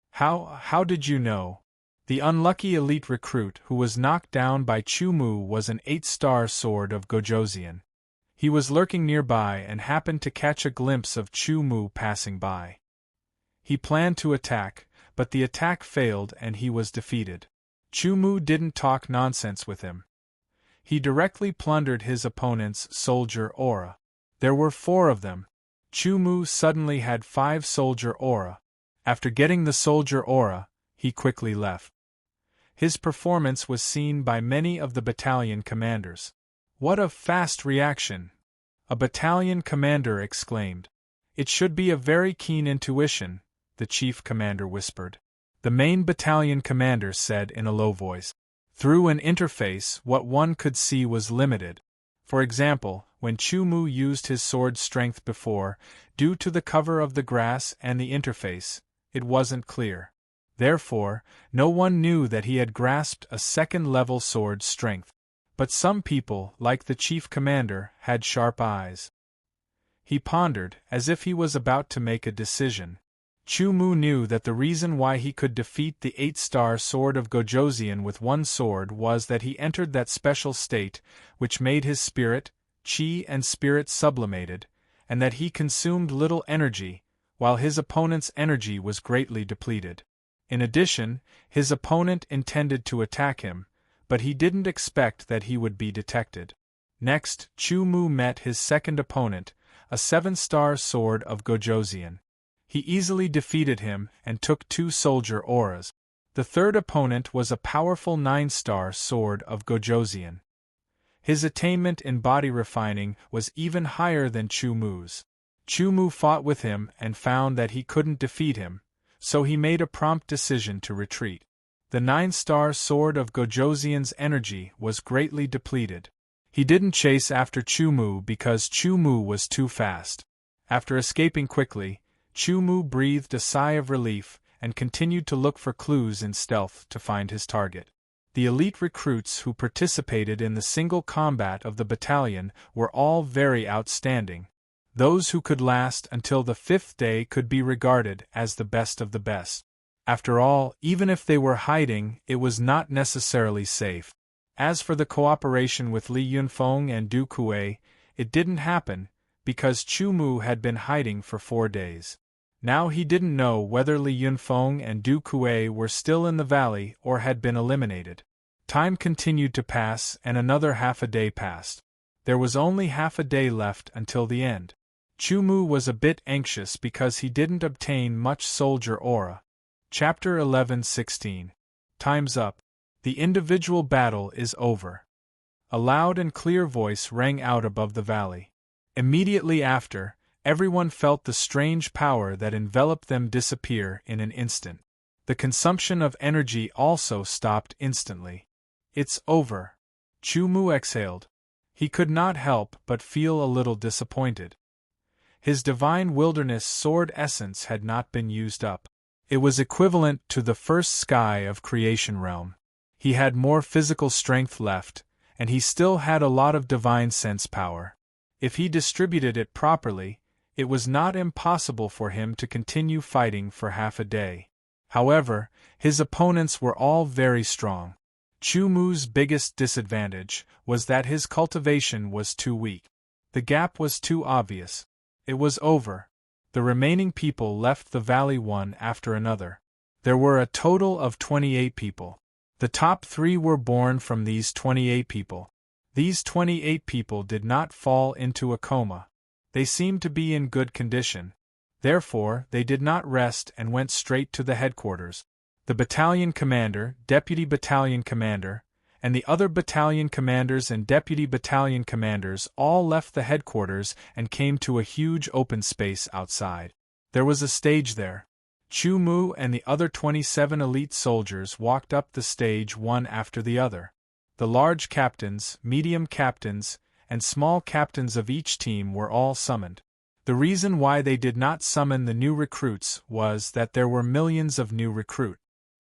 How did you know? The unlucky elite recruit who was knocked down by Chu Mu was an 8-star sword of Gojoseon. He was lurking nearby and happened to catch a glimpse of Chu Mu passing by. He planned to attack, but the attack failed and he was defeated. Chu Mu didn't talk nonsense with him. He directly plundered his opponent's soldier aura. There were 4 of them. Chu Mu suddenly had 5 soldier aura. After getting the soldier aura, he quickly left. His performance was seen by many of the battalion commanders. What a fast reaction! A battalion commander exclaimed. It should be a very keen intuition, the chief commander whispered. The main battalion commander said in a low voice. Through an interface, what one could see was limited. For example, when Chu Mu used his sword strength before, due to the cover of the grass and the interface, it wasn't clear. Therefore, no one knew that he had grasped a second-level sword strength. But some people, like the chief commander, had sharp eyes. He pondered, as if he was about to make a decision. Chu Mu knew that the reason why he could defeat the 8-star sword of Gojoseon with one sword was that he entered that special state, which made his spirit, chi and spirit sublimated, and that he consumed little energy, while his opponent's energy was greatly depleted. In addition, his opponent intended to attack him, but he didn't expect that he would be detected. Next, Chu Mu met his second opponent, a 7-star sword of Gojoseon. He easily defeated him and took 2 soldier auras. The third opponent was a powerful 9-star sword of Gojoseon. His attainment in body refining was even higher than Chu Mu's. Chu Mu fought with him and found that he couldn't defeat him, so he made a prompt decision to retreat. The 9-star sword of Gojoseon's energy was greatly depleted. He didn't chase after Chu Mu because Chu Mu was too fast. After escaping quickly, Chu Mu breathed a sigh of relief and continued to look for clues in stealth to find his target. The elite recruits who participated in the single combat of the battalion were all very outstanding. Those who could last until the 5th day could be regarded as the best of the best. After all, even if they were hiding, it was not necessarily safe. As for the cooperation with Li Yunfeng and Du Kuei, it didn't happen, because Chu Mu had been hiding for 4 days. Now he didn't know whether Li Yunfeng and Du Kuei were still in the valley or had been eliminated. Time continued to pass and another half a day passed. There was only half a day left until the end. Chu Mu was a bit anxious because he didn't obtain much soldier aura. Chapter 11:16. Time's up. The individual battle is over. A loud and clear voice rang out above the valley. Immediately after, everyone felt the strange power that enveloped them disappear in an instant. The consumption of energy also stopped instantly. It's over. Chu Mu exhaled. He could not help but feel a little disappointed. His divine wilderness sword essence had not been used up. It was equivalent to the first sky of creation realm. He had more physical strength left, and he still had a lot of divine sense power. If he distributed it properly, it was not impossible for him to continue fighting for half a day. However, his opponents were all very strong. Chu Mu's biggest disadvantage was that his cultivation was too weak. The gap was too obvious. It was over. The remaining people left the valley one after another. There were a total of 28 people. The top 3 were born from these 28 people. These 28 people did not fall into a coma. They seemed to be in good condition. Therefore, they did not rest and went straight to the headquarters. The battalion commander, deputy battalion commander, and the other battalion commanders and deputy battalion commanders all left the headquarters and came to a huge open space outside. There was a stage there. Chu Mu and the other 27 elite soldiers walked up the stage one after the other. The large captains, medium captains, and small captains of each team were all summoned. The reason why they did not summon the new recruits was that there were millions of new recruits.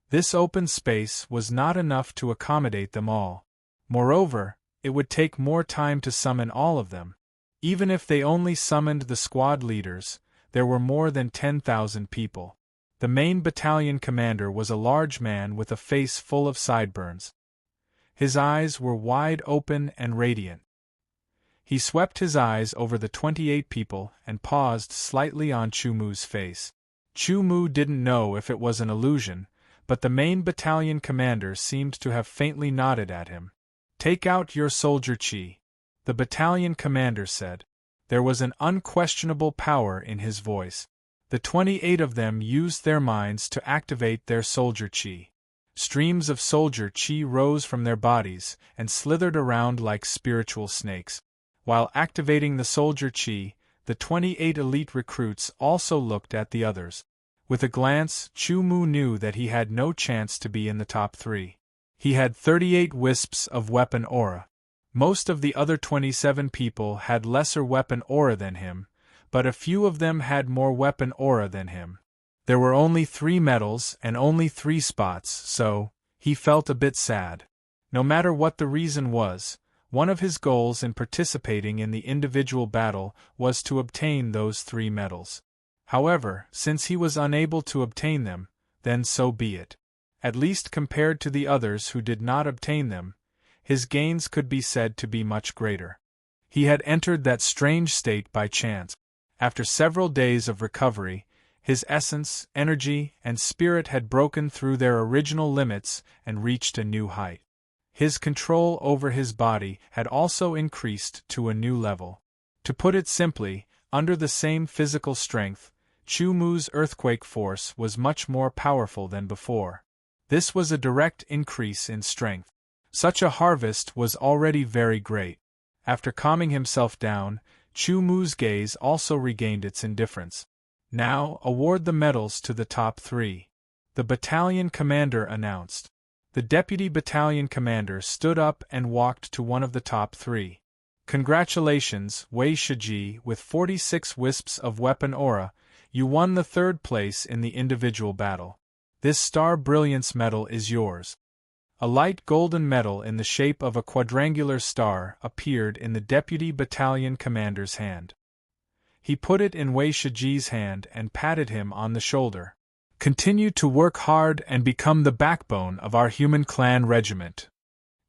This open space was not enough to accommodate them all. Moreover, it would take more time to summon all of them. Even if they only summoned the squad leaders, there were more than 10,000 people. The main battalion commander was a large man with a face full of sideburns. His eyes were wide open and radiant. He swept his eyes over the 28 people and paused slightly on Chumu's face. Chumu didn't know if it was an illusion, but the main battalion commander seemed to have faintly nodded at him. "Take out your soldier chi," the battalion commander said. There was an unquestionable power in his voice. The 28 of them used their minds to activate their soldier chi. Streams of soldier chi rose from their bodies and slithered around like spiritual snakes. While activating the soldier chi, the 28 elite recruits also looked at the others. With a glance, Chumu knew that he had no chance to be in the top 3. He had 38 wisps of weapon aura. Most of the other 27 people had lesser weapon aura than him, but a few of them had more weapon aura than him. There were only 3 medals and only 3 spots, so he felt a bit sad. No matter what the reason was, one of his goals in participating in the individual battle was to obtain those 3 medals. However, since he was unable to obtain them, then so be it. At least compared to the others who did not obtain them, his gains could be said to be much greater. He had entered that strange state by chance. After several days of recovery, his essence, energy, and spirit had broken through their original limits and reached a new height. His control over his body had also increased to a new level. To put it simply, under the same physical strength, Chumu's earthquake force was much more powerful than before. This was a direct increase in strength. Such a harvest was already very great. After calming himself down, Chumu's gaze also regained its indifference. "Now, award the medals to the top 3. The battalion commander announced. The deputy battalion commander stood up and walked to one of the top 3. "Congratulations, Wei Shiji, with 46 wisps of weapon aura, you won the 3rd place in the individual battle. This Star Brilliance medal is yours." A light golden medal in the shape of a quadrangular star appeared in the deputy battalion commander's hand. He put it in Wei Shiji's hand and patted him on the shoulder. "Continue to work hard and become the backbone of our human clan regiment."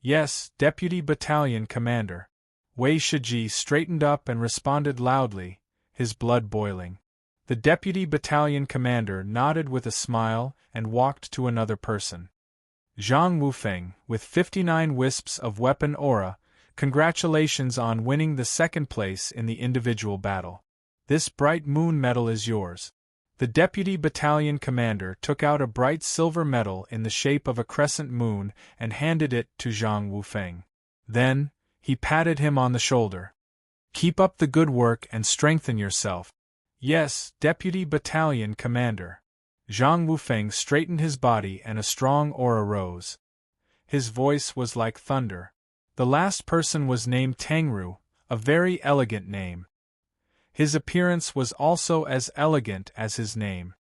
"Yes, Deputy Battalion Commander." Wei Shiji straightened up and responded loudly, his blood boiling. The Deputy Battalion Commander nodded with a smile and walked to another person. "Zhang Wufeng, with 59 wisps of weapon aura, congratulations on winning the 2nd place in the individual battle. This bright moon medal is yours." The Deputy Battalion Commander took out a bright silver medal in the shape of a crescent moon and handed it to Zhang Wufeng. Then, he patted him on the shoulder. "Keep up the good work and strengthen yourself." "Yes, Deputy Battalion Commander." Zhang Wufeng straightened his body and a strong aura rose. His voice was like thunder. The last person was named Tangru, a very elegant name. His appearance was also as elegant as his name.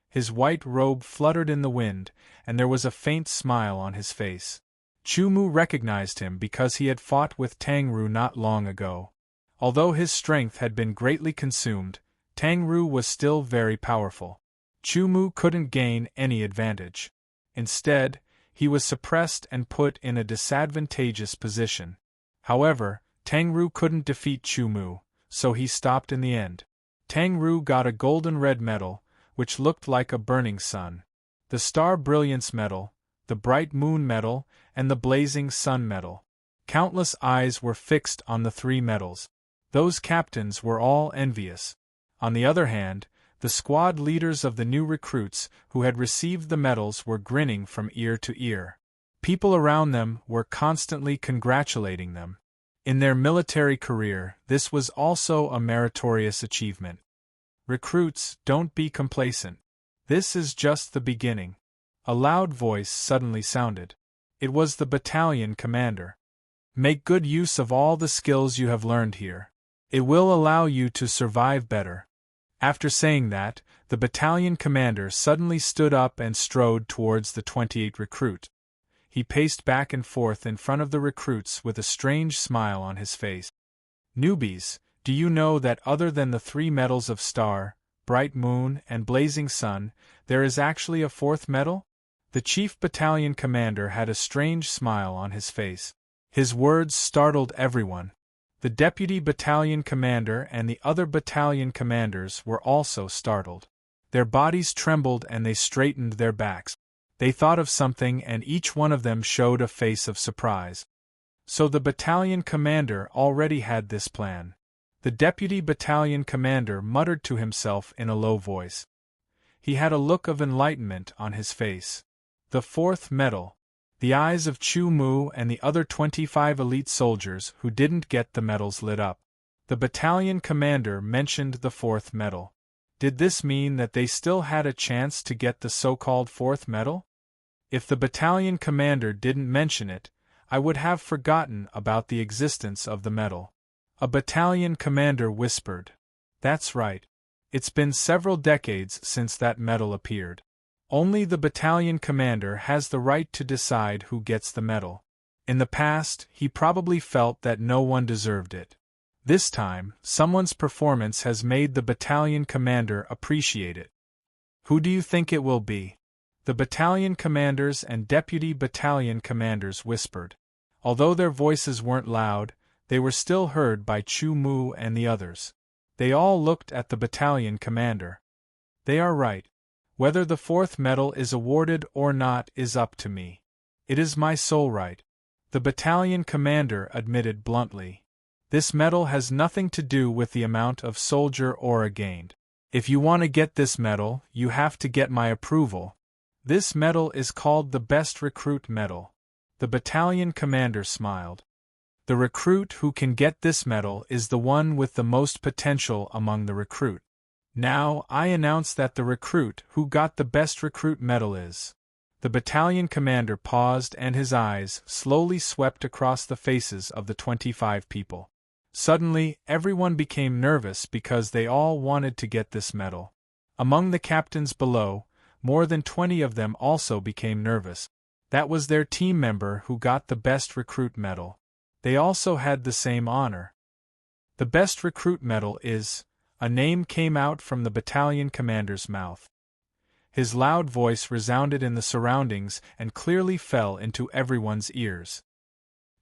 His white robe fluttered in the wind, and there was a faint smile on his face. Chumu recognized him because he had fought with Tangru not long ago. Although his strength had been greatly consumed, Tangru was still very powerful. Chumu couldn't gain any advantage. Instead, he was suppressed and put in a disadvantageous position. However, Tangru couldn't defeat Chumu, so he stopped in the end. Tangru got a golden red medal, which looked like a burning sun. The Star Brilliance medal, the Bright Moon medal, and the Blazing Sun medal. Countless eyes were fixed on the 3 medals. Those captains were all envious. On the other hand, the squad leaders of the new recruits who had received the medals were grinning from ear to ear. People around them were constantly congratulating them. In their military career, this was also a meritorious achievement. Recruits, don't be complacent. This is just the beginning. A loud voice suddenly sounded. It was the battalion commander. Make good use of all the skills you have learned here. It will allow you to survive better. After saying that, the battalion commander suddenly stood up and strode towards the 28 recruit. He paced back and forth in front of the recruits with a strange smile on his face. "Newbies, do you know that other than the 3 medals of Star, bright moon, and blazing sun, there is actually a fourth medal? The chief battalion commander had a strange smile on his face. His words startled everyone. The deputy battalion commander and the other battalion commanders were also startled. Their bodies trembled and they straightened their backs. They thought of something and each one of them showed a face of surprise. So the battalion commander already had this plan. The deputy battalion commander muttered to himself in a low voice. He had a look of enlightenment on his face. The fourth medal. The eyes of Chu Mu and the other 25 elite soldiers who didn't get the medals lit up. The battalion commander mentioned the fourth medal. Did this mean that they still had a chance to get the so-called fourth medal? If the battalion commander didn't mention it, I would have forgotten about the existence of the medal. A battalion commander whispered. That's right. It's been several decades since that medal appeared. Only the battalion commander has the right to decide who gets the medal. In the past, he probably felt that no one deserved it. This time, someone's performance has made the battalion commander appreciate it. Who do you think it will be? The battalion commanders and deputy battalion commanders whispered. Although their voices weren't loud, they were still heard by Chu Mu and the others. They all looked at the battalion commander. They are right. Whether the fourth medal is awarded or not is up to me. It is my sole right. The battalion commander admitted bluntly. This medal has nothing to do with the amount of soldier aura gained. If you want to get this medal, you have to get my approval. This medal is called the Best Recruit Medal. The battalion commander smiled. The recruit who can get this medal is the one with the most potential among the recruit. Now, I announce that the recruit who got the Best Recruit Medal is. The battalion commander paused and his eyes slowly swept across the faces of the 25 people. Suddenly, everyone became nervous because they all wanted to get this medal. Among the captains below, more than 20 of them also became nervous. That was their team member who got the Best Recruit Medal. They also had the same honor. The Best Recruit Medal is. A name came out from the battalion commander's mouth. His loud voice resounded in the surroundings and clearly fell into everyone's ears.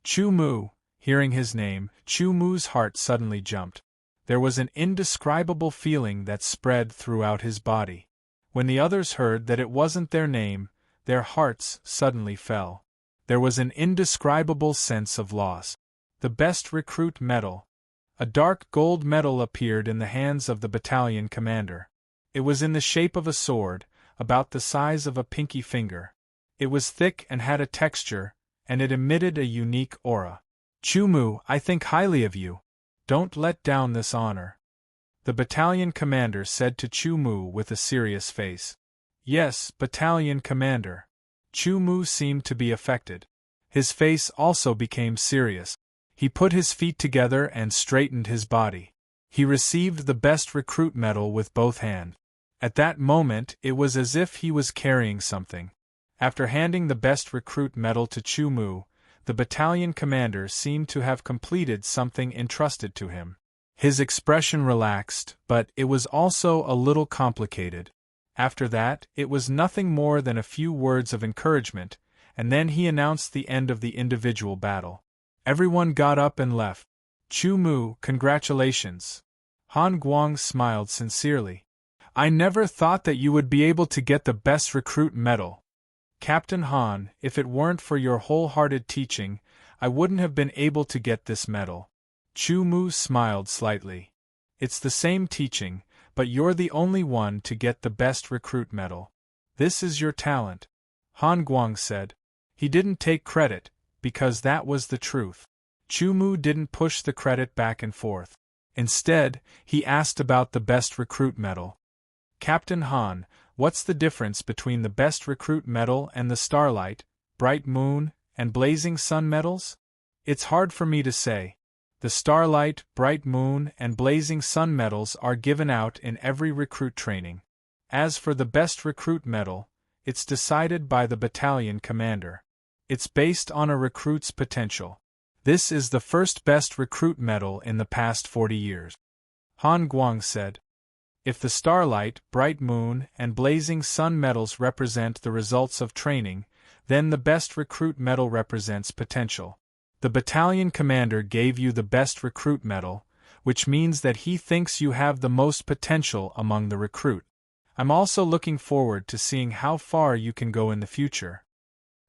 Chu Mu. Hearing his name, Chu Mu's heart suddenly jumped. There was an indescribable feeling that spread throughout his body. When the others heard that it wasn't their name, their hearts suddenly fell. There was an indescribable sense of loss. The Best Recruit Medal. A dark gold medal appeared in the hands of the battalion commander. It was in the shape of a sword, about the size of a pinky finger. It was thick and had a texture, and it emitted a unique aura. Chu Mu, I think highly of you. Don't let down this honor. The battalion commander said to Chu Mu with a serious face. Yes, battalion commander. Chu Mu seemed to be affected. His face also became serious. He put his feet together and straightened his body. He received the Best Recruit Medal with both hands. At that moment, it was as if he was carrying something. After handing the Best Recruit Medal to Chu Mu, the battalion commander seemed to have completed something entrusted to him. His expression relaxed, but it was also a little complicated. After that, it was nothing more than a few words of encouragement, and then he announced the end of the individual battle. Everyone got up and left. Chu Mu, congratulations. Han Guang smiled sincerely. I never thought that you would be able to get the Best Recruit Medal. Captain Han, if it weren't for your wholehearted teaching, I wouldn't have been able to get this medal. Chu Mu smiled slightly. It's the same teaching, but you're the only one to get the Best Recruit Medal. This is your talent. Han Guang said. He didn't take credit, because that was the truth. Chu Mu didn't push the credit back and forth. Instead, he asked about the Best Recruit Medal. Captain Han, what's the difference between the Best Recruit Medal and the Starlight, Bright Moon, and Blazing Sun medals? It's hard for me to say. The Starlight, Bright Moon, and Blazing Sun medals are given out in every recruit training. As for the Best Recruit Medal, it's decided by the battalion commander. It's based on a recruit's potential. This is the first Best Recruit Medal in the past 40 years. Han Guang said. If the starlight, bright moon, and blazing sun medals represent the results of training, then the best recruit medal represents potential. The battalion commander gave you the best recruit medal, which means that he thinks you have the most potential among the recruit. I'm also looking forward to seeing how far you can go in the future.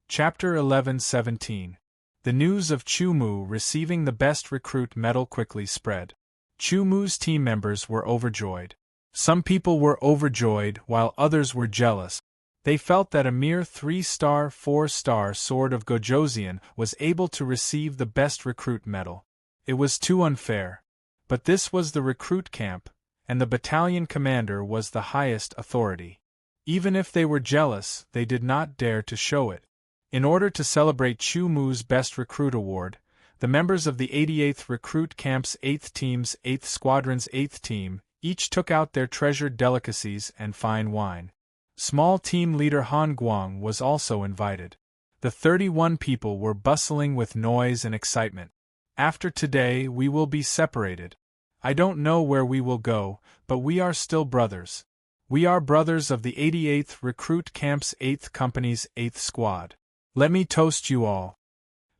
Chapter 11:17. The news of Chu Mu receiving the best recruit medal quickly spread. Chu Mu's team members were overjoyed. Some people were overjoyed while others were jealous. They felt that a mere 3-star, 4-star sword of Gojoseon was able to receive the best recruit medal. It was too unfair. But this was the recruit camp, and the battalion commander was the highest authority. Even if they were jealous, they did not dare to show it. In order to celebrate Chu Mu's Best Recruit Award, the members of the 88th Recruit Camp's 8th Team's 8th Squadron's 8th Team each took out their treasured delicacies and fine wine. Small team leader Han Guang was also invited. The 31 people were bustling with noise and excitement. After today we will be separated. I don't know where we will go, but we are still brothers. We are brothers of the 88th Recruit Camp's 8th Company's 8th Squad. Let me toast you all.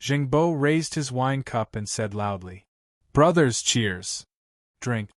Jingbo raised his wine cup and said loudly, "Brothers, cheers!" Drink.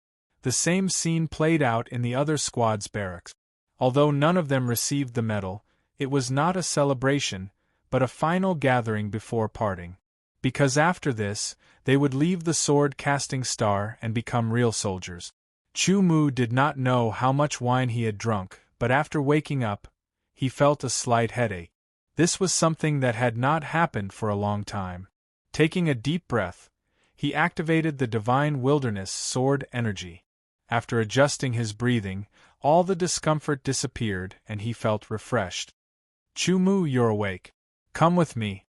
The same scene played out in the other squad's barracks. Although none of them received the medal, it was not a celebration, but a final gathering before parting. Because after this, they would leave the sword-casting star and become real soldiers. Chu Mu did not know how much wine he had drunk, but after waking up, he felt a slight headache. This was something that had not happened for a long time. Taking a deep breath, he activated the Divine Wilderness Sword energy. After adjusting his breathing, all the discomfort disappeared and he felt refreshed. "Chu Mu, you're awake. Come with me."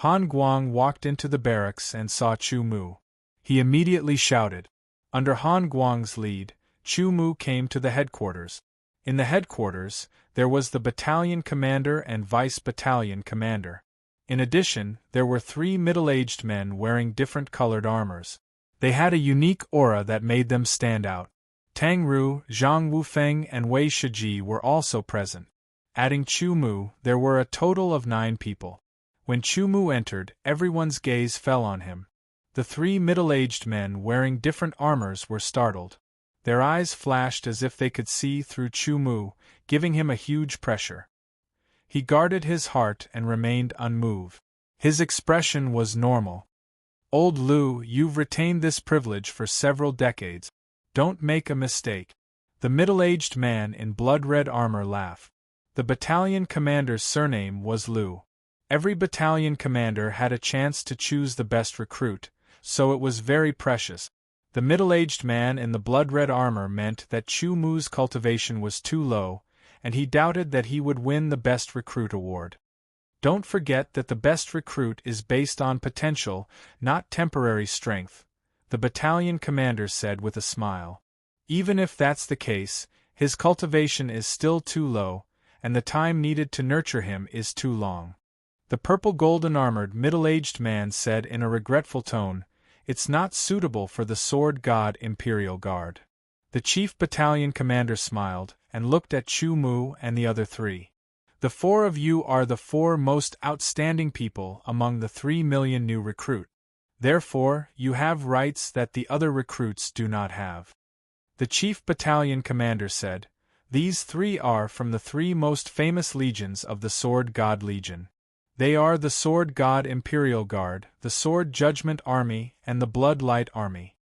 Han Guang walked into the barracks and saw Chu Mu. He immediately shouted. Under Han Guang's lead, Chu Mu came to the headquarters. In the headquarters, there was the battalion commander and vice battalion commander. In addition, there were 3 middle-aged men wearing different colored armors. They had a unique aura that made them stand out. Tang Ru, Zhang Wufeng, and Wei Shiji were also present. Adding Chu Mu, there were a total of 9 people. When Chu Mu entered, everyone's gaze fell on him. The 3 middle-aged men wearing different armors were startled. Their eyes flashed as if they could see through Chu Mu, giving him a huge pressure. He guarded his heart and remained unmoved. His expression was normal. "Old Lu, you've retained this privilege for several decades. Don't make a mistake." The middle-aged man in blood-red armor laughed. The battalion commander's surname was Lu. Every battalion commander had a chance to choose the best recruit, so it was very precious. The middle-aged man in the blood-red armor meant that Chu Mu's cultivation was too low, and he doubted that he would win the Best Recruit award. Don't forget that the best recruit is based on potential, not temporary strength, the battalion commander said with a smile. Even if that's the case, his cultivation is still too low, and the time needed to nurture him is too long. The purple-golden-armored middle-aged man said in a regretful tone, "It's not suitable for the Sword God Imperial Guard." The chief battalion commander smiled, and looked at Chu Mu and the other 3. "The 4 of you are the 4 most outstanding people among the 3 million new recruit. Therefore, you have rights that the other recruits do not have." The chief battalion commander said, "These 3 are from the 3 most famous legions of the Sword God Legion. They are the Sword God Imperial Guard, the Sword Judgment Army, and the Blood Light Army."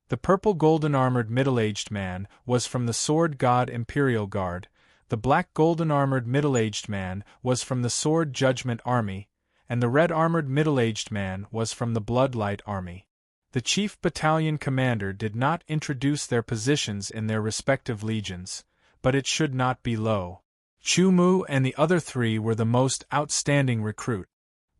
The purple-golden-armored middle-aged man was from the Sword God Imperial Guard, the black-golden-armored middle-aged man was from the Sword Judgment Army, and the red-armored middle-aged man was from the Blood Light Army. The chief battalion commander did not introduce their positions in their respective legions, but it should not be low. Chu Mu and the other 3 were the most outstanding recruit.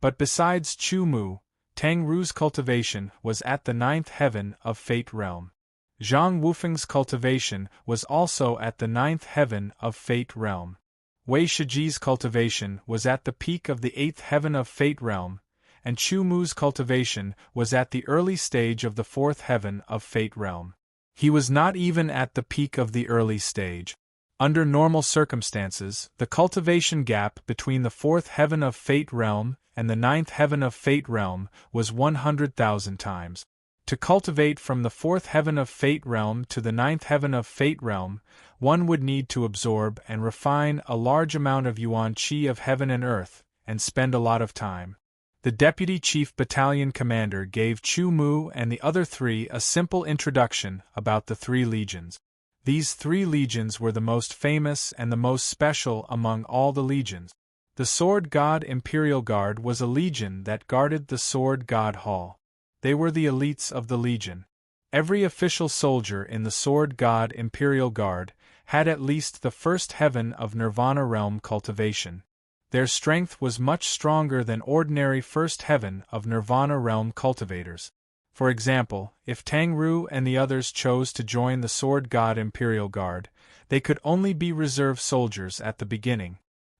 But besides Chu Mu, Tang Ru's cultivation was at the 9th heaven of Fate Realm. Zhang Wufeng's cultivation was also at the 9th heaven of Fate Realm. Wei Shiji's cultivation was at the peak of the 8th heaven of Fate Realm, and Chu Mu's cultivation was at the early stage of the 4th heaven of Fate Realm. He was not even at the peak of the early stage. Under normal circumstances, the cultivation gap between the 4th heaven of Fate realm and the 9th heaven of Fate realm was 100,000 times. To cultivate from the 4th heaven of Fate realm to the 9th heaven of Fate realm, one would need to absorb and refine a large amount of yuan qi of heaven and earth, and spend a lot of time. The Deputy Chief Battalion Commander gave Chu Mu and the other 3 a simple introduction about the 3 legions. These 3 legions were the most famous and the most special among all the legions. The Sword God Imperial Guard was a legion that guarded the Sword God Hall. They were the elites of the legion. Every official soldier in the Sword God Imperial Guard had at least the 1st heaven of Nirvana realm cultivation. Their strength was much stronger than ordinary 1st heaven of Nirvana realm cultivators. For example, if Tang Ru and the others chose to join the Sword God Imperial Guard, they could only be reserve soldiers at the beginning.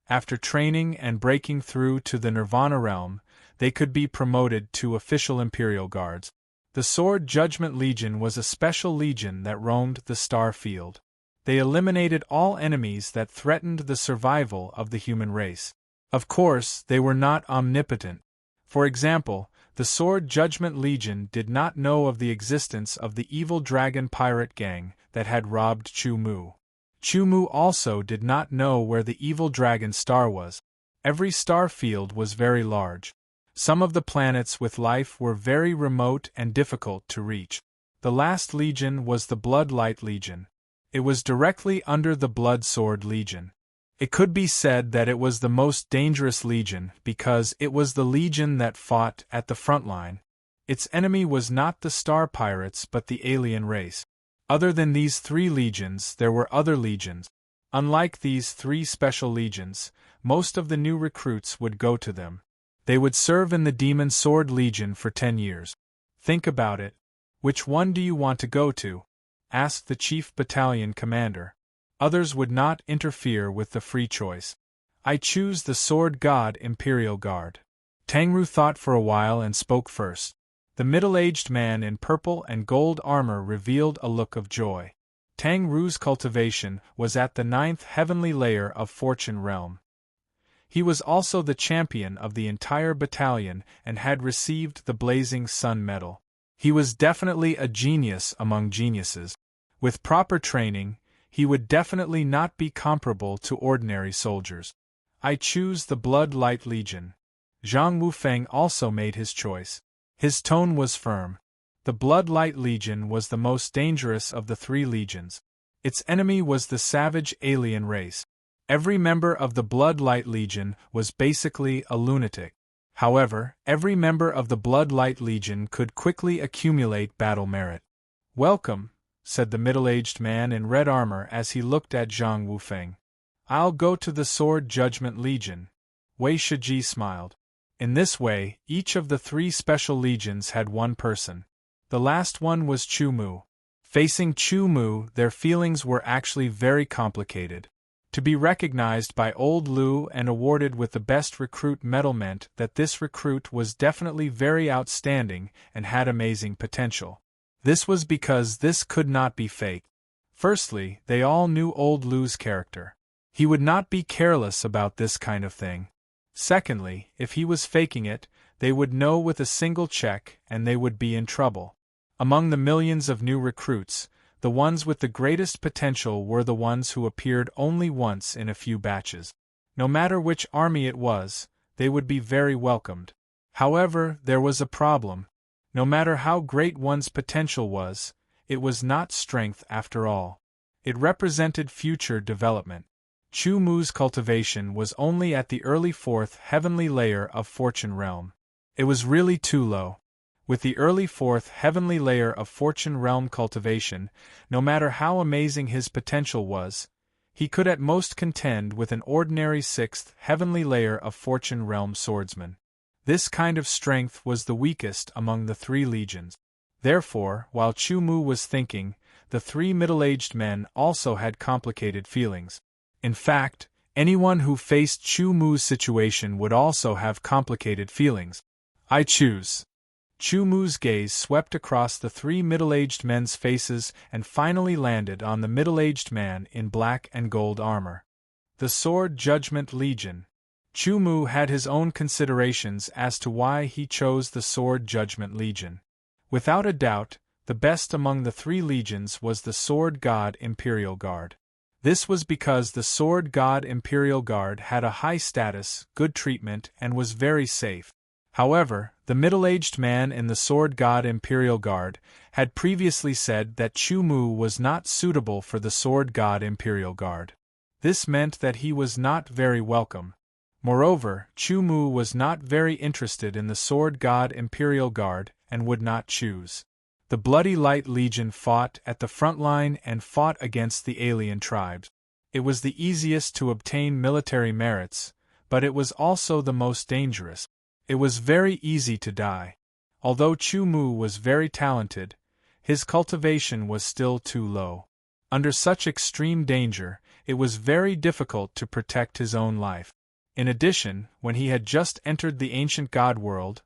After training and breaking through to the Nirvana realm, they could be promoted to official Imperial Guards. The Sword Judgment Legion was a special legion that roamed the star field. They eliminated all enemies that threatened the survival of the human race. Of course, they were not omnipotent. For example, the Sword Judgment Legion did not know of the existence of the evil dragon pirate gang that had robbed Chu Mu. Chu Mu also did not know where the evil dragon star was. Every star field was very large. Some of the planets with life were very remote and difficult to reach. The last legion was the Blood Light Legion. It was directly under the Blood Sword Legion. It could be said that it was the most dangerous legion because it was the legion that fought at the front line. Its enemy was not the star pirates but the alien race. Other than these 3 legions, there were other legions. Unlike these 3 special legions, most of the new recruits would go to them. They would serve in the Demon Sword Legion for 10 years. Think about it. Which one do you want to go to? Asked the Chief Battalion Commander. Others would not interfere with the free choice. I choose the Sword God Imperial Guard. Tang Ru thought for a while and spoke first. The middle-aged man in purple and gold armor revealed a look of joy. Tang Ru's cultivation was at the 9th heavenly layer of Fortune Realm. He was also the champion of the entire battalion and had received the Blazing Sun Medal. He was definitely a genius among geniuses. With proper training, he would definitely not be comparable to ordinary soldiers. I choose the Blood Light Legion. Zhang Wufeng also made his choice. His tone was firm. The Blood Light Legion was the most dangerous of the 3 legions. Its enemy was the savage alien race. Every member of the Blood Light Legion was basically a lunatic. However, every member of the Blood Light Legion could quickly accumulate battle merit. "Welcome," said the middle-aged man in red armor as he looked at Zhang Wufeng. "I'll go to the Sword Judgment Legion." Wei Shiji smiled. In this way, each of the 3 special legions had one person. The last one was Chu Mu. Facing Chu Mu, their feelings were actually very complicated. To be recognized by Old Lu and awarded with the Best Recruit medal meant that this recruit was definitely very outstanding and had amazing potential. This was because this could not be faked. Firstly, they all knew Old Lu's character. He would not be careless about this kind of thing. Secondly, if he was faking it, they would know with a single check and they would be in trouble. Among the millions of new recruits, the ones with the greatest potential were the ones who appeared only once in a few batches. No matter which army it was, they would be very welcomed. However, there was a problem. No matter how great one's potential was, it was not strength after all. It represented future development. Chu Mu's cultivation was only at the early 4th heavenly layer of Fortune Realm. It was really too low. With the early 4th heavenly layer of Fortune Realm cultivation, no matter how amazing his potential was, he could at most contend with an ordinary 6th heavenly layer of Fortune Realm swordsman. This kind of strength was the weakest among the 3 legions. Therefore, while Chu Mu was thinking, the 3 middle-aged men also had complicated feelings. In fact, anyone who faced Chu Mu's situation would also have complicated feelings. I choose. Chu Mu's gaze swept across the three middle-aged men's faces and finally landed on the middle-aged man in black and gold armor. The Sword Judgment Legion. Chu Mu had his own considerations as to why he chose the Sword Judgment Legion. Without a doubt, the best among the three legions was the Sword God Imperial Guard. This was because the Sword God Imperial Guard had a high status, good treatment, and was very safe. However, the middle-aged man in the Sword God Imperial Guard had previously said that Chu Mu was not suitable for the Sword God Imperial Guard. This meant that he was not very welcome. Moreover, Chu Mu was not very interested in the Sword God Imperial Guard and would not choose. The Bloody Light Legion fought at the front line and fought against the alien tribes. It was the easiest to obtain military merits, but it was also the most dangerous. It was very easy to die. Although Chu Mu was very talented, his cultivation was still too low. Under such extreme danger, it was very difficult to protect his own life. In addition, when he had just entered the ancient god world,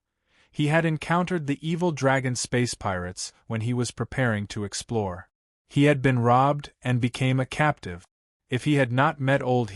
he had encountered the evil dragon space pirates when he was preparing to explore. He had been robbed and became a captive. If he had not met old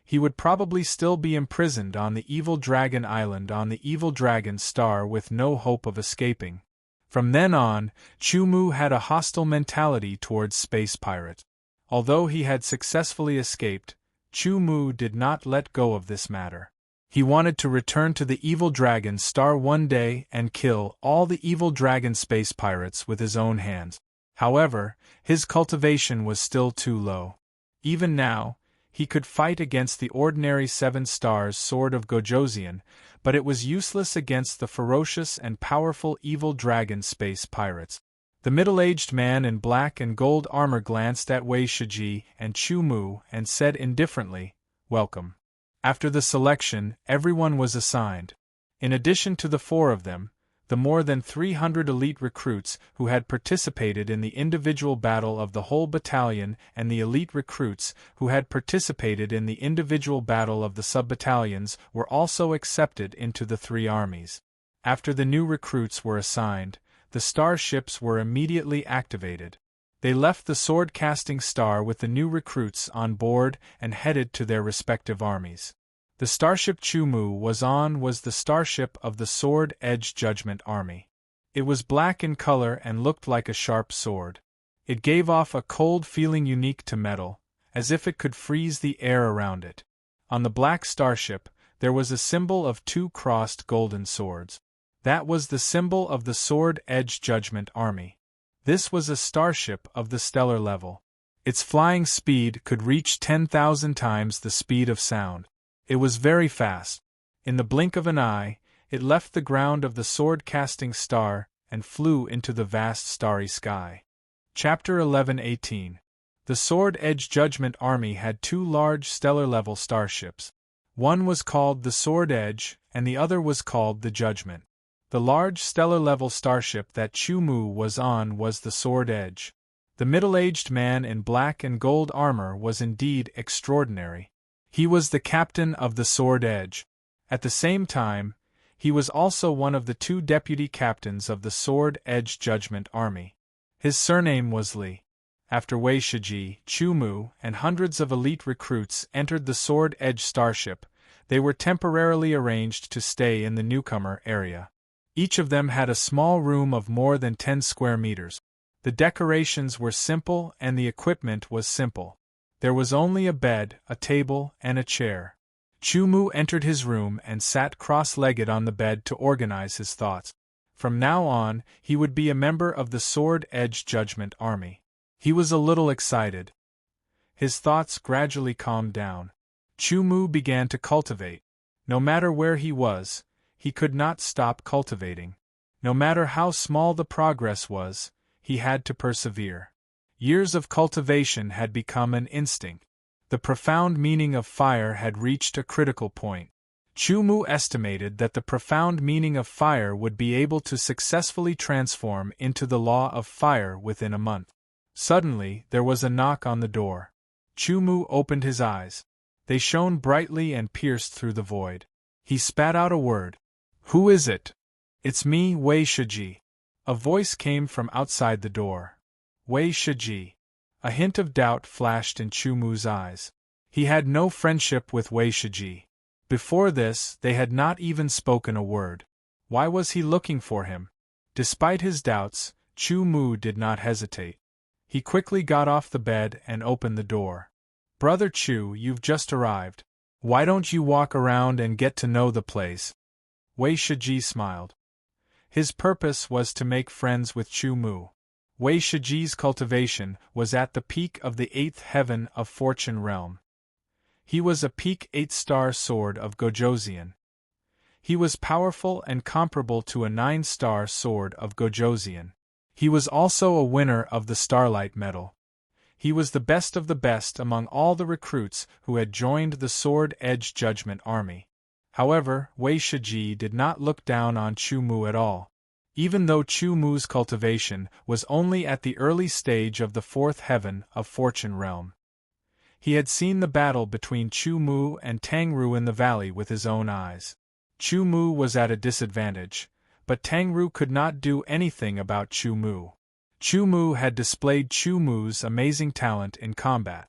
he would probably still be imprisoned on the Evil Dragon Island on the Evil Dragon Star with no hope of escaping. From then on, Chu Mu had a hostile mentality towards space pirates. Although he had successfully escaped, Chu Mu did not let go of this matter. He wanted to return to the Evil Dragon Star one day and kill all the Evil Dragon space pirates with his own hands. However, his cultivation was still too low. Even now, he could fight against the ordinary 7 Stars Sword of Gojoseon, but it was useless against the ferocious and powerful Evil Dragon space pirates. The middle-aged man in black and gold armor glanced at Wei Shiji and Chu Mu and said indifferently, "Welcome." After the selection, everyone was assigned. In addition to the 4 of them, the more than 300 elite recruits who had participated in the individual battle of the whole battalion and the elite recruits who had participated in the individual battle of the sub-battalions were also accepted into the 3 armies. After the new recruits were assigned, the starships were immediately activated. They left the sword-casting star with the new recruits on board and headed to their respective armies. The starship Chu Mu was on was the starship of the Sword Edge Judgment Army. It was black in color and looked like a sharp sword. It gave off a cold feeling unique to metal, as if it could freeze the air around it. On the black starship, there was a symbol of 2 crossed golden swords. That was the symbol of the Sword Edge Judgment Army. This was a starship of the stellar level. Its flying speed could reach 10,000 times the speed of sound. It was very fast. In the blink of an eye, it left the ground of the sword-casting star and flew into the vast starry sky. Chapter 11:18. The Sword Edge Judgment Army had 2 large stellar-level starships. One was called the Sword Edge, and the other was called the Judgment. The large stellar-level starship that Chu Mu was on was the Sword Edge. The middle-aged man in black and gold armor was indeed extraordinary. He was the captain of the Sword Edge. At the same time, he was also one of the 2 deputy captains of the Sword Edge Judgment Army. His surname was Li. After Wei Shiji, Chu Mu, and hundreds of elite recruits entered the Sword Edge starship, they were temporarily arranged to stay in the newcomer area. Each of them had a small room of more than 10 square meters. The decorations were simple and the equipment was simple. There was only a bed, a table, and a chair. Chu Mu entered his room and sat cross-legged on the bed to organize his thoughts. From now on, he would be a member of the Sword Edge Judgment Army. He was a little excited. His thoughts gradually calmed down. Chu Mu began to cultivate. No matter where he was, he could not stop cultivating. No matter how small the progress was, he had to persevere. Years of cultivation had become an instinct. The profound meaning of fire had reached a critical point. Chu Mu estimated that the profound meaning of fire would be able to successfully transform into the law of fire within a month. Suddenly, there was a knock on the door. Chu Mu opened his eyes. They shone brightly and pierced through the void. He spat out a word. "Who is it?" It's me, Wei Shiji. A voice came from outside the door. Wei Shiji. A hint of doubt flashed in Chu Mu's eyes. He had no friendship with Wei Shiji. Before this, they had not even spoken a word. Why was he looking for him? Despite his doubts, Chu Mu did not hesitate. He quickly got off the bed and opened the door. Brother Chu, you've just arrived. Why don't you walk around and get to know the place? Wei Shiji smiled. His purpose was to make friends with Chu Mu. Wei Shiji's cultivation was at the peak of the 8th heaven of Fortune realm. He was a peak 8-star sword of Gojoseon. He was powerful and comparable to a 9-star sword of Gojoseon. He was also a winner of the Starlight Medal. He was the best of the best among all the recruits who had joined the Sword Edge Judgment Army. However, Wei Shiji did not look down on Chu Mu at all. Even though Chu Mu's cultivation was only at the early stage of the 4th heaven of Fortune realm. He had seen the battle between Chu Mu and Tang Ru in the valley with his own eyes. Chu Mu was at a disadvantage, but Tang Ru could not do anything about Chu Mu. Chu Mu had displayed Chu Mu's amazing talent in combat.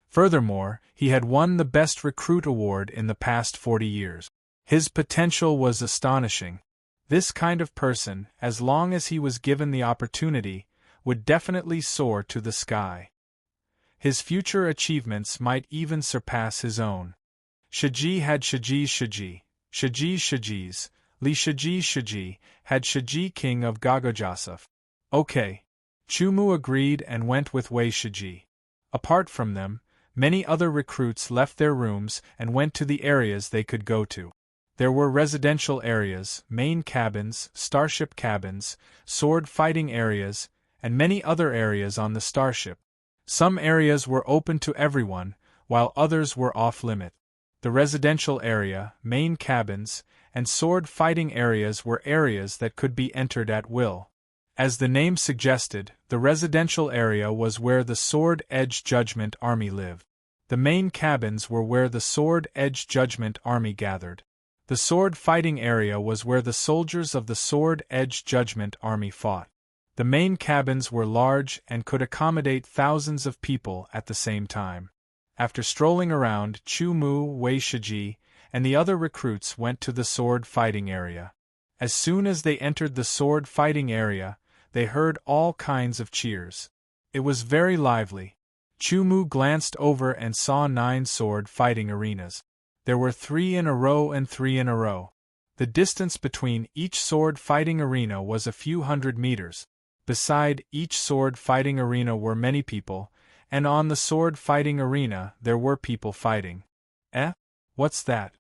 Furthermore, he had won the Best Recruit Award in the past 40 years. His potential was astonishing. This kind of person, as long as he was given the opportunity, would definitely soar to the sky. His future achievements might even surpass his own. Shiji had Shiji's Shiji, Shiji's Shiji's, Li Shiji's Shiji, had Shiji king of Gagojasuf. Okay. Chu Mu agreed and went with Wei Shiji. Apart from them, many other recruits left their rooms and went to the areas they could go to. There were residential areas, main cabins, starship cabins, sword fighting areas, and many other areas on the starship. Some areas were open to everyone, while others were off-limit. The residential area, main cabins, and sword fighting areas were areas that could be entered at will. As the name suggested, the residential area was where the Sword Edge Judgment Army lived. The main cabins were where the Sword Edge Judgment Army gathered. The sword fighting area was where the soldiers of the Sword Edge Judgment Army fought. The main cabins were large and could accommodate thousands of people at the same time. After strolling around, Chu Mu, Wei Shiji, and the other recruits went to the sword fighting area. As soon as they entered the sword fighting area, they heard all kinds of cheers. It was very lively. Chu Mu glanced over and saw 9 sword fighting arenas. There were 3 in a row and 3 in a row. The distance between each sword fighting arena was a few hundred meters. Beside each sword fighting arena were many people, and on the sword fighting arena there were people fighting. What's that?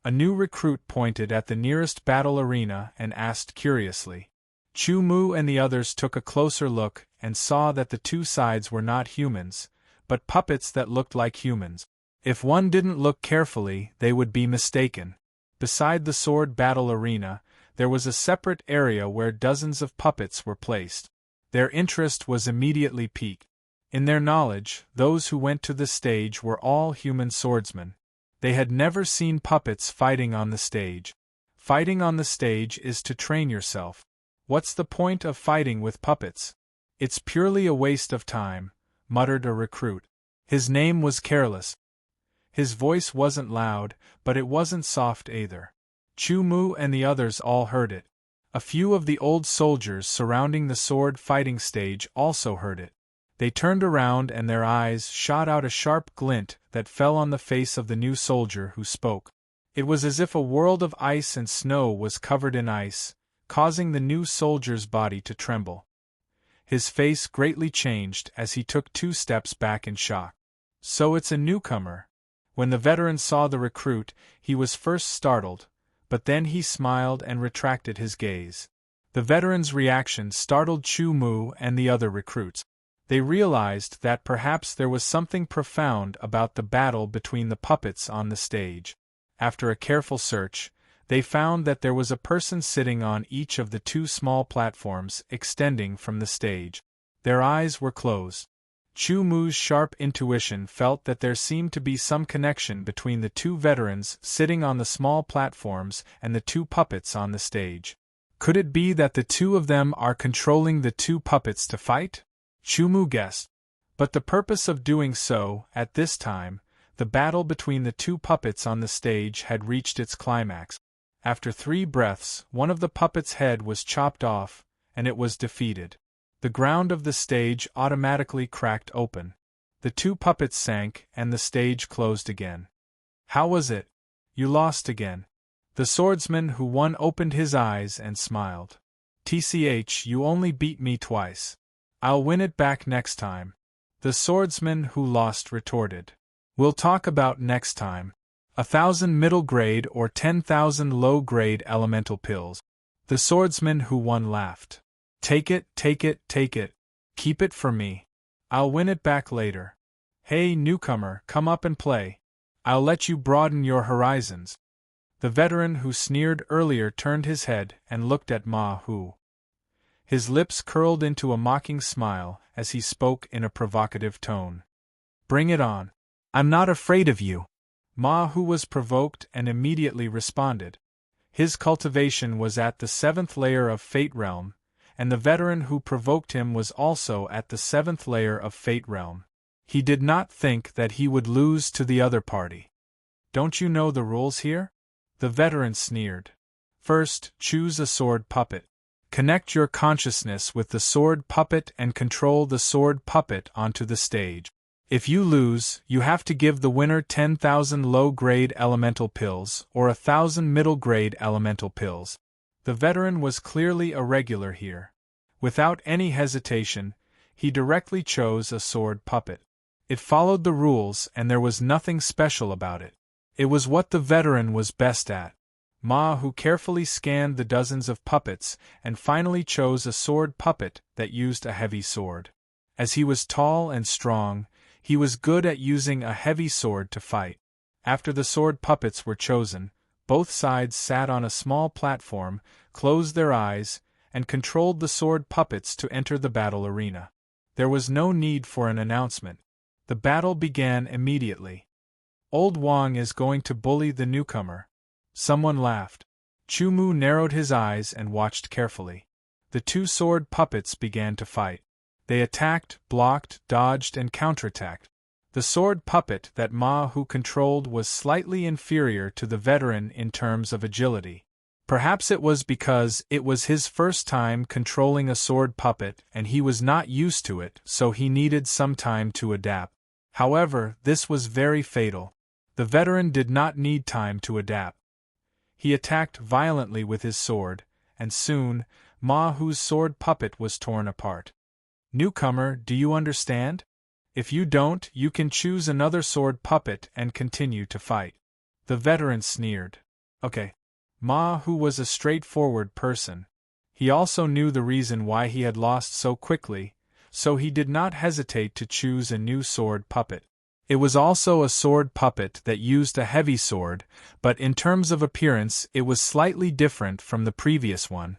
A new recruit pointed at the nearest battle arena and asked curiously. Chu Mu and the others took a closer look and saw that the two sides were not humans, but puppets that looked like humans. If one didn't look carefully, they would be mistaken. Beside the sword battle arena, there was a separate area where dozens of puppets were placed. Their interest was immediately piqued. In their knowledge, those who went to the stage were all human swordsmen. They had never seen puppets fighting on the stage. Fighting on the stage is to train yourself. What's the point of fighting with puppets? It's purely a waste of time, muttered a recruit. His name was Careless. His voice wasn't loud, but it wasn't soft either. Chu Mu and the others all heard it. A few of the old soldiers surrounding the sword fighting stage also heard it. They turned around and their eyes shot out a sharp glint that fell on the face of the new soldier who spoke. It was as if a world of ice and snow was covered in ice, causing the new soldier's body to tremble. His face greatly changed as he took 2 steps back in shock. So it's a newcomer. When the veteran saw the recruit, he was first startled, but then he smiled and retracted his gaze. The veteran's reaction startled Chu Mu and the other recruits. They realized that perhaps there was something profound about the battle between the puppets on the stage. After a careful search, they found that there was a person sitting on each of the 2 small platforms extending from the stage. Their eyes were closed. Chu Mu's sharp intuition felt that there seemed to be some connection between the two veterans sitting on the small platforms and the two puppets on the stage. Could it be that the two of them are controlling the two puppets to fight? Chu Mu guessed. But the purpose of doing so, at this time, the battle between the two puppets on the stage had reached its climax. After 3 breaths, one of the puppets' head was chopped off, and it was defeated. The ground of the stage automatically cracked open. The 2 puppets sank, and the stage closed again. How was it? You lost again. The swordsman who won opened his eyes and smiled. TCH, you only beat me twice. I'll win it back next time. The swordsman who lost retorted. We'll talk about next time. 1,000 middle grade or 10,000 low grade elemental pills. The swordsman who won laughed. Take it, take it, take it. Keep it for me. I'll win it back later. Hey, newcomer, come up and play. I'll let you broaden your horizons. The veteran who sneered earlier turned his head and looked at Ma Hu. His lips curled into a mocking smile as he spoke in a provocative tone. Bring it on. I'm not afraid of you. Ma Hu was provoked and immediately responded. His cultivation was at the 7th layer of Fate Realm, and the veteran who provoked him was also at the 7th layer of Fate Realm. He did not think that he would lose to the other party. Don't you know the rules here? The veteran sneered. First, choose a sword puppet. Connect your consciousness with the sword puppet and control the sword puppet onto the stage. If you lose, you have to give the winner 10,000 low-grade elemental pills or 1,000 middle-grade elemental pills. The veteran was clearly a regular here. Without any hesitation, he directly chose a sword puppet. It followed the rules and there was nothing special about it. It was what the veteran was best at. Ma Hu carefully scanned the dozens of puppets and finally chose a sword puppet that used a heavy sword. As he was tall and strong, he was good at using a heavy sword to fight. After the sword puppets were chosen, both sides sat on a small platform, closed their eyes, and controlled the sword puppets to enter the battle arena. There was no need for an announcement. The battle began immediately. Old Wang is going to bully the newcomer. Someone laughed. Chu Mu narrowed his eyes and watched carefully. The 2 sword puppets began to fight. They attacked, blocked, dodged, and counterattacked. The sword puppet that Ma Hu controlled was slightly inferior to the veteran in terms of agility. Perhaps it was because it was his first time controlling a sword puppet and he was not used to it, so he needed some time to adapt. However, this was very fatal. The veteran did not need time to adapt. He attacked violently with his sword, and soon, Ma Hu's sword puppet was torn apart. Newcomer, do you understand? If you don't, you can choose another sword puppet and continue to fight. The veteran sneered. Okay. Ma Hu was a straightforward person. He also knew the reason why he had lost so quickly, so he did not hesitate to choose a new sword puppet. It was also a sword puppet that used a heavy sword, but in terms of appearance it was slightly different from the previous one.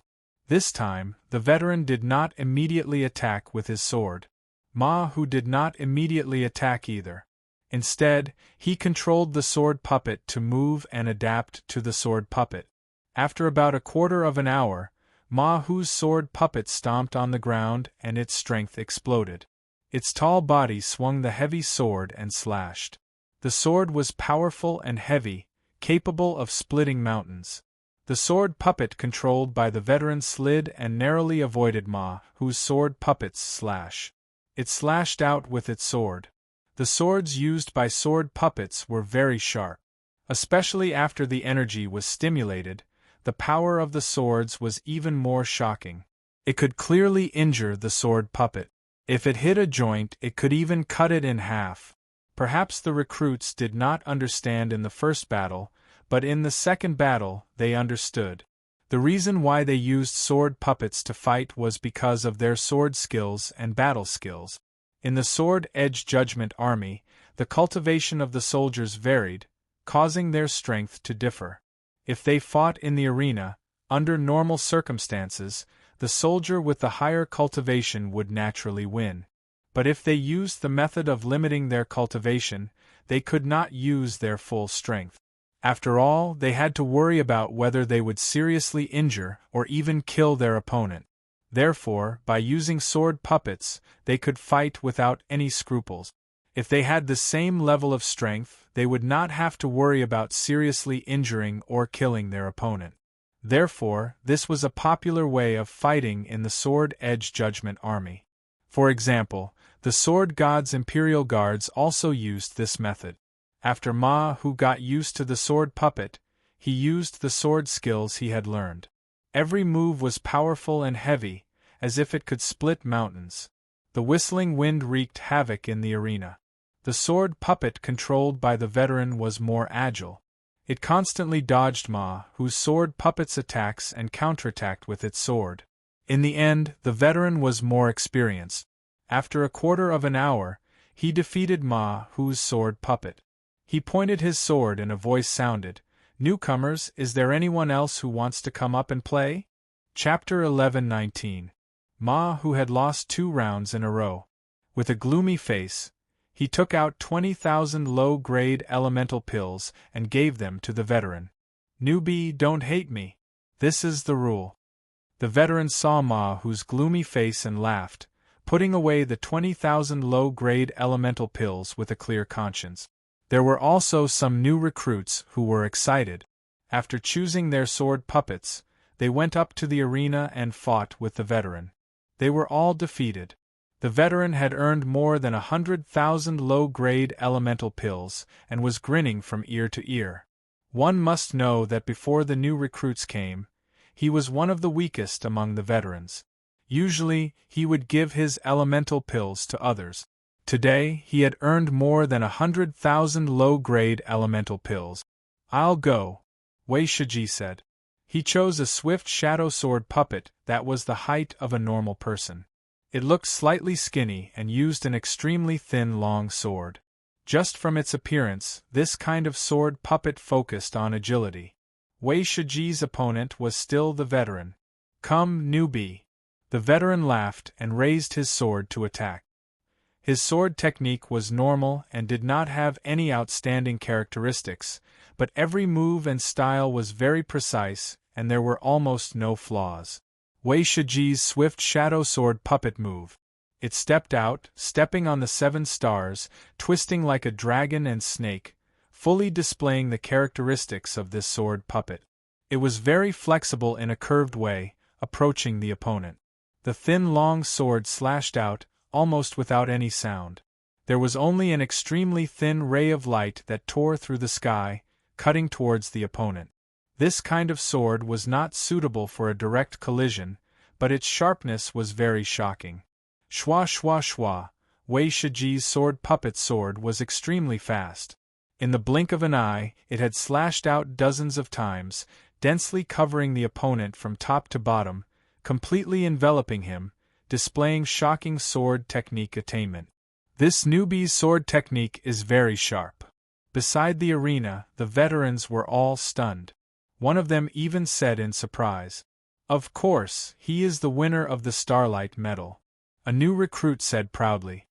This time, the veteran did not immediately attack with his sword. Ma Hu did not immediately attack either. Instead, he controlled the sword puppet to move and adapt to the sword puppet. After about a quarter of an hour, Ma Hu's sword puppet stomped on the ground and its strength exploded. Its tall body swung the heavy sword and slashed. The sword was powerful and heavy, capable of splitting mountains. The sword puppet controlled by the veteran slid and narrowly avoided Ma Hu's sword puppet's slash. It slashed out with its sword. The swords used by sword puppets were very sharp. Especially after the energy was stimulated, the power of the swords was even more shocking. It could clearly injure the sword puppet. If it hit a joint, it could even cut it in half. Perhaps the recruits did not understand in the first battle, but in the second battle, they understood. The reason why they used sword puppets to fight was because of their sword skills and battle skills. In the Sword Edge Judgment Army, the cultivation of the soldiers varied, causing their strength to differ. If they fought in the arena, under normal circumstances, the soldier with the higher cultivation would naturally win. But if they used the method of limiting their cultivation, they could not use their full strength. After all, they had to worry about whether they would seriously injure or even kill their opponent. Therefore, by using sword puppets, they could fight without any scruples. If they had the same level of strength, they would not have to worry about seriously injuring or killing their opponent. Therefore, this was a popular way of fighting in the sword-edge judgment army. For example, the sword god's imperial guards also used this method. After Ma Hu got used to the sword puppet, he used the sword skills he had learned. Every move was powerful and heavy, as if it could split mountains. The whistling wind wreaked havoc in the arena. The sword puppet controlled by the veteran was more agile. It constantly dodged Ma Hu's sword puppet's attacks and counterattacked with its sword. In the end, the veteran was more experienced. After a quarter of an hour, he defeated Ma Hu's sword puppet. He pointed his sword and a voice sounded, "Newcomers, is there anyone else who wants to come up and play?" Chapter 11:19. Ma Hu had lost 2 rounds in a row. With a gloomy face, he took out 20,000 low-grade elemental pills and gave them to the veteran. "Newbie, don't hate me. This is the rule." The veteran saw Ma Hu's gloomy face and laughed, putting away the 20,000 low-grade elemental pills with a clear conscience. There were also some new recruits who were excited. After choosing their sword puppets, they went up to the arena and fought with the veteran. They were all defeated. The veteran had earned more than 100,000 low-grade elemental pills and was grinning from ear to ear. One must know that before the new recruits came, he was one of the weakest among the veterans. Usually, he would give his elemental pills to others. Today, he had earned more than 100,000 low-grade elemental pills. "I'll go," Wei Shiji said. He chose a swift shadow sword puppet that was the height of a normal person. It looked slightly skinny and used an extremely thin long sword. Just from its appearance, this kind of sword puppet focused on agility. Wei Shiji's opponent was still the veteran. "Come, newbie." The veteran laughed and raised his sword to attack. His sword technique was normal and did not have any outstanding characteristics, but every move and style was very precise, and there were almost no flaws. Wei Shiji's swift shadow sword puppet move. It stepped out, stepping on the 7 stars, twisting like a dragon and snake, fully displaying the characteristics of this sword puppet. It was very flexible in a curved way, approaching the opponent. The thin long sword slashed out, almost without any sound. There was only an extremely thin ray of light that tore through the sky, cutting towards the opponent. This kind of sword was not suitable for a direct collision, but its sharpness was very shocking. Shwa shwa shwa, Wei Shiji's sword puppet's sword was extremely fast. In the blink of an eye, it had slashed out dozens of times, densely covering the opponent from top to bottom, completely enveloping him, displaying shocking sword technique attainment. This newbie's sword technique is very sharp. Beside the arena, the veterans were all stunned. One of them even said in surprise, "Of course, he is the winner of the Starlight Medal." A new recruit said proudly,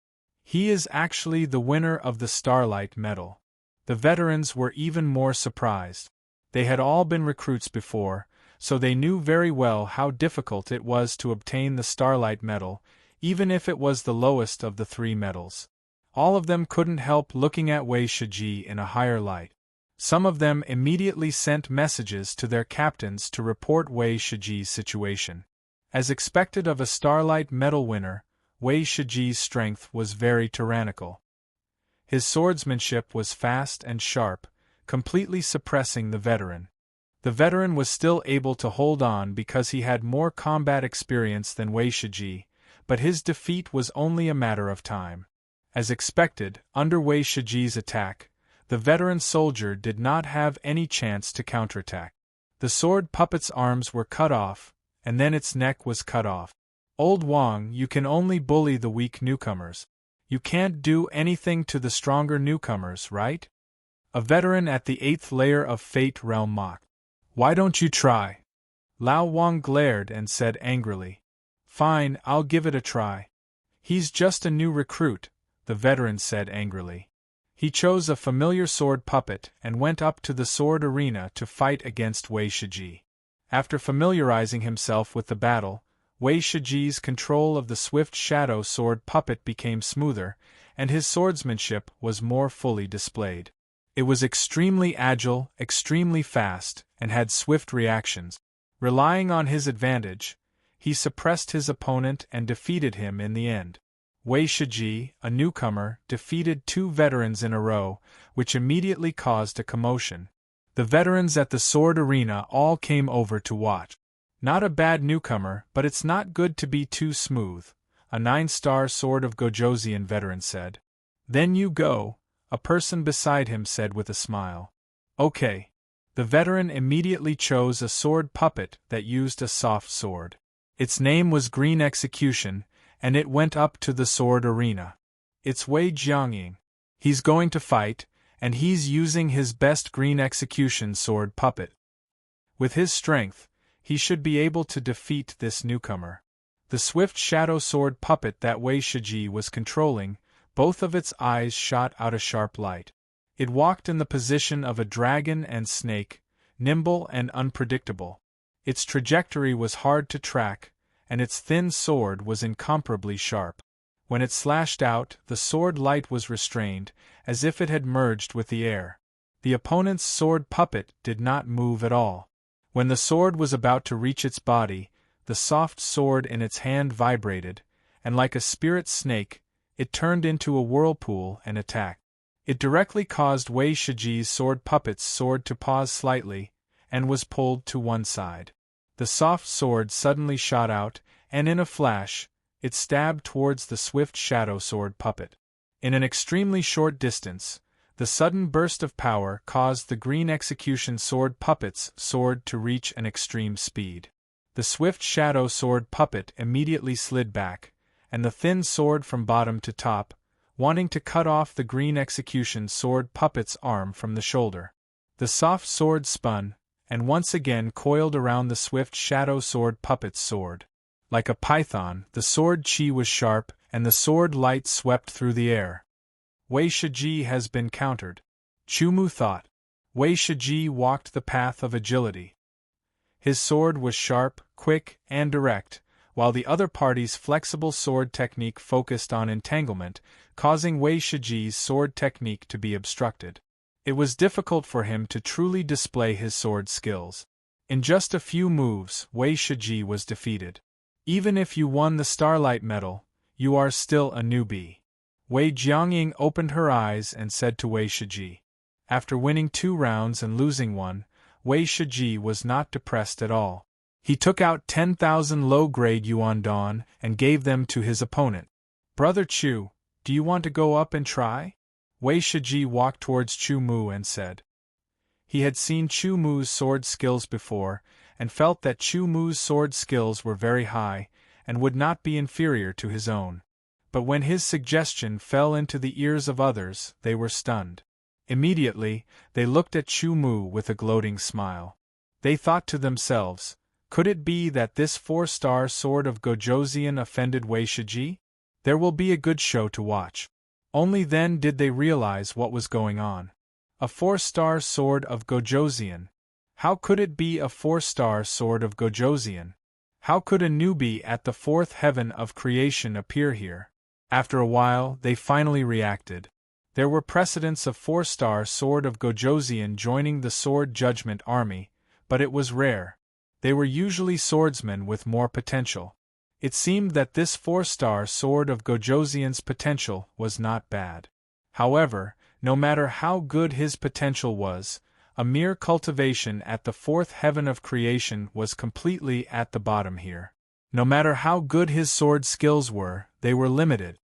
"He is actually the winner of the Starlight Medal." The veterans were even more surprised. They had all been recruits before, so they knew very well how difficult it was to obtain the Starlight Medal, even if it was the lowest of the 3 medals. All of them couldn't help looking at Wei Shiji in a higher light. Some of them immediately sent messages to their captains to report Wei Shiji's situation. As expected of a Starlight Medal winner, Wei Shiji's strength was very tyrannical. His swordsmanship was fast and sharp, completely suppressing the veteran. The veteran was still able to hold on because he had more combat experience than Wei Shiji, but his defeat was only a matter of time. As expected, under Wei Shiji's attack, the veteran soldier did not have any chance to counterattack. The sword puppet's arms were cut off, and then its neck was cut off. "Old Wang, you can only bully the weak newcomers. You can't do anything to the stronger newcomers, right?" A veteran at the 8th layer of Fate Realm mocked. "Why don't you try?" Lao Wang glared and said angrily, "Fine, I'll give it a try." He's just a new recruit, the veteran said angrily. He chose a familiar sword puppet and went up to the sword arena to fight against Wei Shiji. After familiarizing himself with the battle, Wei Shiji's control of the swift shadow sword puppet became smoother, and his swordsmanship was more fully displayed. It was extremely agile, extremely fast, and had swift reactions. Relying on his advantage, he suppressed his opponent and defeated him in the end. Wei Shiji, a newcomer, defeated 2 veterans in a row, which immediately caused a commotion. The veterans at the sword arena all came over to watch. Not a bad newcomer, but it's not good to be too smooth, a 9-star Sword of Gojoseon veteran said. Then you go, a person beside him said with a smile. Okay. The veteran immediately chose a sword puppet that used a soft sword. Its name was Green Execution, and it went up to the sword arena. It's Wei Jiangying. He's going to fight, and he's using his best Green Execution sword puppet. With his strength, he should be able to defeat this newcomer. The swift shadow sword puppet that Wei Shiji was controlling, both of its eyes shot out a sharp light. It walked in the position of a dragon and snake, nimble and unpredictable. Its trajectory was hard to track, and its thin sword was incomparably sharp. When it slashed out, the sword light was restrained, as if it had merged with the air. The opponent's sword puppet did not move at all. When the sword was about to reach its body, the soft sword in its hand vibrated, and like a spirit snake, it turned into a whirlpool and attacked. It directly caused Wei Shiji's sword puppet's sword to pause slightly, and was pulled to one side. The soft sword suddenly shot out, and in a flash, it stabbed towards the swift shadow sword puppet. In an extremely short distance, the sudden burst of power caused the Green Execution sword puppet's sword to reach an extreme speed. The swift shadow sword puppet immediately slid back, and the thin sword from bottom to top, wanting to cut off the Green Execution sword puppet's arm from the shoulder. The soft sword spun, and once again coiled around the swift shadow sword puppet's sword. Like a python, the sword chi was sharp, and the sword light swept through the air. Wei Shiji has been countered. Chumu thought. Wei Shiji walked the path of agility. His sword was sharp, quick, and direct, while the other party's flexible sword technique focused on entanglement, causing Wei Shiji's sword technique to be obstructed. It was difficult for him to truly display his sword skills. In just a few moves, Wei Shiji was defeated. Even if you won the Starlight Medal, you are still a newbie. Wei Jiangying opened her eyes and said to Wei Shiji. After winning 2 rounds and losing 1, Wei Shiji was not depressed at all. He took out 10,000 low-grade yuan don and gave them to his opponent. Brother Chu, do you want to go up and try? Wei Shiji walked towards Chu Mu and said. He had seen Chu Mu's sword skills before, and felt that Chu Mu's sword skills were very high, and would not be inferior to his own. But when his suggestion fell into the ears of others, they were stunned. Immediately, they looked at Chu Mu with a gloating smile. They thought to themselves, could it be that this 4-star sword of Gojoseon offended Wei Shiji? There will be a good show to watch. Only then did they realize what was going on. A 4-star sword of Gojoseon. How could it be a 4-star sword of Gojoseon? How could a newbie at the 4th heaven of creation appear here? After a while, they finally reacted. There were precedents of 4-star sword of Gojoseon joining the Sword Judgment Army, but it was rare. They were usually swordsmen with more potential. It seemed that this 4-star sword of Gojoseon's potential was not bad. However, no matter how good his potential was, a mere cultivation at the 4th heaven of creation was completely at the bottom here. No matter how good his sword skills were, they were limited.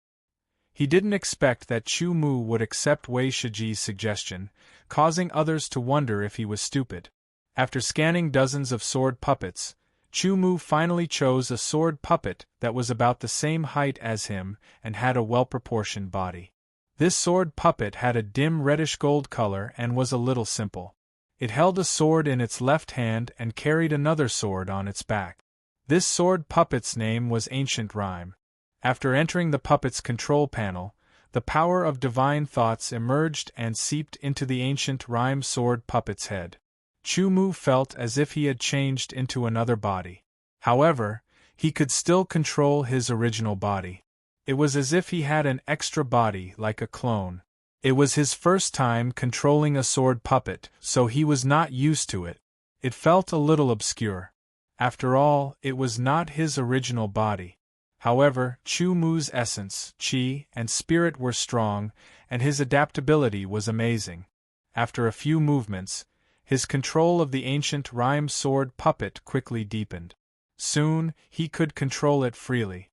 He didn't expect that Chu Mu would accept Wei Shiji's suggestion, causing others to wonder if he was stupid. After scanning dozens of sword puppets, Chu Mu finally chose a sword puppet that was about the same height as him and had a well-proportioned body. This sword puppet had a dim reddish-gold color and was a little simple. It held a sword in its left hand and carried another sword on its back. This sword puppet's name was Ancient Rhyme. After entering the puppet's control panel, the power of divine thoughts emerged and seeped into the ancient rhyme sword puppet's head. Chu-Mu felt as if he had changed into another body. However, he could still control his original body. It was as if he had an extra body like a clone. It was his first time controlling a sword puppet, so he was not used to it. It felt a little obscure. After all, it was not his original body. However, Chu-Mu's essence, qi, and spirit were strong, and his adaptability was amazing. After a few movements, his control of the ancient rhyme sword puppet quickly deepened. Soon, he could control it freely.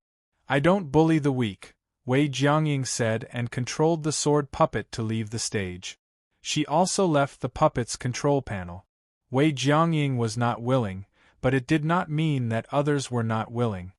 "I don't bully the weak," Wei Jiangying said, and controlled the sword puppet to leave the stage. She also left the puppet's control panel. Wei Jiangying was not willing, but it did not mean that others were not willing.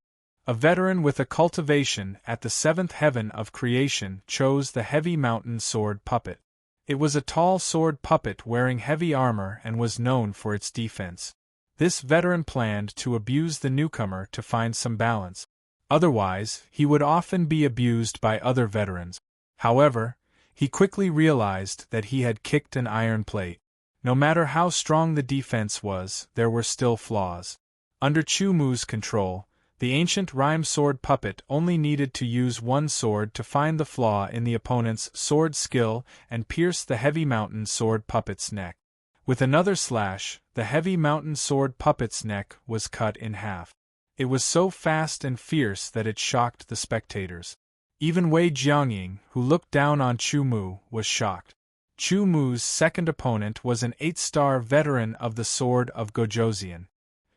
A veteran with a cultivation at the seventh heaven of creation chose the heavy mountain sword puppet. It was a tall sword puppet wearing heavy armor and was known for its defense. This veteran planned to abuse the newcomer to find some balance. Otherwise, he would often be abused by other veterans. However, he quickly realized that he had kicked an iron plate. No matter how strong the defense was, there were still flaws. Under Chu-Mu's control, the ancient rhyme sword puppet only needed to use one sword to find the flaw in the opponent's sword skill and pierce the heavy mountain sword puppet's neck. With another slash, the heavy mountain sword puppet's neck was cut in half. It was so fast and fierce that it shocked the spectators. Even Wei Jiangying, who looked down on Chu-Mu, was shocked. Chu-Mu's second opponent was an 8-star veteran of the Sword of Gojoseon.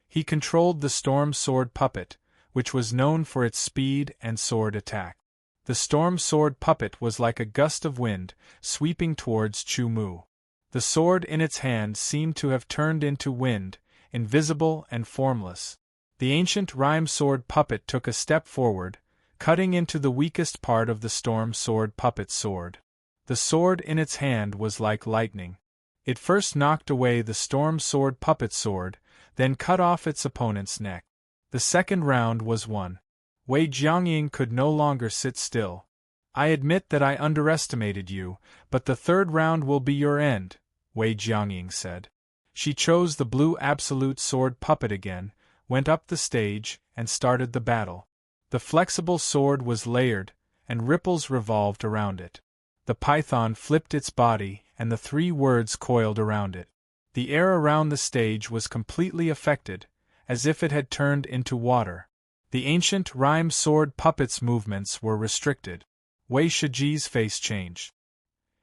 He controlled the Storm Sword puppet, which was known for its speed and sword attack. The Storm Sword puppet was like a gust of wind, sweeping towards Chu-Mu. The sword in its hand seemed to have turned into wind, invisible and formless. The ancient rhyme sword puppet took a step forward, cutting into the weakest part of the Storm Sword puppet's sword. The sword in its hand was like lightning. It first knocked away the Storm Sword puppet's sword, then cut off its opponent's neck. The second round was won. Wei Jiangying could no longer sit still. "I admit that I underestimated you, but the third round will be your end," Wei Jiangying said. She chose the blue absolute sword puppet again, went up the stage, and started the battle. The flexible sword was layered, and ripples revolved around it. The python flipped its body, and the 3 words coiled around it. The air around the stage was completely affected, as if it had turned into water. The ancient rhyme sword puppet's movements were restricted. Wei Shiji's face changed.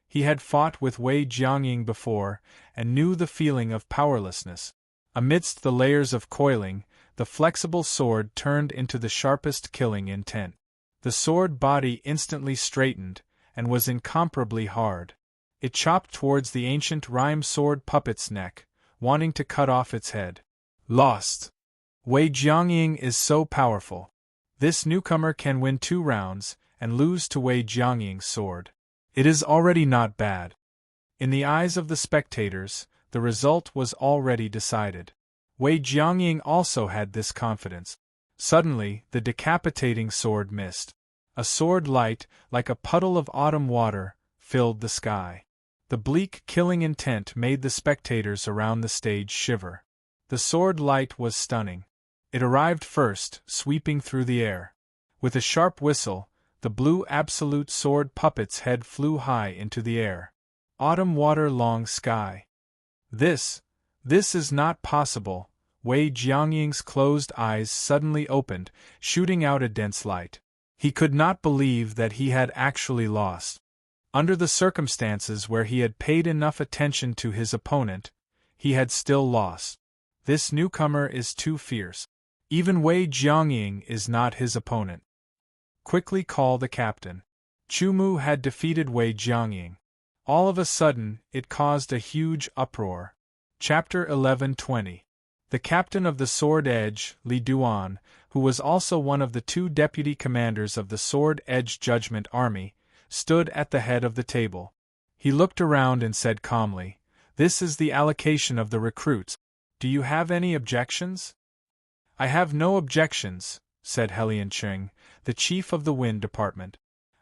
He had fought with Wei Jiangying before, and knew the feeling of powerlessness. Amidst the layers of coiling, the flexible sword turned into the sharpest killing intent. The sword body instantly straightened, and was incomparably hard. It chopped towards the ancient rhyme sword puppet's neck, wanting to cut off its head. Lost. Wei Jiangying is so powerful. This newcomer can win 2 rounds, and lose to Wei Jiangying's sword. It is already not bad. In the eyes of the spectators, the result was already decided. Wei Jiangying also had this confidence. Suddenly, the decapitating sword missed. A sword light, like a puddle of autumn water, filled the sky. The bleak killing intent made the spectators around the stage shiver. The sword light was stunning. It arrived first, sweeping through the air. With a sharp whistle, the blue absolute sword puppet's head flew high into the air. Autumn water long sky. This is not possible. Wei Jiangying's closed eyes suddenly opened, shooting out a dense light. He could not believe that he had actually lost. Under the circumstances where he had paid enough attention to his opponent, he had still lost. This newcomer is too fierce. Even Wei Jiangying is not his opponent. Quickly call the captain. Chu-Mu had defeated Wei Jiangying. All of a sudden, it caused a huge uproar. Chapter 11:20. The captain of the Sword Edge, Li Duan, who was also one of the 2 deputy commanders of the Sword Edge Judgment Army, stood at the head of the table. He looked around and said calmly, "This is the allocation of the recruits. Do you have any objections?" "I have no objections," said Helian Cheng, the chief of the Wind Department.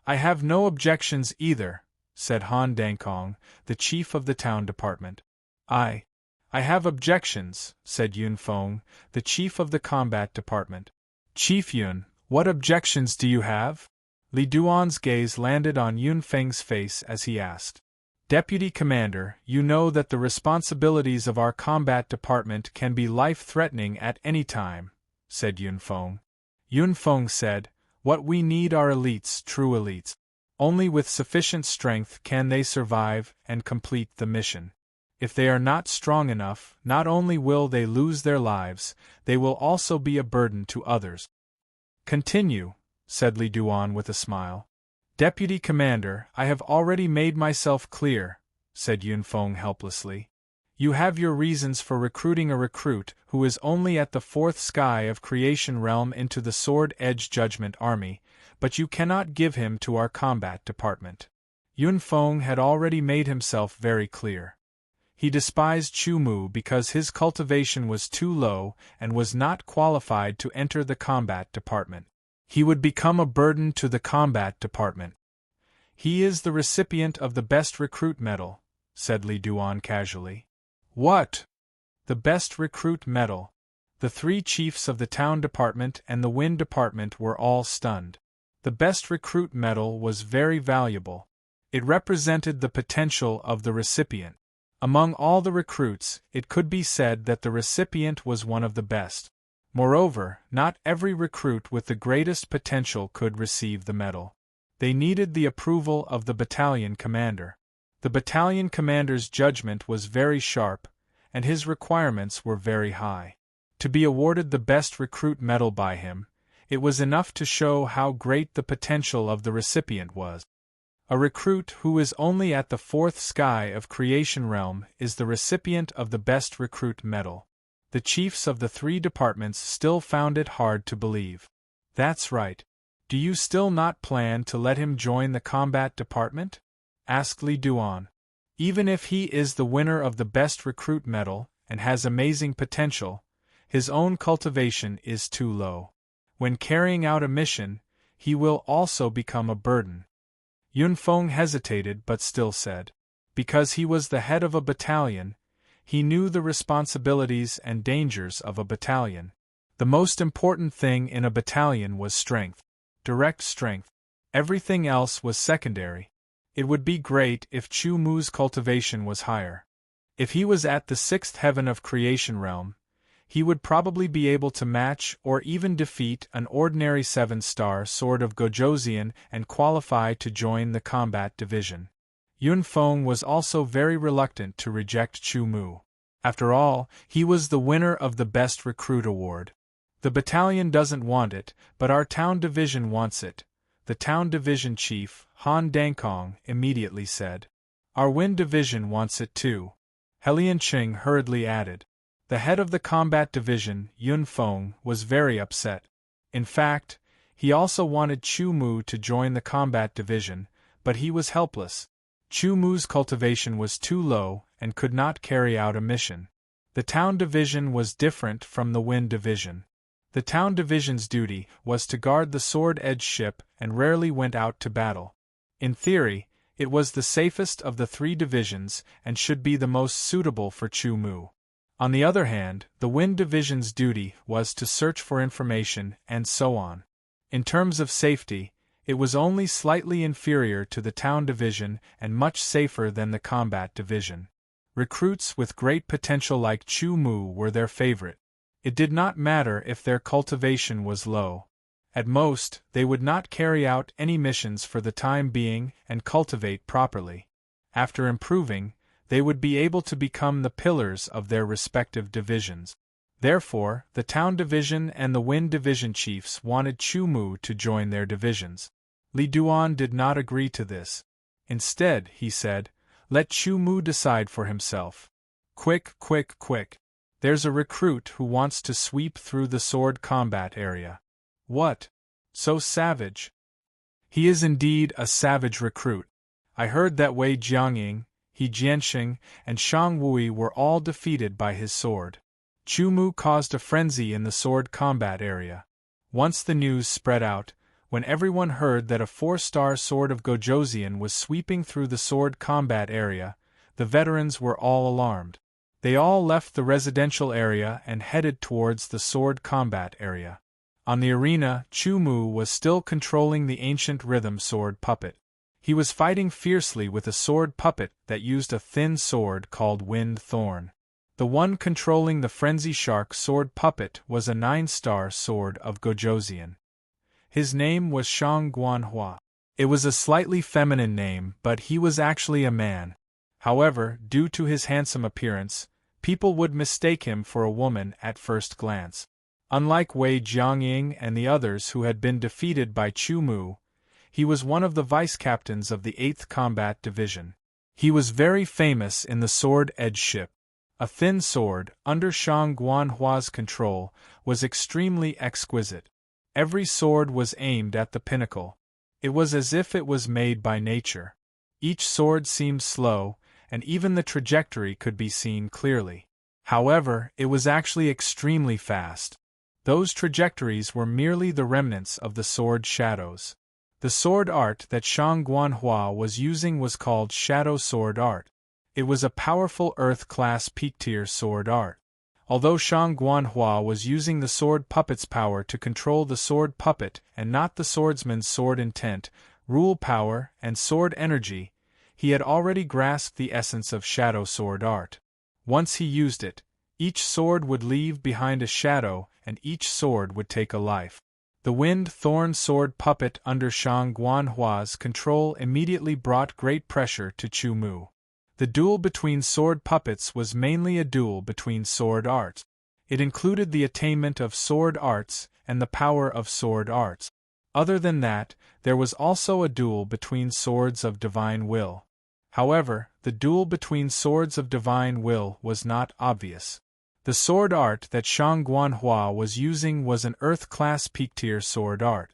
I have no objections either, said Han Dangkong, the chief of the Town Department. I have objections, said Yun Feng, the chief of the Combat Department. Chief Yun, what objections do you have? Li Duan's gaze landed on Yun Feng's face as he asked. Deputy Commander, you know that the responsibilities of our combat department can be life-threatening at any time, said Yun Feng. Yun Feng said, what we need are elites, true elites. Only with sufficient strength can they survive and complete the mission. If they are not strong enough, not only will they lose their lives, they will also be a burden to others. Continue, said Li Duan with a smile. Deputy Commander, I have already made myself clear, said Yun Feng helplessly. You have your reasons for recruiting a recruit who is only at the fourth sky of creation realm into the Sword-Edge Judgment Army, but you cannot give him to our combat department. Yun Feng had already made himself very clear. He despised Chu Mu because his cultivation was too low and was not qualified to enter the combat department. He would become a burden to the combat department. He is the recipient of the Best Recruit Medal, said Li Duan casually. What? The Best Recruit Medal? The three chiefs of the Town Department and the Wind Department were all stunned. The Best Recruit Medal was very valuable. It represented the potential of the recipient. Among all the recruits, it could be said that the recipient was one of the best. Moreover, not every recruit with the greatest potential could receive the medal. They needed the approval of the battalion commander. The battalion commander's judgment was very sharp, and his requirements were very high. To be awarded the Best Recruit Medal by him, it was enough to show how great the potential of the recipient was. A recruit who is only at the fourth sky of creation realm is the recipient of the Best Recruit Medal. The chiefs of the three departments still found it hard to believe. That's right. Do you still not plan to let him join the combat department? Asked Li Duan. Even if he is the winner of the Best Recruit Medal and has amazing potential, his own cultivation is too low. When carrying out a mission, he will also become a burden. Yun Feng hesitated but still said. Because he was the head of a battalion, he knew the responsibilities and dangers of a battalion. The most important thing in a battalion was strength. Direct strength. Everything else was secondary. It would be great if Chu Mu's cultivation was higher. If he was at the sixth heaven of creation realm, he would probably be able to match or even defeat an ordinary 7-star sword of Gojoseon and qualify to join the combat division. Yun Feng was also very reluctant to reject Chu Mu. After all, he was the winner of the Best Recruit Award. The battalion doesn't want it, but our town division wants it, the town division chief, Han Dangkong, immediately said. Our Wind division wants it too, Helian Cheng hurriedly added. The head of the combat division, Yun Feng, was very upset. In fact, he also wanted Chu Mu to join the combat division, but he was helpless. Chu Mu's cultivation was too low and could not carry out a mission. The town division was different from the Wind division. The town division's duty was to guard the sword-edge ship and rarely went out to battle. In theory, it was the safest of the three divisions and should be the most suitable for Chu Mu. On the other hand, the Wind division's duty was to search for information and so on. In terms of safety, it was only slightly inferior to the town division and much safer than the combat division. Recruits with great potential like Chu Mu were their favorite. It did not matter if their cultivation was low. At most, they would not carry out any missions for the time being and cultivate properly. After improving, they would be able to become the pillars of their respective divisions. Therefore, the town division and the Wind division chiefs wanted Chu Mu to join their divisions. Li Duan did not agree to this. Instead, he said, let Chu Mu decide for himself. Quick, quick, quick. There's a recruit who wants to sweep through the sword combat area. What? So savage? He is indeed a savage recruit. I heard that Wei Jiangying, He Jianxing, and Shang Wui were all defeated by his sword. Chu Mu caused a frenzy in the sword combat area. Once the news spread out, when everyone heard that a 4-star sword of Gojoseon was sweeping through the sword combat area, the veterans were all alarmed. They all left the residential area and headed towards the sword combat area. On the arena, Chu-Mu was still controlling the ancient rhythm sword puppet. He was fighting fiercely with a sword puppet that used a thin sword called Wind Thorn. The one controlling the Frenzy Shark sword puppet was a 9-star sword of Gojoseon. His name was Shang Guanhua. It was a slightly feminine name, but he was actually a man. However, due to his handsome appearance, people would mistake him for a woman at first glance. Unlike Wei Jiangying and the others who had been defeated by Chu-Mu, he was one of the vice-captains of the 8th Combat Division. He was very famous in the Sword Edge ship. A thin sword, under Shang Guanhua's control, was extremely exquisite. Every sword was aimed at the pinnacle. It was as if it was made by nature. Each sword seemed slow, and even the trajectory could be seen clearly. However, it was actually extremely fast. Those trajectories were merely the remnants of the sword shadows. The sword art that Shang Guanhua was using was called Shadow Sword Art. It was a powerful Earth-class peak-tier sword art. Although Shang Guanhua was using the sword puppet's power to control the sword puppet and not the swordsman's sword intent, rule power, and sword energy, he had already grasped the essence of Shadow Sword Art. Once he used it, each sword would leave behind a shadow and each sword would take a life. The Wind Thorn sword puppet under Shang Guanhua's control immediately brought great pressure to Chu-Mu. The duel between sword puppets was mainly a duel between sword arts. It included the attainment of sword arts and the power of sword arts. Other than that, there was also a duel between swords of divine will. However, the duel between swords of divine will was not obvious. The sword art that Shang Guanhua was using was an Earth-class peak-tier sword art.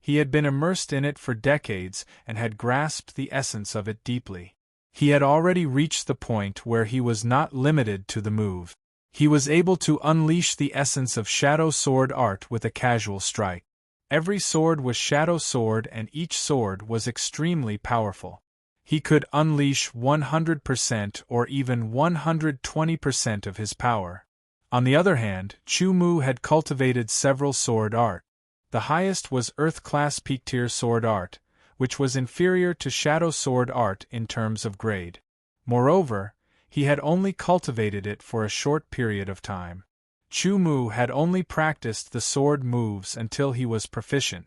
He had been immersed in it for decades and had grasped the essence of it deeply. He had already reached the point where he was not limited to the move. He was able to unleash the essence of Shadow Sword Art with a casual strike. Every sword was Shadow Sword and each sword was extremely powerful. He could unleash 100% or even 120% of his power. On the other hand, Chu-Mu had cultivated several sword art. The highest was Earth-class peak-tier sword art, which was inferior to Shadow Sword Art in terms of grade. Moreover, he had only cultivated it for a short period of time. Chu-Mu had only practiced the sword moves until he was proficient.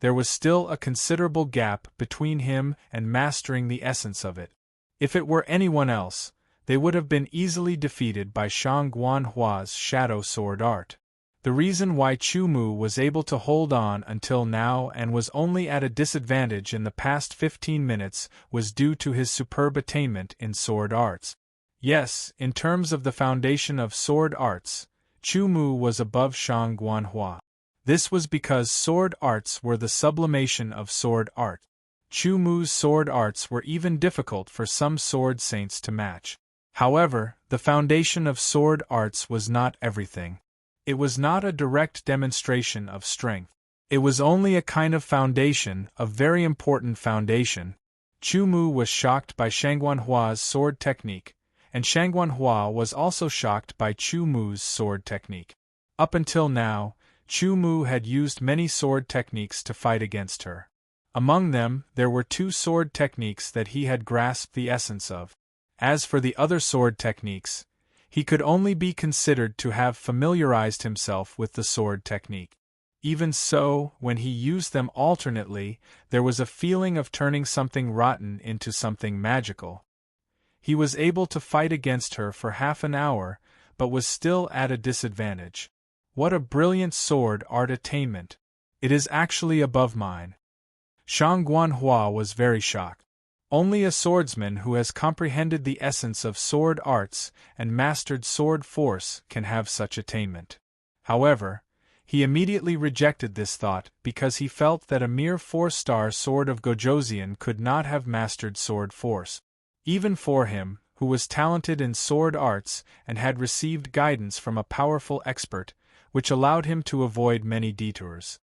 There was still a considerable gap between him and mastering the essence of it. If it were anyone else, they would have been easily defeated by Shang Guanhua's Shadow Sword Art. The reason why Chu-Mu was able to hold on until now and was only at a disadvantage in the past 15 minutes was due to his superb attainment in sword arts. Yes, in terms of the foundation of sword arts, Chu-Mu was above Shang Guanhua. This was because sword arts were the sublimation of sword art. Chu-Mu's sword arts were even difficult for some sword saints to match. However, the foundation of sword arts was not everything. It was not a direct demonstration of strength. It was only a kind of foundation, a very important foundation. Chu-Mu was shocked by Shang Guanhua's sword technique, and Shang Guanhua was also shocked by Chu-Mu's sword technique. Up until now, Chu-Mu had used many sword techniques to fight against her. Among them, there were 2 sword techniques that he had grasped the essence of. As for the other sword techniques, he could only be considered to have familiarized himself with the sword technique. Even so, when he used them alternately, there was a feeling of turning something rotten into something magical. He was able to fight against her for half an hour, but was still at a disadvantage. What a brilliant sword art attainment! It is actually above mine. Shang Guanhua was very shocked. Only a swordsman who has comprehended the essence of sword arts and mastered sword force can have such attainment. However, he immediately rejected this thought because he felt that a mere 4-star sword of Gojoseon could not have mastered sword force. Even for him, who was talented in sword arts and had received guidance from a powerful expert, which allowed him to avoid many detours.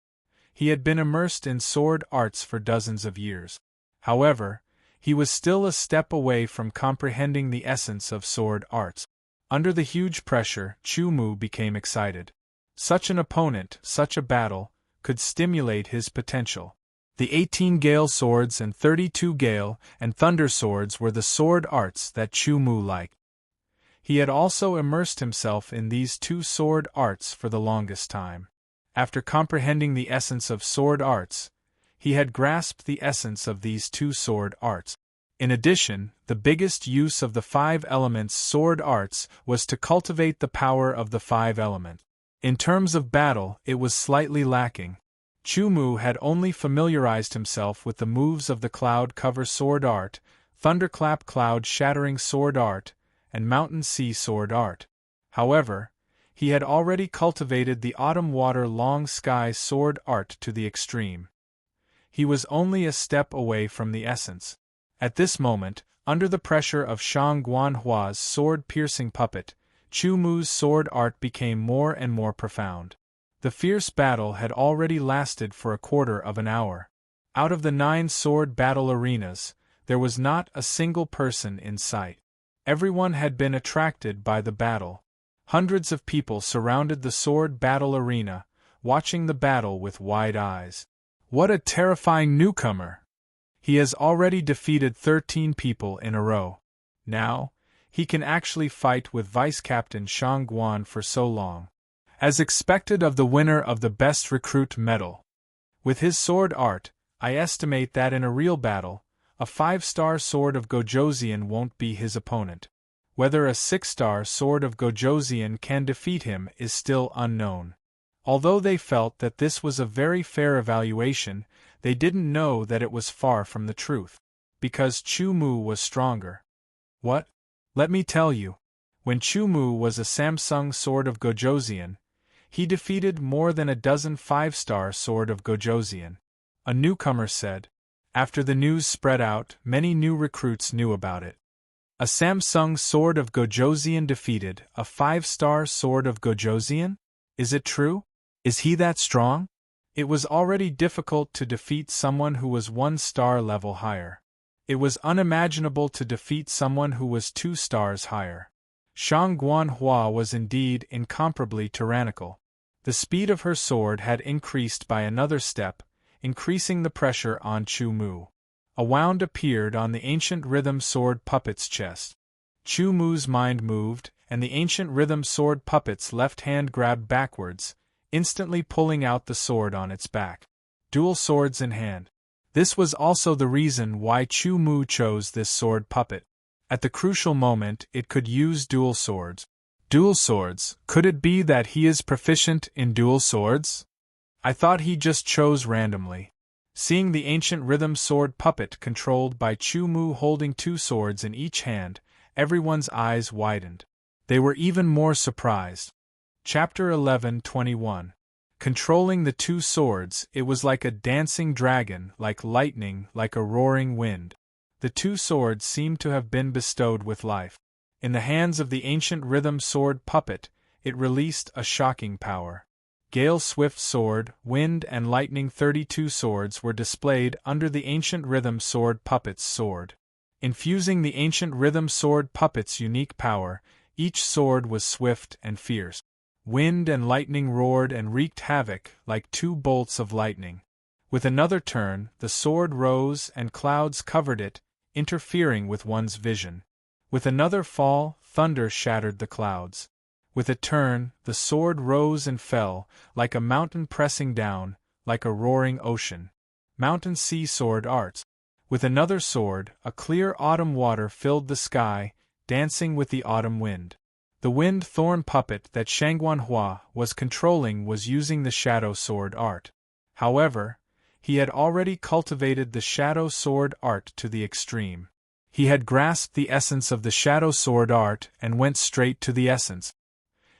He had been immersed in sword arts for dozens of years. However, he was still a step away from comprehending the essence of sword arts. Under the huge pressure, Chu Mu became excited. Such an opponent, such a battle, could stimulate his potential. The 18 Gale swords and 32 Gale and Thunder swords were the sword arts that Chu Mu liked. He had also immersed himself in these two sword arts for the longest time. After comprehending the essence of sword arts, he had grasped the essence of these two sword arts. In addition, the biggest use of the 5 elements sword arts was to cultivate the power of the 5 elements. In terms of battle, it was slightly lacking. Chu Mu had only familiarized himself with the moves of the Cloud Cover sword art, Thunderclap Cloud Shattering sword art, and Mountain Sea sword art. However, he had already cultivated the Autumn Water Long Sky sword art to the extreme. He was only a step away from the essence. At this moment, under the pressure of Shang Guanhua's sword-piercing puppet, Chu Mu's sword art became more and more profound. The fierce battle had already lasted for a quarter of an hour. Out of the 9 sword battle arenas, there was not a single person in sight. Everyone had been attracted by the battle. Hundreds of people surrounded the sword battle arena, watching the battle with wide eyes. What a terrifying newcomer! He has already defeated 13 people in a row. Now, he can actually fight with Vice Captain Shang Guan for so long. As expected of the winner of the Best Recruit medal. With his sword art, I estimate that in a real battle, a 5-star sword of Gojoseon won't be his opponent. Whether a 6-star sword of Gojoseon can defeat him is still unknown. Although they felt that this was a very fair evaluation, they didn't know that it was far from the truth. Because Chu Mu was stronger. What? Let me tell you. When Chu Mu was a Samsung sword of Gojoseon, he defeated more than a dozen 5-star sword of Gojoseon. A newcomer said. After the news spread out, many new recruits knew about it. A Samsung sword of Gojoseon defeated a 5-star sword of Gojoseon? Is it true? Is he that strong? It was already difficult to defeat someone who was 1-star level higher. It was unimaginable to defeat someone who was 2 stars higher. Shang Guanhua was indeed incomparably tyrannical. The speed of her sword had increased by another step, increasing the pressure on Chu Mu. A wound appeared on the ancient rhythm sword puppet's chest. Chu Mu's mind moved, and the ancient rhythm sword puppet's left hand grabbed backwards, instantly pulling out the sword on its back. Dual swords in hand. This was also the reason why Chu Mu chose this sword puppet. At the crucial moment, it could use dual swords. Dual swords, could it be that he is proficient in dual swords? I thought he just chose randomly. Seeing the ancient rhythm sword puppet controlled by Chu Mu holding 2 swords in each hand, everyone's eyes widened. They were even more surprised. Chapter 11:21. Controlling the 2 swords, it was like a dancing dragon, like lightning, like a roaring wind. The 2 swords seemed to have been bestowed with life. In the hands of the ancient rhythm sword puppet, it released a shocking power. Gale Swift Sword, Wind and Lightning 32 swords were displayed under the ancient rhythm sword puppet's sword. Infusing the ancient rhythm sword puppet's unique power, each sword was swift and fierce. Wind and lightning roared and wreaked havoc like 2 bolts of lightning. With another turn, the sword rose and clouds covered it, interfering with one's vision. With another fall, thunder shattered the clouds. With a turn, the sword rose and fell, like a mountain pressing down, like a roaring ocean. Mountain Sea sword arts. With another sword, a clear autumn water filled the sky, dancing with the autumn wind. The wind thorn puppet that Shangguanhua was controlling was using the shadow sword art. However, he had already cultivated the shadow sword art to the extreme. He had grasped the essence of the shadow sword art and went straight to the essence.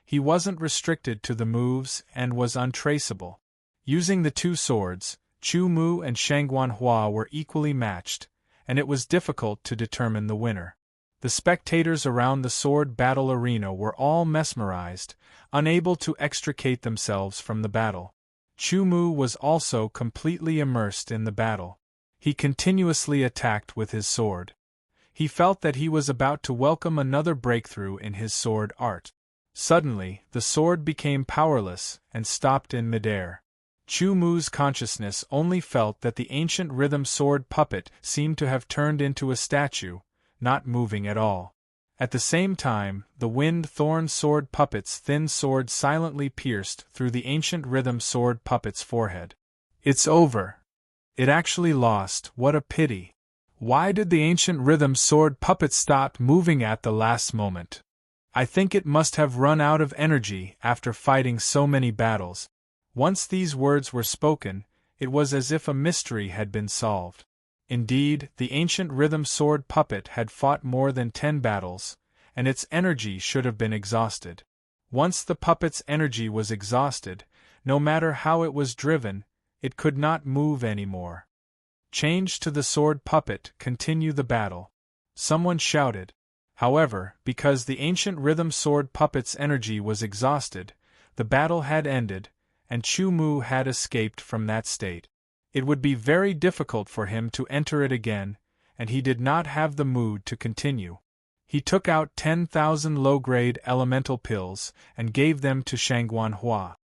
He wasn't restricted to the moves and was untraceable. Using the 2 swords, Chu Mu and Shangguanhua were equally matched, and it was difficult to determine the winner. The spectators around the sword battle arena were all mesmerized, unable to extricate themselves from the battle. Chu Mu was also completely immersed in the battle. He continuously attacked with his sword. He felt that he was about to welcome another breakthrough in his sword art. Suddenly, the sword became powerless and stopped in midair. Chu Mu's consciousness only felt that the ancient rhythm sword puppet seemed to have turned into a statue, not moving at all. At the same time, the wind thorn sword puppet's thin sword silently pierced through the ancient rhythm sword puppet's forehead. It's over. It actually lost, what a pity. Why did the ancient rhythm sword puppet stop moving at the last moment? I think it must have run out of energy after fighting so many battles. Once these words were spoken, it was as if a mystery had been solved. Indeed, the ancient rhythm sword puppet had fought more than 10 battles, and its energy should have been exhausted. Once the puppet's energy was exhausted, no matter how it was driven, it could not move anymore. Change to the sword puppet, continue the battle. Someone shouted. However, because the ancient rhythm sword puppet's energy was exhausted, the battle had ended, and Chu Mu had escaped from that state. It would be very difficult for him to enter it again, and he did not have the mood to continue. He took out 10,000 low-grade elemental pills and gave them to Shangguan Hua.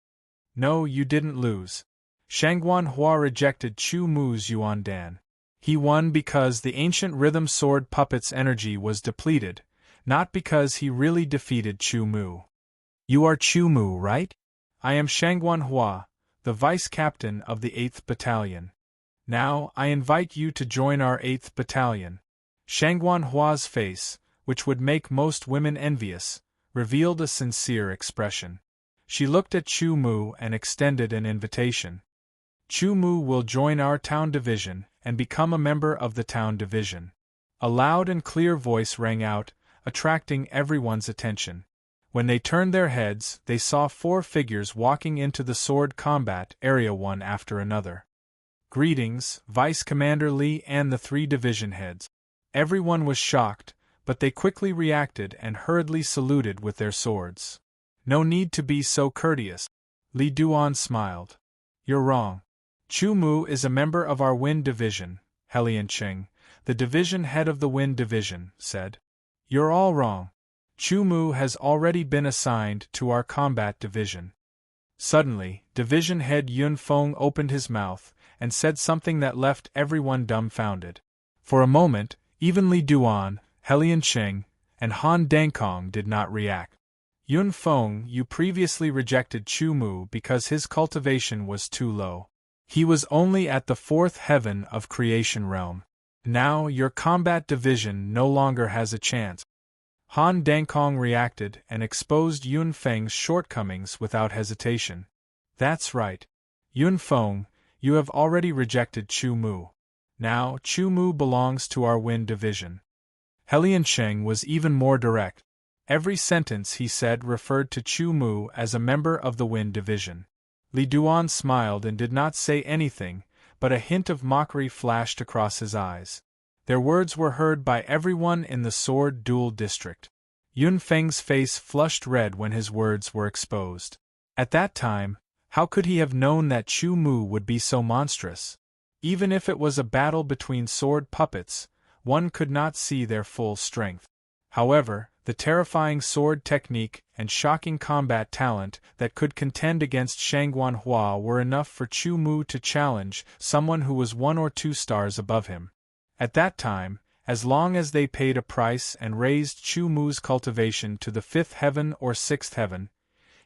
No, you didn't lose. Shangguan Hua rejected Chu Mu's Yuan Dan. He won because the ancient rhythm sword puppet's energy was depleted, not because he really defeated Chu Mu. You are Chu Mu, right? I am Shangguan Hua, the vice-captain of the 8th Battalion. Now, I invite you to join our 8th Battalion. Shangguan Hua's face, which would make most women envious, revealed a sincere expression. She looked at Chu Mu and extended an invitation. Chu Mu will join our town division and become a member of the town division. A loud and clear voice rang out, attracting everyone's attention. When they turned their heads, they saw 4 figures walking into the sword combat area one after another. Greetings, Vice Commander Li and the 3 division heads. Everyone was shocked, but they quickly reacted and hurriedly saluted with their swords. No need to be so courteous. Li Duan smiled. You're wrong. Chu Mu is a member of our Wind Division, Helian Cheng, the division head of the Wind Division, said. You're all wrong. Chu Mu has already been assigned to our combat division. Suddenly, division head Yun Feng opened his mouth and said something that left everyone dumbfounded. For a moment, even Li Duan, Helian Cheng, and Han Dangkong did not react. Yun Feng, you previously rejected Chu Mu because his cultivation was too low. He was only at the 4th heaven of creation realm. Now your combat division no longer has a chance. Han Dangkong reacted and exposed Yun Feng's shortcomings without hesitation. That's right. Yun Feng, you have already rejected Chu Mu. Now, Chu Mu belongs to our Wind Division. Helian Cheng was even more direct. Every sentence he said referred to Chu Mu as a member of the Wind Division. Li Duan smiled and did not say anything, but a hint of mockery flashed across his eyes. Their words were heard by everyone in the Sword Duel District. Yun Feng's face flushed red when his words were exposed. At that time, how could he have known that Chu Mu would be so monstrous? Even if it was a battle between sword puppets, one could not see their full strength. However, the terrifying sword technique and shocking combat talent that could contend against Shangguan Hua were enough for Chu Mu to challenge someone who was 1 or 2 stars above him. At that time, as long as they paid a price and raised Chu Mu's cultivation to the 5th heaven or 6th heaven,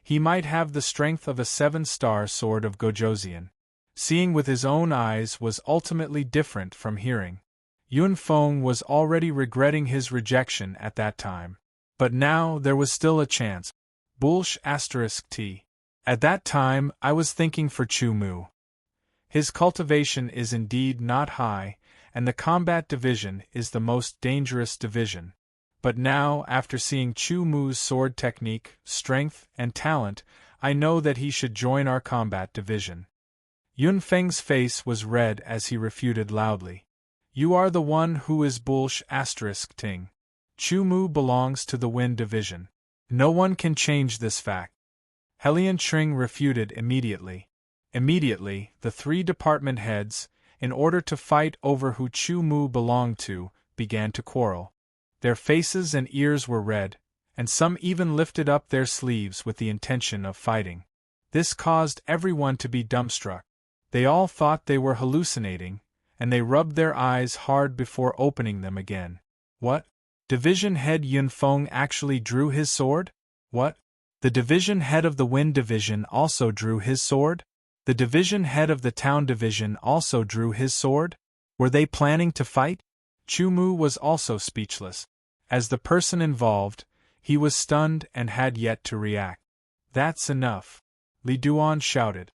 he might have the strength of a 7-star sword of Gojoseon. Seeing with his own eyes was ultimately different from hearing. Yun Feng was already regretting his rejection at that time. But now there was still a chance. Bulsh *T. At that time I was thinking for Chu Mu. His cultivation is indeed not high, and the combat division is the most dangerous division. But now, after seeing Chu Mu's sword technique, strength, and talent, I know that he should join our combat division. Yun Feng's face was red as he refuted loudly. You are the one who is Bulsh *Ting. Chu Mu belongs to the Wind Division. No one can change this fact. Helian Tring refuted immediately. Immediately, the three department heads, in order to fight over who Chu Mu belonged to, began to quarrel. Their faces and ears were red, and some even lifted up their sleeves with the intention of fighting. This caused everyone to be dumbstruck. They all thought they were hallucinating, and they rubbed their eyes hard before opening them again. What? Division head Yun Feng actually drew his sword? What? The division head of the Wind Division also drew his sword? The division head of the Town Division also drew his sword? Were they planning to fight? Chu Mu was also speechless. As the person involved, he was stunned and had yet to react. That's enough, Li Duan shouted.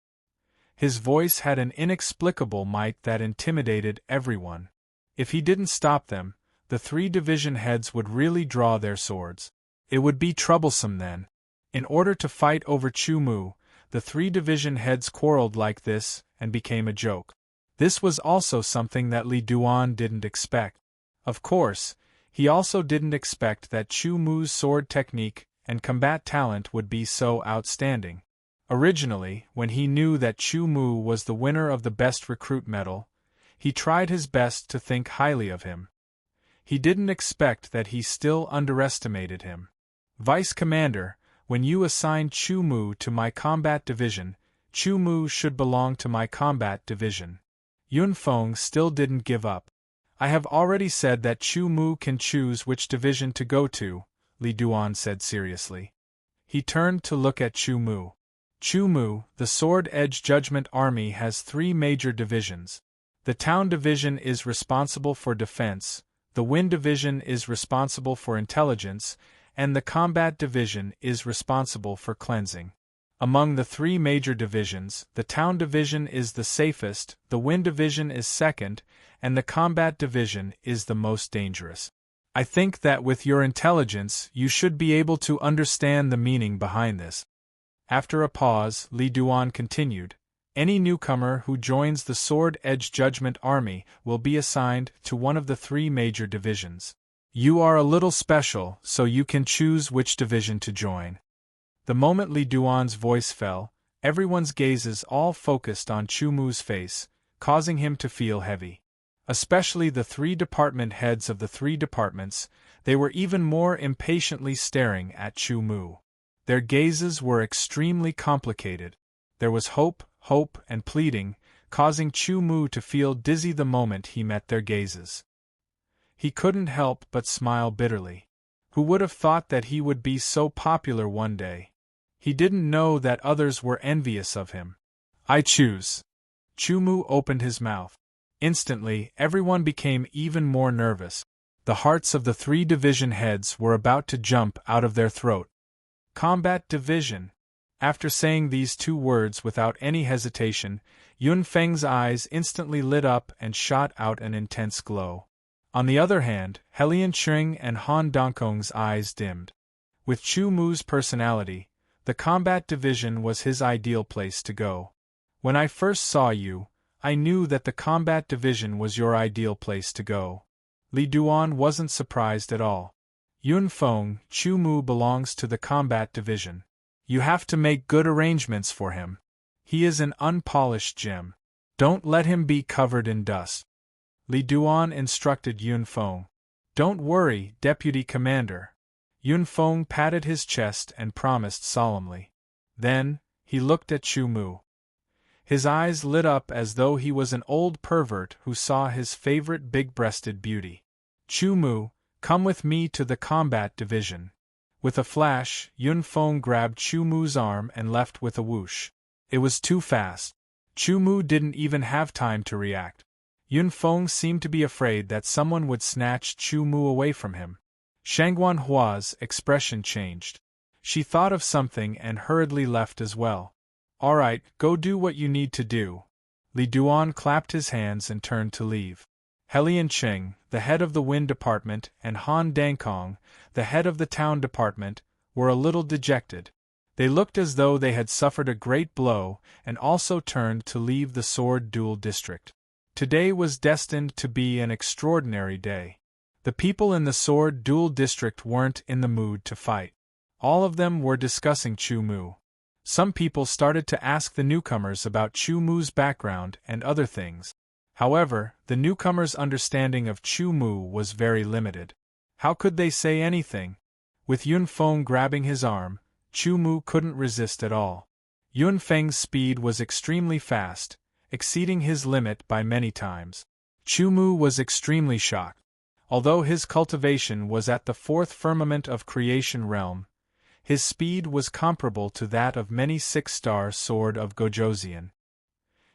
His voice had an inexplicable might that intimidated everyone. If he didn't stop them, the three division heads would really draw their swords. It would be troublesome then. In order to fight over Chu Mu, the three division heads quarreled like this and became a joke. This was also something that Li Duan didn't expect. Of course, he also didn't expect that Chu Mu's sword technique and combat talent would be so outstanding. Originally, when he knew that Chu Mu was the winner of the Best Recruit medal, he tried his best to think highly of him. He didn't expect that he still underestimated him. Vice Commander, when you assigned Chu Mu to my combat division, Chu Mu should belong to my combat division. Yun Feng still didn't give up. I have already said that Chu Mu can choose which division to go to, Li Duan said seriously. He turned to look at Chu Mu. Chu Mu, the Sword Edge Judgment Army has three major divisions. The Town Division is responsible for defense, the Wind Division is responsible for intelligence, and the Combat Division is responsible for cleansing. Among the three major divisions, the Town Division is the safest, the Wind Division is second, and the Combat Division is the most dangerous. I think that with your intelligence you should be able to understand the meaning behind this. After a pause, Li Duan continued, any newcomer who joins the Sword Edge Judgment Army will be assigned to one of the three major divisions. You are a little special, so you can choose which division to join. The moment Li Duan's voice fell, everyone's gazes all focused on Chu Mu's face, causing him to feel heavy. Especially the three department heads of the three departments, they were even more impatiently staring at Chu Mu. Their gazes were extremely complicated. There was hope, and pleading, causing Chu Mu to feel dizzy the moment he met their gazes. He couldn't help but smile bitterly. Who would have thought that he would be so popular one day? He didn't know that others were envious of him. I choose. Chu Mu opened his mouth. Instantly, everyone became even more nervous. The hearts of the three division heads were about to jump out of their throat. Combat Division. After saying these two words without any hesitation, Yun Feng's eyes instantly lit up and shot out an intense glow. On the other hand, Helian Tring and Han Dongkong's eyes dimmed. With Chu Mu's personality, the Combat Division was his ideal place to go. When I first saw you, I knew that the Combat Division was your ideal place to go. Li Duan wasn't surprised at all. Yun Feng, Chu Mu belongs to the Combat Division. You have to make good arrangements for him. He is an unpolished gem. Don't let him be covered in dust. Li Duan instructed Yun Feng. Don't worry, Deputy Commander. Yun Feng patted his chest and promised solemnly. Then, he looked at Chu Mu. His eyes lit up as though he was an old pervert who saw his favorite big-breasted beauty. Chu Mu, come with me to the Combat Division. With a flash, Yun Feng grabbed Chu Mu's arm and left with a whoosh. It was too fast. Chu Mu didn't even have time to react. Yun Feng seemed to be afraid that someone would snatch Chu Mu away from him. Shangguan Hua's expression changed. She thought of something and hurriedly left as well. All right, go do what you need to do. Li Duan clapped his hands and turned to leave. Helian Cheng, the head of the Wind Department, and Han Dangkong, the head of the Town Department, were a little dejected. They looked as though they had suffered a great blow and also turned to leave the Sword Duel District. Today was destined to be an extraordinary day. The people in the sword duel district weren't in the mood to fight. All of them were discussing Chu Mu. Some people started to ask the newcomers about Chu Mu's background and other things. However, the newcomers' understanding of Chu Mu was very limited. How could they say anything? With Yun Feng grabbing his arm, Chu Mu couldn't resist at all. Yun Feng's speed was extremely fast, exceeding his limit by many times. Chu Mu was extremely shocked. Although his cultivation was at the fourth firmament of creation realm, his speed was comparable to that of many six-star sword of Gojoseon.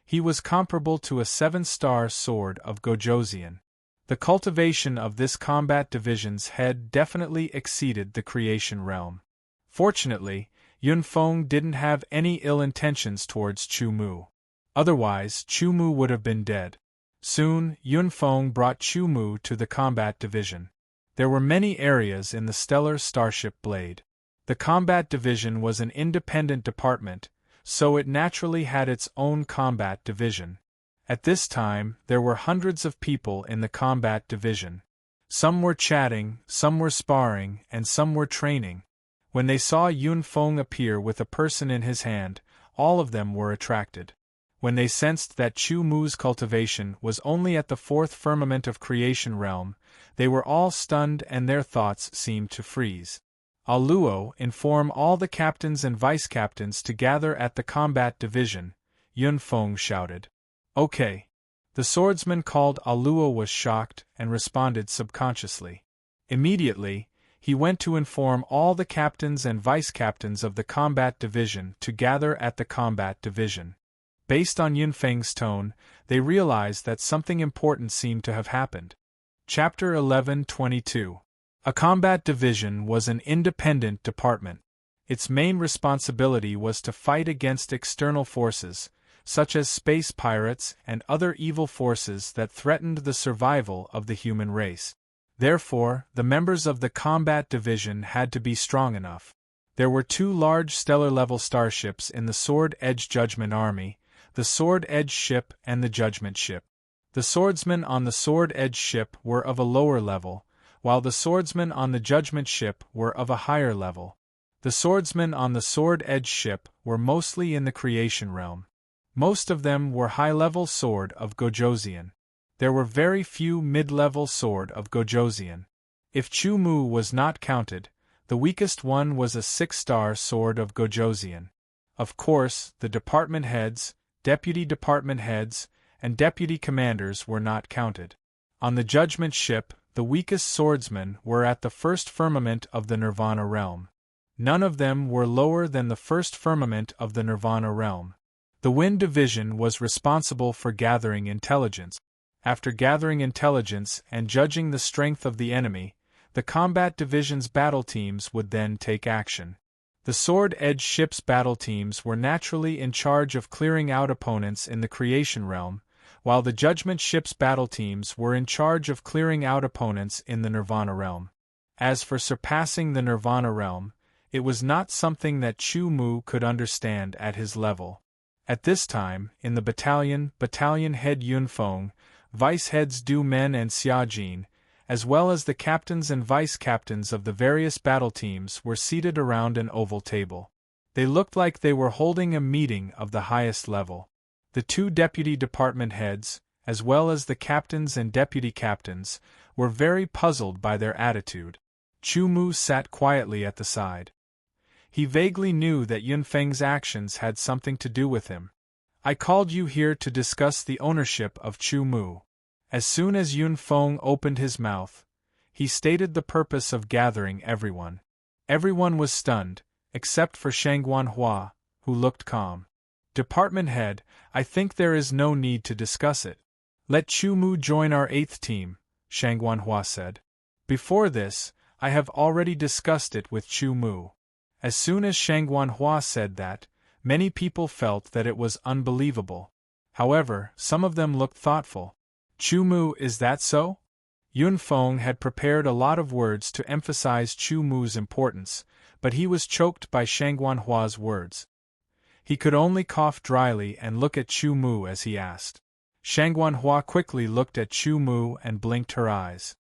He was comparable to a seven-star sword of Gojoseon. The cultivation of this combat division's head definitely exceeded the creation realm. Fortunately, Yun Feng didn't have any ill intentions towards Chu Mu. Otherwise, Chu Mu would have been dead. Soon, Yun Feng brought Chu Mu to the combat division. There were many areas in the stellar starship Blade. The combat division was an independent department, so it naturally had its own combat division. At this time, there were hundreds of people in the combat division. Some were chatting, some were sparring, and some were training. When they saw Yun Feng appear with a person in his hand, all of them were attracted. When they sensed that Chu Mu's cultivation was only at the fourth firmament of creation realm, they were all stunned and their thoughts seemed to freeze. Aluo, inform all the captains and vice-captains to gather at the combat division, Yun Feng shouted. Okay. The swordsman called Aluo was shocked and responded subconsciously. Immediately, he went to inform all the captains and vice-captains of the combat division to gather at the combat division. Based on Yun Feng's tone, they realized that something important seemed to have happened. Chapter 11:22. A combat division was an independent department. Its main responsibility was to fight against external forces, such as space pirates and other evil forces that threatened the survival of the human race. Therefore, the members of the combat division had to be strong enough. There were two large stellar-level starships in the Sword Edge Judgment Army, the Sword Edge ship and the Judgment ship. The swordsmen on the Sword Edge ship were of a lower level, while the swordsmen on the Judgment ship were of a higher level. The swordsmen on the Sword Edge ship were mostly in the creation realm. Most of them were high-level sword of Gojoseon. There were very few mid-level sword of Gojoseon. If Chu Mu was not counted, the weakest one was a six-star sword of Gojoseon. Of course, the department heads, deputy department heads, and deputy commanders were not counted. On the Judgment ship, the weakest swordsmen were at the first firmament of the Nirvana realm. None of them were lower than the first firmament of the Nirvana realm. The Wind Division was responsible for gathering intelligence. After gathering intelligence and judging the strength of the enemy, the combat division's battle teams would then take action. The Sword Edge ship's battle teams were naturally in charge of clearing out opponents in the creation realm, while the Judgment ship's battle teams were in charge of clearing out opponents in the Nirvana realm. As for surpassing the Nirvana realm, it was not something that Chu Mu could understand at his level. At this time, in the battalion head Yun Feng, vice heads Du Men and Xia Jin, as well as the captains and vice-captains of the various battle teams were seated around an oval table. They looked like they were holding a meeting of the highest level. The two deputy department heads, as well as the captains and deputy captains, were very puzzled by their attitude. Chu Mu sat quietly at the side. He vaguely knew that Yun Feng's actions had something to do with him. I called you here to discuss the ownership of Chu Mu. As soon as Yun Feng opened his mouth, he stated the purpose of gathering everyone. Everyone was stunned, except for Shangguan Hua, who looked calm. Department head, I think there is no need to discuss it. Let Chu Mu join our 8th team, Shangguan Hua said. Before this, I have already discussed it with Chu Mu. As soon as Shangguan Hua said that, many people felt that it was unbelievable. However, some of them looked thoughtful. Chu Mu, is that so? Yun Feng had prepared a lot of words to emphasize Chu Mu's importance, but he was choked by Shangguan Hua's words. He could only cough dryly and look at Chu Mu as he asked. Shangguan Hua quickly looked at Chu Mu and blinked her eyes.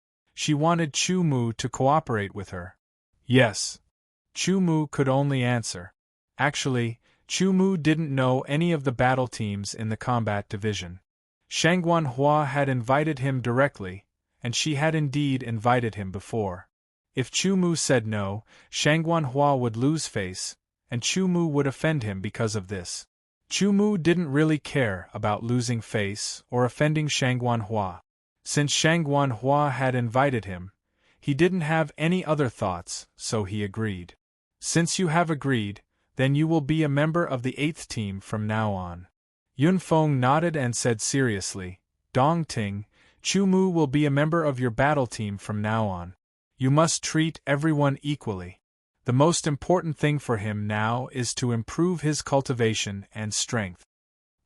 She wanted Chu Mu to cooperate with her. Yes. Chu Mu could only answer. Actually, Chu Mu didn't know any of the battle teams in the combat division. Shangguan Hua had invited him directly, and she had indeed invited him before. If Chu Mu said no, Shangguan Hua would lose face, and Chu Mu would offend him because of this. Chu Mu didn't really care about losing face or offending Shangguan Hua. Since Shangguan Hua had invited him, he didn't have any other thoughts, so he agreed. Since you have agreed, then you will be a member of the 8th team from now on. Yunfeng nodded and said seriously, Dong Ting, Chu Mu will be a member of your battle team from now on. You must treat everyone equally. The most important thing for him now is to improve his cultivation and strength.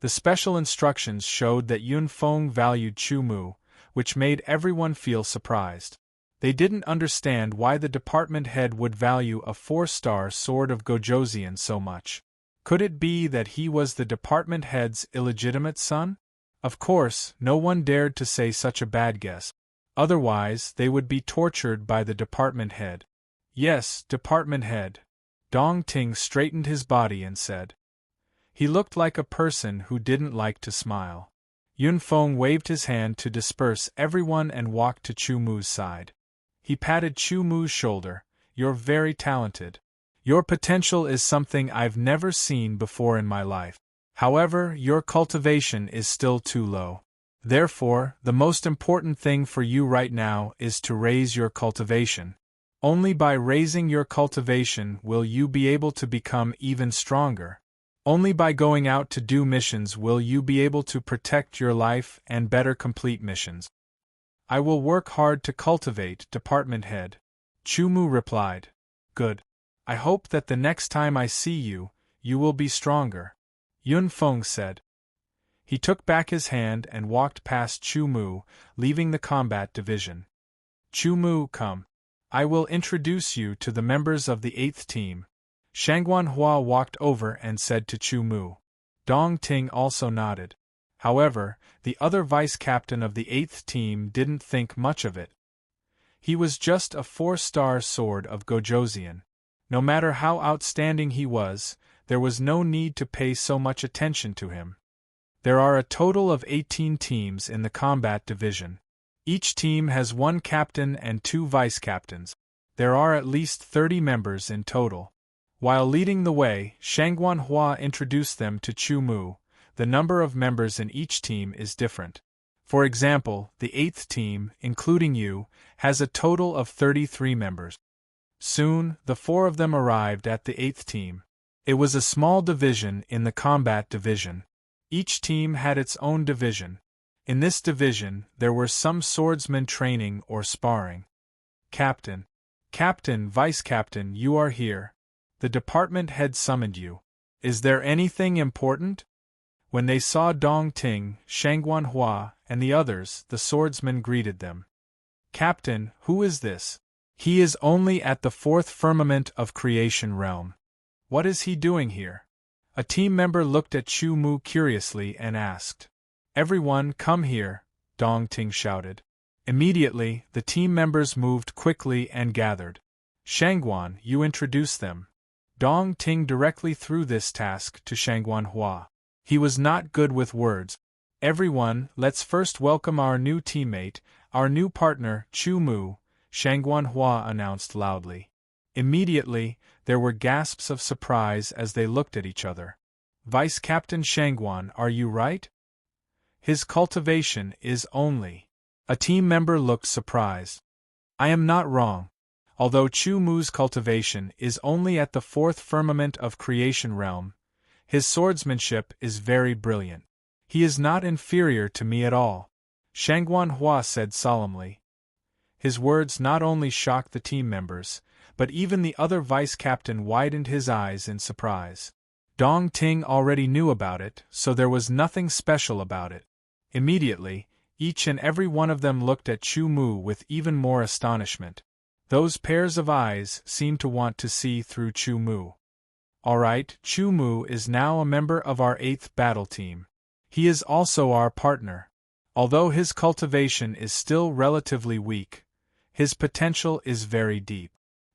The special instructions showed that Yunfeng valued Chu Mu, which made everyone feel surprised. They didn't understand why the department head would value a 4-star sword of Gojoseon so much. Could it be that he was the department head's illegitimate son? Of course, no one dared to say such a bad guess. Otherwise, they would be tortured by the department head. Yes, department head. Dong Ting straightened his body and said. He looked like a person who didn't like to smile. Yunfeng waved his hand to disperse everyone and walked to Chu Mu's side. He patted Chu Mu's shoulder. You're very talented. Your potential is something I've never seen before in my life. However, your cultivation is still too low. Therefore, the most important thing for you right now is to raise your cultivation. Only by raising your cultivation will you be able to become even stronger. Only by going out to do missions will you be able to protect your life and better complete missions. I will work hard to cultivate, department head. Chu Mu replied. Good. I hope that the next time I see you, you will be stronger. Yunfeng said. He took back his hand and walked past Chu Mu, leaving the combat division. Chu Mu, come. I will introduce you to the members of the 8th team. Shangguan Hua walked over and said to Chu Mu. Dong Ting also nodded. However, the other vice-captain of the 8th team didn't think much of it. He was just a 4-star sword of Gojoseon. No matter how outstanding he was, there was no need to pay so much attention to him. There are a total of 18 teams in the combat division. Each team has 1 captain and 2 vice-captains. There are at least 30 members in total. While leading the way, Shangguan Hua introduced them to Chu Mu. The number of members in each team is different. For example, the 8th team, including you, has a total of 33 members. Soon, the 4 of them arrived at the 8th team. It was a small division in the combat division. Each team had its own division. In this division, there were some swordsmen training or sparring. Captain, Vice-Captain, you are here. The department head summoned you. Is there anything important? When they saw Dong Ting, Shangguan Hua, and the others, the swordsmen greeted them. Captain, who is this? He is only at the 4th firmament of creation realm. What is he doing here? A team member looked at Chu Mu curiously and asked. Everyone, come here, Dong Ting shouted. Immediately, the team members moved quickly and gathered. Shangguan, you introduce them. Dong Ting directly threw this task to Shangguan Hua. He was not good with words. Everyone, let's first welcome our new teammate, our new partner, Chu Mu, Shangguan Hua announced loudly. Immediately, there were gasps of surprise as they looked at each other. Vice-Captain Shangguan, are you right? His cultivation is only. A team member looked surprised. I am not wrong. Although Chu Mu's cultivation is only at the 4th firmament of creation realm, his swordsmanship is very brilliant. He is not inferior to me at all, Shangguan Hua said solemnly. His words not only shocked the team members, but even the other vice-captain widened his eyes in surprise. Dong Ting already knew about it, so there was nothing special about it. Immediately, each and every one of them looked at Chu Mu with even more astonishment. Those pairs of eyes seemed to want to see through Chu Mu. All right, Chu Mu is now a member of our 8th battle team. He is also our partner. Although his cultivation is still relatively weak, His potential is very deep.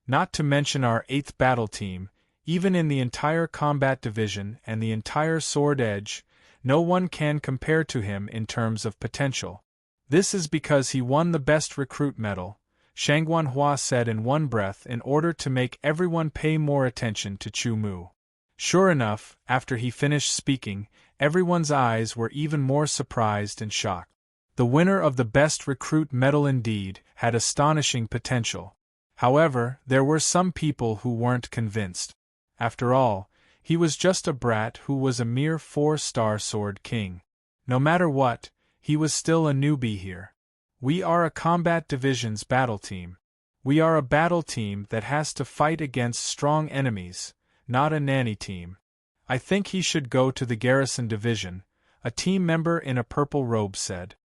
Not to mention our 8th battle team, even in the entire combat division and the entire sword edge, no one can compare to him in terms of potential. This is because he won the best recruit medal, Shangguan Hua said in one breath in order to make everyone pay more attention to Chu Mu. Sure enough, after he finished speaking, everyone's eyes were even more surprised and shocked. The winner of the best recruit medal indeed had astonishing potential. However, there were some people who weren't convinced. After all, he was just a brat who was a mere 4-star sword king. No matter what, he was still a newbie here. We are a combat division's battle team. We are a battle team that has to fight against strong enemies, not a nanny team. I think he should go to the garrison division, a team member in a purple robe said.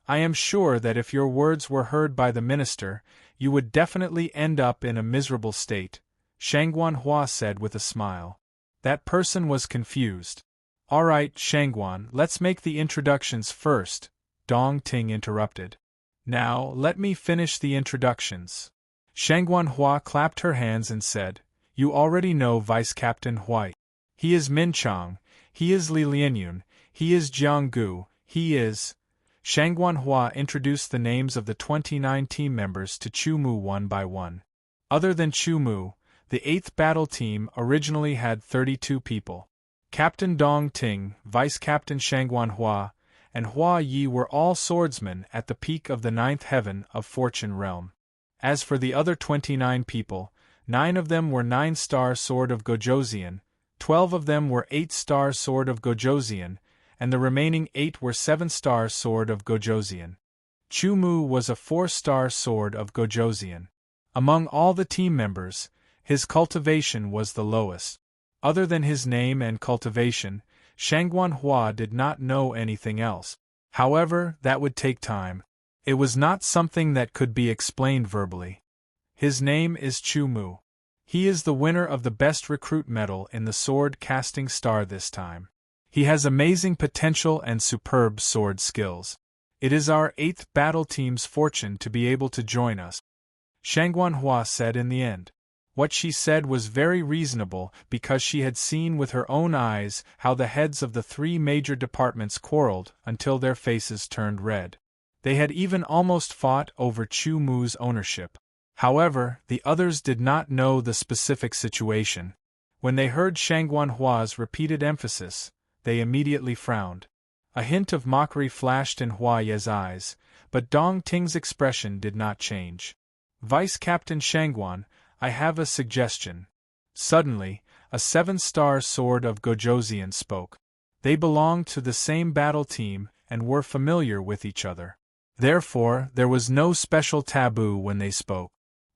I am sure that if your words were heard by the minister, you would definitely end up in a miserable state, Shangguan Hua said with a smile. That person was confused. All right, Shangguan, let's make the introductions first, Dong Ting interrupted. Now, let me finish the introductions. Shangguan Hua clapped her hands and said, You already know Vice Captain Hui. He is Min Chang, he is Li Lianyun, he is Jiang Gu, he is... Shangguan Hua introduced the names of the 29 team members to Chu Mu one by one. Other than Chu Mu, the 8th battle team originally had 32 people. Captain Dong Ting, Vice Captain Shangguan Hua, and Hua Yi were all swordsmen at the peak of the 9th heaven of Fortune Realm. As for the other 29 people, 9 of them were 9-star Sword of Gojoseon, 12 of them were 8-star Sword of Gojoseon, and the remaining 8 were 7-star Sword of Gojoseon. Chu Mu was a 4-star Sword of Gojoseon. Among all the team members, his cultivation was the lowest. Other than his name and cultivation, Shangguan Hua did not know anything else. However, that would take time. It was not something that could be explained verbally. His name is Chu Mu. He is the winner of the best recruit medal in the sword casting star this time. He has amazing potential and superb sword skills. It is our 8th battle team's fortune to be able to join us, Shangguan Hua said in the end. What she said was very reasonable because she had seen with her own eyes how the heads of the 3 major departments quarreled until their faces turned red. They had even almost fought over Chu Mu's ownership. However, the others did not know the specific situation. When they heard Shangguan Hua's repeated emphasis, they immediately frowned. A hint of mockery flashed in Hua Ye's eyes, but Dong Ting's expression did not change. Vice Captain Shangguan, I have a suggestion. Suddenly, a 7-star Sword of Gojoseon spoke. They belonged to the same battle team and were familiar with each other. Therefore, there was no special taboo when they spoke.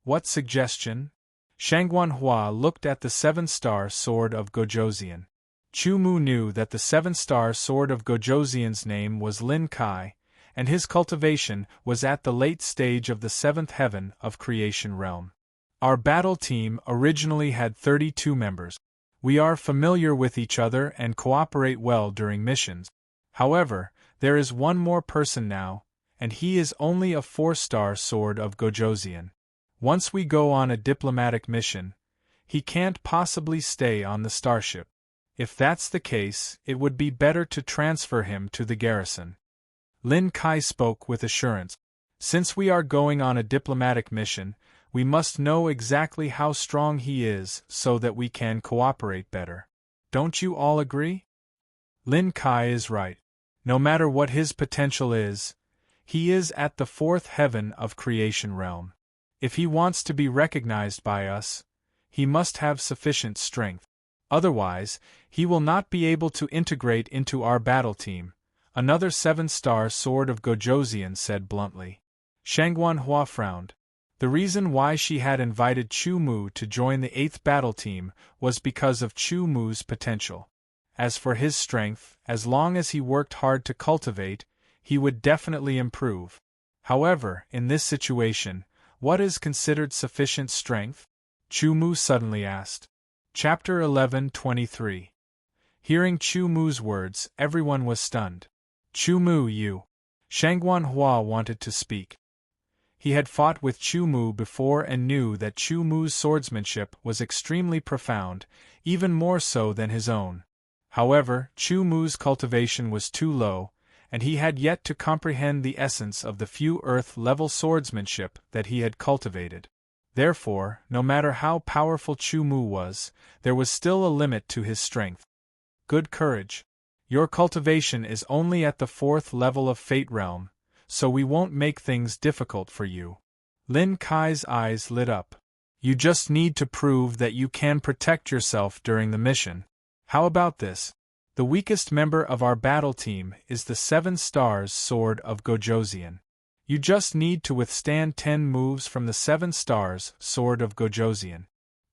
What suggestion? Shangguan Hua looked at the 7-star Sword of Gojoseon. Chu Mu knew that the 7-star Sword of Gojoseon's name was Lin Kai, and his cultivation was at the late stage of the 7th heaven of Creation Realm. Our battle team originally had 32 members. We are familiar with each other and cooperate well during missions. However, there is one more person now, and he is only a 4-star Sword of Gojoseon. Once we go on a diplomatic mission, he can't possibly stay on the starship. If that's the case, it would be better to transfer him to the garrison. Lin Kai spoke with assurance. Since we are going on a diplomatic mission, we must know exactly how strong he is so that we can cooperate better. Don't you all agree? Lin Kai is right. No matter what his potential is, he is at the 4th heaven of Creation Realm. If he wants to be recognized by us, he must have sufficient strength. Otherwise, he will not be able to integrate into our battle team, another 7-star Sword of Gojoseon said bluntly. Shangguan Hua frowned. The reason why she had invited Chu Mu to join the 8th battle team was because of Chu Mu's potential. As for his strength, as long as he worked hard to cultivate, he would definitely improve. However, in this situation, what is considered sufficient strength? Chu Mu suddenly asked. Chapter 11:23. Hearing Chu Mu's words, everyone was stunned. Chu Mu, you. Shangguan Hua wanted to speak. He had fought with Chu Mu before and knew that Chu Mu's swordsmanship was extremely profound, even more so than his own. However, Chu Mu's cultivation was too low, and he had yet to comprehend the essence of the few earth-level swordsmanship that he had cultivated. Therefore, no matter how powerful Chu Mu was, there was still a limit to his strength. Good courage. Your cultivation is only at the 4th level of Fate Realm, so we won't make things difficult for you. Lin Kai's eyes lit up. You just need to prove that you can protect yourself during the mission. How about this? The weakest member of our battle team is the 7 Stars Sword of Gojoseon. You just need to withstand 10 moves from the 7 Stars Sword of Gojoseon.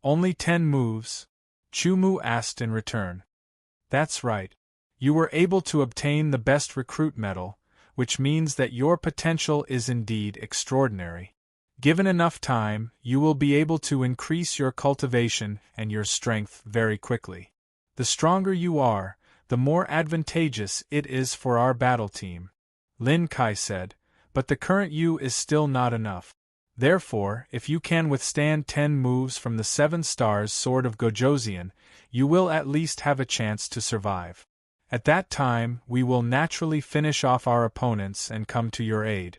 Only 10 moves? Chu Mu asked in return. That's right. You were able to obtain the best recruit medal, which means that your potential is indeed extraordinary. Given enough time, you will be able to increase your cultivation and your strength very quickly. The stronger you are, the more advantageous it is for our battle team. Lin Kai said, but the current you is still not enough. Therefore, if you can withstand 10 moves from the 7 Stars Sword of Gojoseon, you will at least have a chance to survive. At that time, we will naturally finish off our opponents and come to your aid.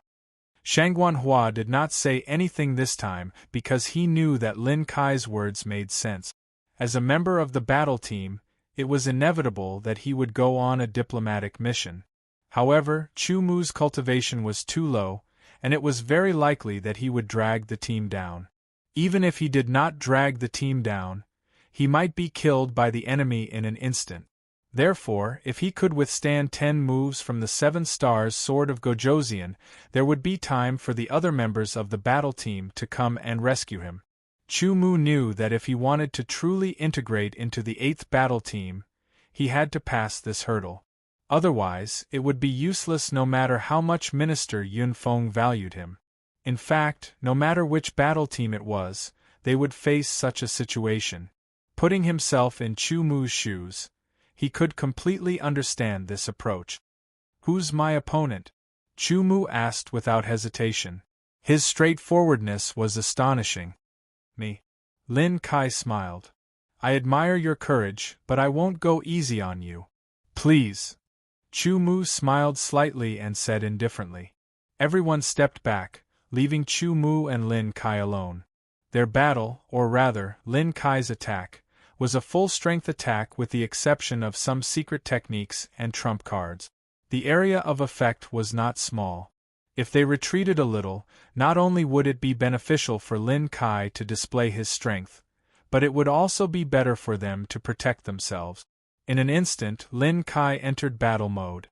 Shangguan Hua did not say anything this time because he knew that Lin Kai's words made sense. As a member of the battle team, it was inevitable that he would go on a diplomatic mission. However, Chu Mu's cultivation was too low, and it was very likely that he would drag the team down. Even if he did not drag the team down, he might be killed by the enemy in an instant. Therefore, if he could withstand 10 moves from the 7 Stars Sword of Gojoseon, there would be time for the other members of the battle team to come and rescue him. Chu Mu knew that if he wanted to truly integrate into the 8th battle team, he had to pass this hurdle. Otherwise, it would be useless no matter how much Minister Yun Feng valued him. In fact, no matter which battle team it was, they would face such a situation. Putting himself in Chu Mu's shoes, he could completely understand this approach. Who's my opponent? Chu Mu asked without hesitation. His straightforwardness was astonishing. Me. Lin Kai smiled. I admire your courage, but I won't go easy on you. Please. Chu Mu smiled slightly and said indifferently. Everyone stepped back, leaving Chu Mu and Lin Kai alone. Their battle, or rather, Lin Kai's attack, was a full-strength attack with the exception of some secret techniques and trump cards. The area of effect was not small. If they retreated a little, not only would it be beneficial for Lin Kai to display his strength, but it would also be better for them to protect themselves. In an instant, Lin Kai entered battle mode.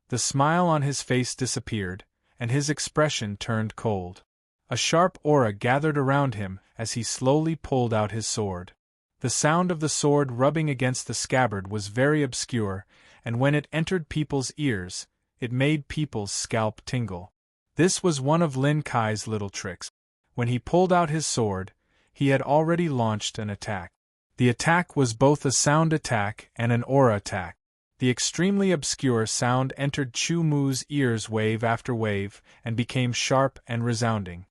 The smile on his face disappeared, and his expression turned cold. A sharp aura gathered around him as he slowly pulled out his sword. The sound of the sword rubbing against the scabbard was very obscure, and when it entered people's ears, it made people's scalp tingle. This was one of Lin Kai's little tricks. When he pulled out his sword, he had already launched an attack. The attack was both a sound attack and an aura attack. The extremely obscure sound entered Chu Mu's ears wave after wave and became sharp and resounding.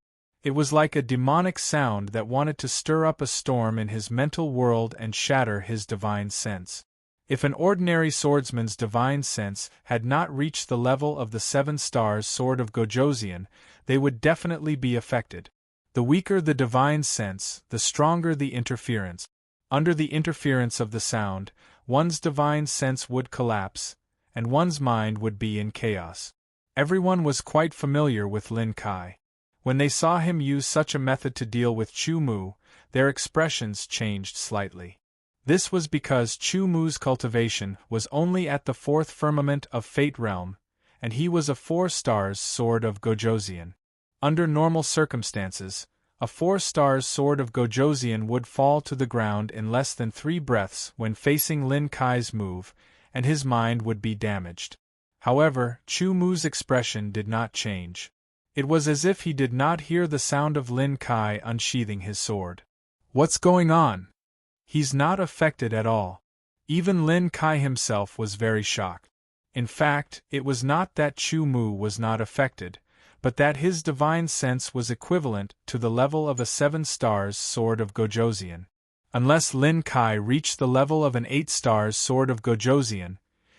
It was like a demonic sound that wanted to stir up a storm in his mental world and shatter his divine sense. If an ordinary swordsman's divine sense had not reached the level of the 7 Stars Sword of Gojoseon, they would definitely be affected. The weaker the divine sense, the stronger the interference. Under the interference of the sound, one's divine sense would collapse, and one's mind would be in chaos. Everyone was quite familiar with Lin Kai. When they saw him use such a method to deal with Chu Mu, their expressions changed slightly. This was because Chu Mu's cultivation was only at the 4th firmament of Fate Realm, and he was a 4 Stars Sword of Gojoseon. Under normal circumstances, a 4 Stars Sword of Gojoseon would fall to the ground in less than 3 breaths when facing Lin Kai's move, and his mind would be damaged. However, Chu Mu's expression did not change. It was as if he did not hear the sound of Lin Kai unsheathing his sword. What's going on? He's not affected at all. Even Lin Kai himself was very shocked. In fact, it was not that Chu Mu was not affected, but that his divine sense was equivalent to the level of a 7 stars sword of Gojosian. Unless Lin Kai reached the level of an 8 stars sword of Gojosian,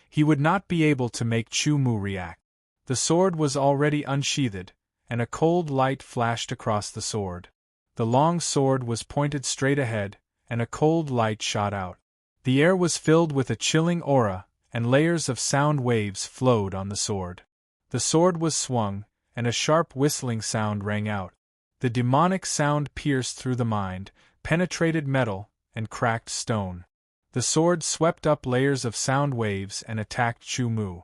he would not be able to make Chu Mu react. The sword was already unsheathed, and a cold light flashed across the sword. The long sword was pointed straight ahead, and a cold light shot out. The air was filled with a chilling aura, and layers of sound waves flowed on the sword. The sword was swung, and a sharp whistling sound rang out. The demonic sound pierced through the mind, penetrated metal, and cracked stone. The sword swept up layers of sound waves and attacked Chu Mu.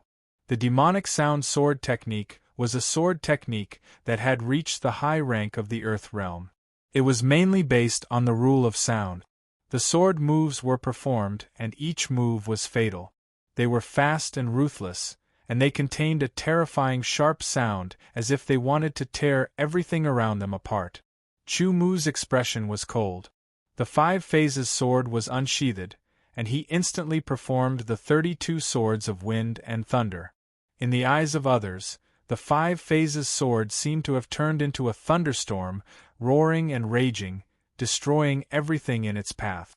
The demonic sound sword technique was a sword technique that had reached the high rank of the Earth realm. It was mainly based on the rule of sound. The sword moves were performed, and each move was fatal. They were fast and ruthless, and they contained a terrifying sharp sound as if they wanted to tear everything around them apart. Chu Mu's expression was cold. The 5 phases sword was unsheathed, and he instantly performed the 32 swords of wind and thunder. In the eyes of others, the 5 phases sword seemed to have turned into a thunderstorm, roaring and raging, destroying everything in its path.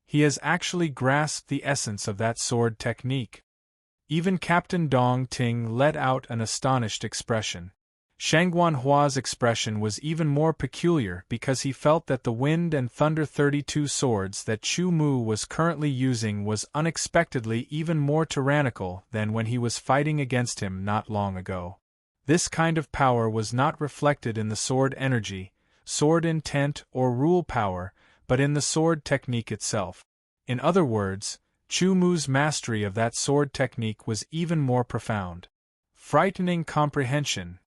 He has actually grasped the essence of that sword technique. Even Captain Dong Ting let out an astonished expression. Shangguan Hua's expression was even more peculiar because he felt that the wind and thunder 32 swords that Chu Mu was currently using was unexpectedly even more tyrannical than when he was fighting against him not long ago. This kind of power was not reflected in the sword energy, sword intent or rule power, but in the sword technique itself. In other words, Chu Mu's mastery of that sword technique was even more profound. Frightening comprehension!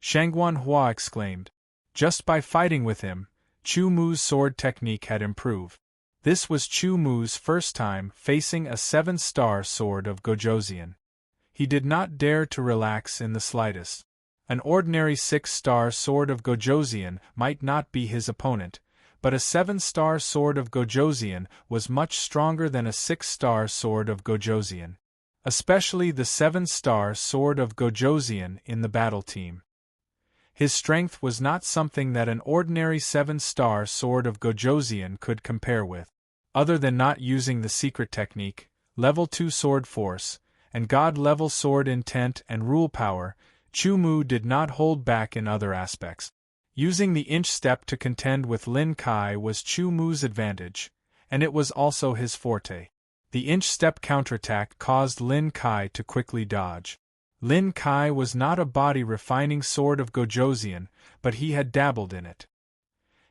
Shangguan Hua exclaimed. Just by fighting with him, Chu Mu's sword technique had improved. This was Chu Mu's first time facing a 7-star sword of Gojosian. He did not dare to relax in the slightest. An ordinary 6-star sword of Gojosian might not be his opponent, but a 7-star sword of Gojosian was much stronger than a 6-star sword of Gojosian. Especially the 7-star sword of Gojosian in the battle team. His strength was not something that an ordinary 7-star sword of Gojosian could compare with. Other than not using the secret technique, level 2 sword force, and god-level sword intent and rule power, Chu Mu did not hold back in other aspects. Using the inch step to contend with Lin Kai was Chu Mu's advantage, and it was also his forte. The inch step counterattack caused Lin Kai to quickly dodge. Lin Kai was not a body-refining sword of Gojosian, but he had dabbled in it.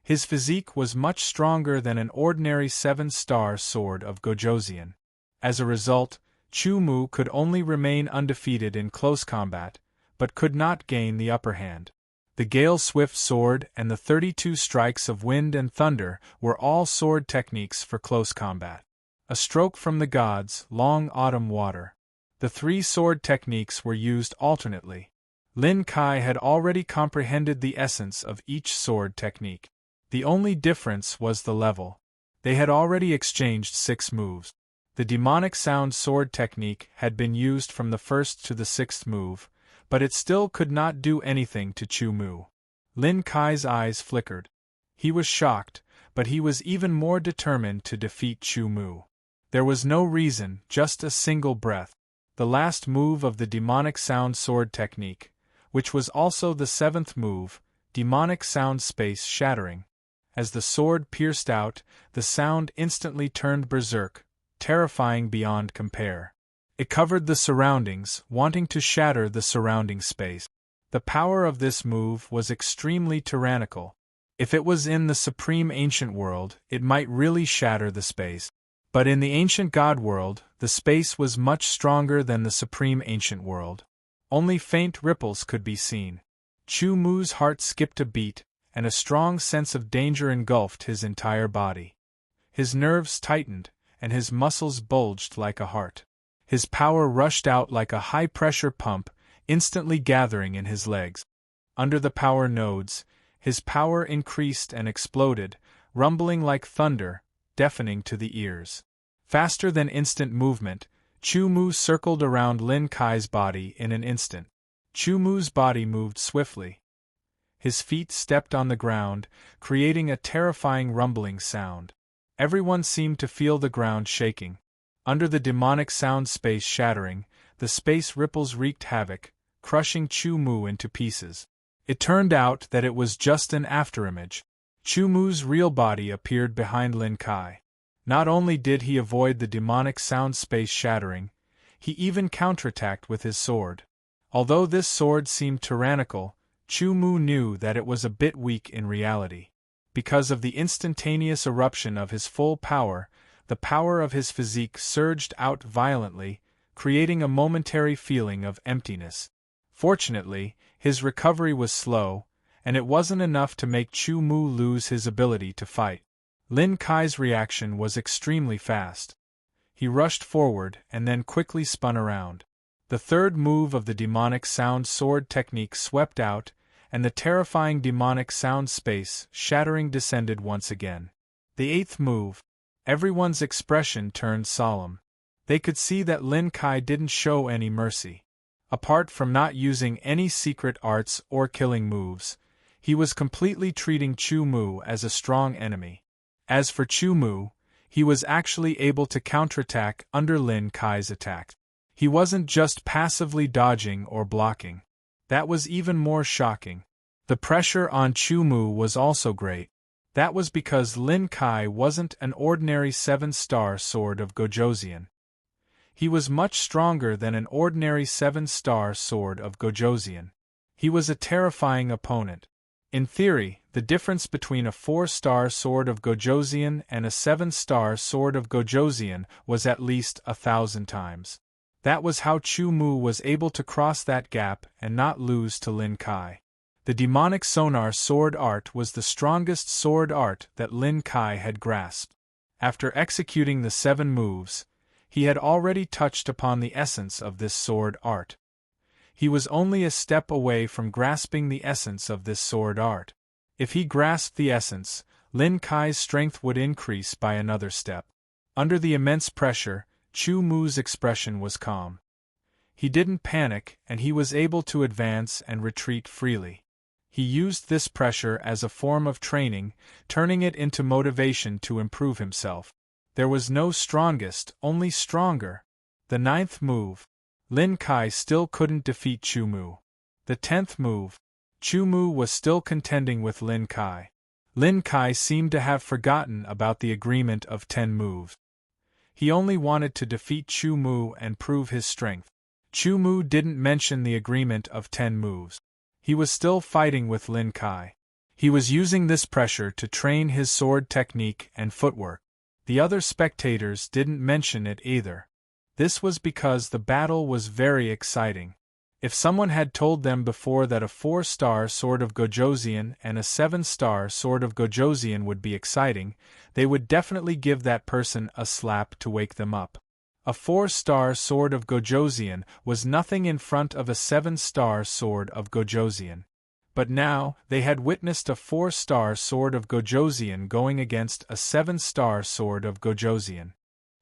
His physique was much stronger than an ordinary 7-star sword of Gojosian. As a result, Chu Mu could only remain undefeated in close combat, but could not gain the upper hand. The Gale Swift sword and the 32 strikes of wind and thunder were all sword techniques for close combat. A stroke from the gods, long autumn water. The 3 sword techniques were used alternately. Lin Kai had already comprehended the essence of each sword technique. The only difference was the level. They had already exchanged 6 moves. The demonic sound sword technique had been used from the 1st to the 6th move, but it still could not do anything to Chu Mu. Lin Kai's eyes flickered. He was shocked, but he was even more determined to defeat Chu Mu. There was no reason, just a single breath. The last move of the demonic sound sword technique, which was also the 7th move, demonic sound space shattering. As the sword pierced out, the sound instantly turned berserk, terrifying beyond compare. It covered the surroundings, wanting to shatter the surrounding space. The power of this move was extremely tyrannical. If it was in the supreme ancient world, it might really shatter the space. But in the ancient god world, the space was much stronger than the supreme ancient world. Only faint ripples could be seen. Chu Mu's heart skipped a beat, and a strong sense of danger engulfed his entire body. His nerves tightened, and his muscles bulged like a heart. His power rushed out like a high-pressure pump, instantly gathering in his legs. Under the power nodes, his power increased and exploded, rumbling like thunder, deafening to the ears. Faster than instant movement, Chu Mu circled around Lin Kai's body in an instant. Chu Mu's body moved swiftly. His feet stepped on the ground, creating a terrifying rumbling sound. Everyone seemed to feel the ground shaking. Under the demonic sound space shattering, the space ripples wreaked havoc, crushing Chu Mu into pieces. It turned out that it was just an afterimage. Chu Mu's real body appeared behind Lin Kai. Not only did he avoid the demonic sound space shattering, he even counterattacked with his sword. Although this sword seemed tyrannical, Chu Mu knew that it was a bit weak in reality. Because of the instantaneous eruption of his full power, the power of his physique surged out violently, creating a momentary feeling of emptiness. Fortunately, his recovery was slow, and it wasn't enough to make Chu Mu lose his ability to fight. Lin Kai's reaction was extremely fast. He rushed forward and then quickly spun around. The third move of the demonic sound sword technique swept out, and the terrifying demonic sound space shattering descended once again. The eighth move. Everyone's expression turned solemn. They could see that Lin Kai didn't show any mercy. Apart from not using any secret arts or killing moves, he was completely treating Chu Mu as a strong enemy. As for Chu Mu, he was actually able to counterattack under Lin Kai's attack. He wasn't just passively dodging or blocking. That was even more shocking. The pressure on Chu Mu was also great. That was because Lin Kai wasn't an ordinary 7-star sword of Gojosian. He was much stronger than an ordinary 7-star sword of Gojosian. He was a terrifying opponent. In theory, the difference between a 4-star sword of Gojosian and a 7-star sword of Gojosian was at least 1,000 times. That was how Chu Mu was able to cross that gap and not lose to Lin Kai. The demonic sonar sword art was the strongest sword art that Lin Kai had grasped. After executing the 7 moves, he had already touched upon the essence of this sword art. He was only a step away from grasping the essence of this sword art. If he grasped the essence, Lin Kai's strength would increase by another step. Under the immense pressure, Chu Mu's expression was calm. He didn't panic, and he was able to advance and retreat freely. He used this pressure as a form of training, turning it into motivation to improve himself. There was no strongest, only stronger. The 9th move. Lin Kai still couldn't defeat Chu Mu. The 10th move. Chu Mu was still contending with Lin Kai. Lin Kai seemed to have forgotten about the agreement of 10 moves. He only wanted to defeat Chu Mu and prove his strength. Chu Mu didn't mention the agreement of 10 moves. He was still fighting with Lin Kai. He was using this pressure to train his sword technique and footwork. The other spectators didn't mention it either. This was because the battle was very exciting. If someone had told them before that a 4-star sword of Gojosian and a 7-star sword of Gojosian would be exciting, they would definitely give that person a slap to wake them up. A 4-star sword of Gojosian was nothing in front of a 7-star sword of Gojosian. But now, they had witnessed a 4-star sword of Gojosian going against a 7-star sword of Gojosian.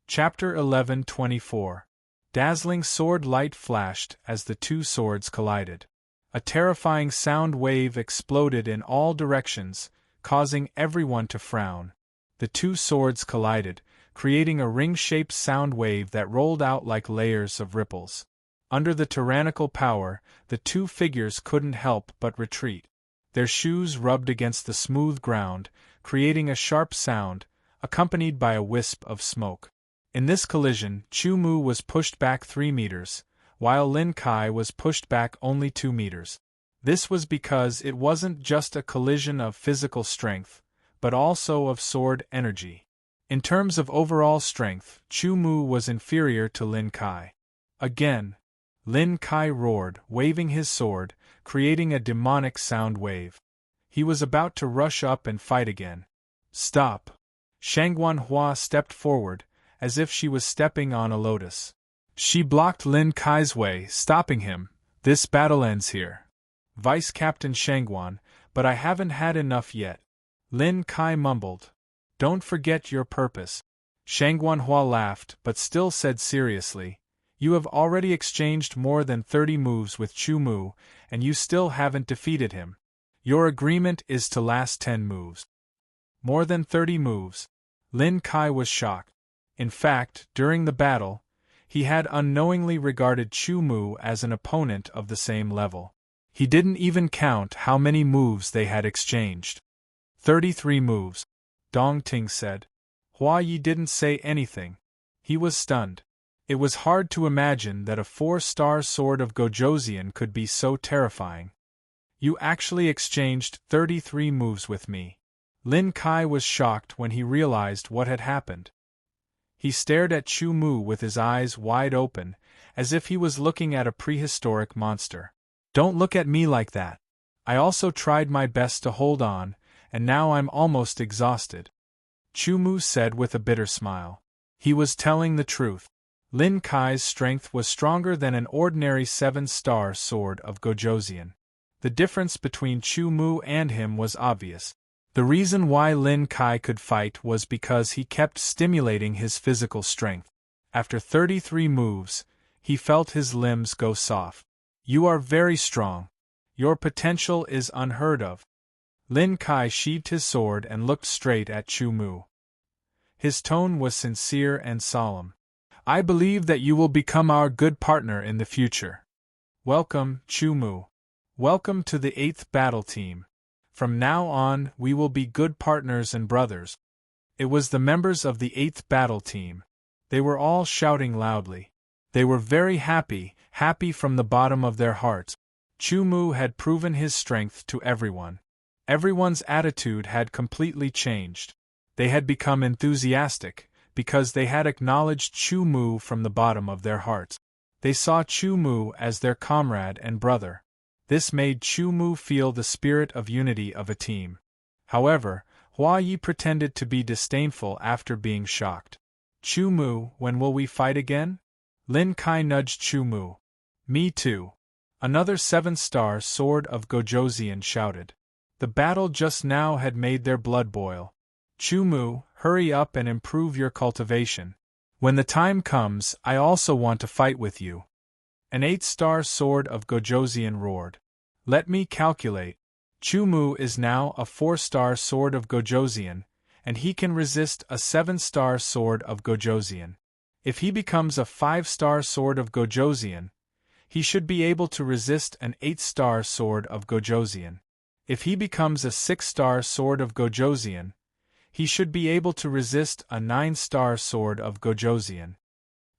Chapter 11:24. Dazzling sword light flashed as the two swords collided. A terrifying sound wave exploded in all directions, causing everyone to frown. The two swords collided, creating a ring-shaped sound wave that rolled out like layers of ripples. Under the tyrannical power, the two figures couldn't help but retreat. Their shoes rubbed against the smooth ground, creating a sharp sound, accompanied by a wisp of smoke. In this collision, Chu Mu was pushed back 3 meters, while Lin Kai was pushed back only 2 meters. This was because it wasn't just a collision of physical strength, but also of sword energy. In terms of overall strength, Chu Mu was inferior to Lin Kai. Again, Lin Kai roared, waving his sword, creating a demonic sound wave. He was about to rush up and fight again. Stop! Shangguan Hua stepped forward, as if she was stepping on a lotus. She blocked Lin Kai's way, stopping him. This battle ends here. Vice Captain Shangguan, but I haven't had enough yet. Lin Kai mumbled. Don't forget your purpose. Shangguan Hua laughed, but still said seriously, you have already exchanged more than 30 moves with Chu Mu, and you still haven't defeated him. Your agreement is to last 10 moves. More than 30 moves. Lin Kai was shocked. In fact, during the battle, he had unknowingly regarded Chu Mu as an opponent of the same level. He didn't even count how many moves they had exchanged. 33 moves. Dong Ting said. Hua Yi didn't say anything. He was stunned. It was hard to imagine that a 4-star sword of Gojoseon could be so terrifying. You actually exchanged 33 moves with me. Lin Kai was shocked when he realized what had happened. He stared at Chu Mu with his eyes wide open, as if he was looking at a prehistoric monster. Don't look at me like that. I also tried my best to hold on, and now I'm almost exhausted. Chu Mu said with a bitter smile. He was telling the truth. Lin Kai's strength was stronger than an ordinary 7-star sword of Gojoseon. The difference between Chu Mu and him was obvious. The reason why Lin Kai could fight was because he kept stimulating his physical strength. After 33 moves, he felt his limbs go soft. You are very strong. Your potential is unheard of. Lin Kai sheathed his sword and looked straight at Chu Mu. His tone was sincere and solemn. I believe that you will become our good partner in the future. Welcome, Chu Mu. Welcome to the 8th battle team. From now on, we will be good partners and brothers. It was the members of the 8th battle team. They were all shouting loudly. They were very happy from the bottom of their hearts. Chu Mu had proven his strength to everyone. Everyone's attitude had completely changed. They had become enthusiastic, because they had acknowledged Chu Mu from the bottom of their hearts. They saw Chu Mu as their comrade and brother. This made Chu Mu feel the spirit of unity of a team. However, Hua Yi pretended to be disdainful after being shocked. Chu Mu, when will we fight again? Lin Kai nudged Chu Mu. Me too. Another 7-star sword of Gojoseon shouted. The battle just now had made their blood boil. Chu Mu, hurry up and improve your cultivation. When the time comes, I also want to fight with you. An 8-star sword of Gojoseon roared. Let me calculate. Chu Mu is now a 4-star sword of Gojoseon, and he can resist a 7-star sword of Gojoseon. If he becomes a 5-star sword of Gojoseon, he should be able to resist an 8-star sword of Gojoseon. If he becomes a 6-star sword of Gojoseon, he should be able to resist a 9-star sword of Gojoseon.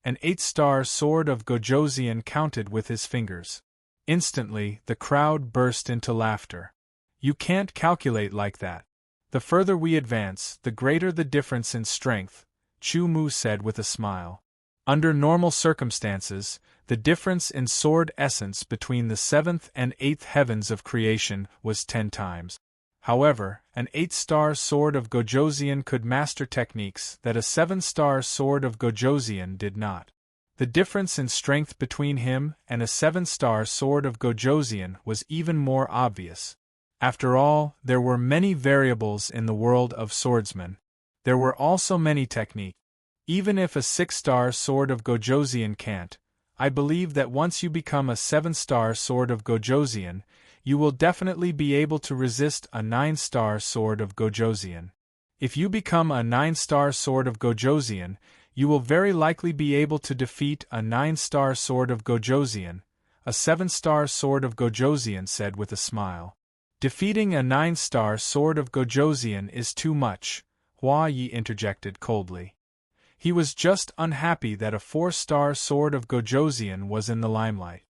An 8-star sword of Gojoseon counted with his fingers. Instantly, the crowd burst into laughter. You can't calculate like that. The further we advance, the greater the difference in strength, Chu Mu said with a smile. Under normal circumstances, the difference in sword essence between the 7th and 8th heavens of creation was 10 times. However, an 8-star sword of Gojoseon could master techniques that a 7-star sword of Gojoseon did not. The difference in strength between him and a 7-star sword of Gojoseon was even more obvious. After all, there were many variables in the world of swordsmen. There were also many techniques. Even if a 6-star sword of Gojoseon can't, I believe that once you become a 7-star sword of Gojoseon, you will definitely be able to resist a 9-star sword of Gojoseon. If you become a 9-star sword of Gojoseon, you will very likely be able to defeat a 9-star sword of Gojoseon, a 7-star sword of Gojoseon said with a smile. Defeating a 9-star sword of Gojoseon is too much, Hua Yi interjected coldly. He was just unhappy that a 4-star sword of Gojoseon was in the limelight.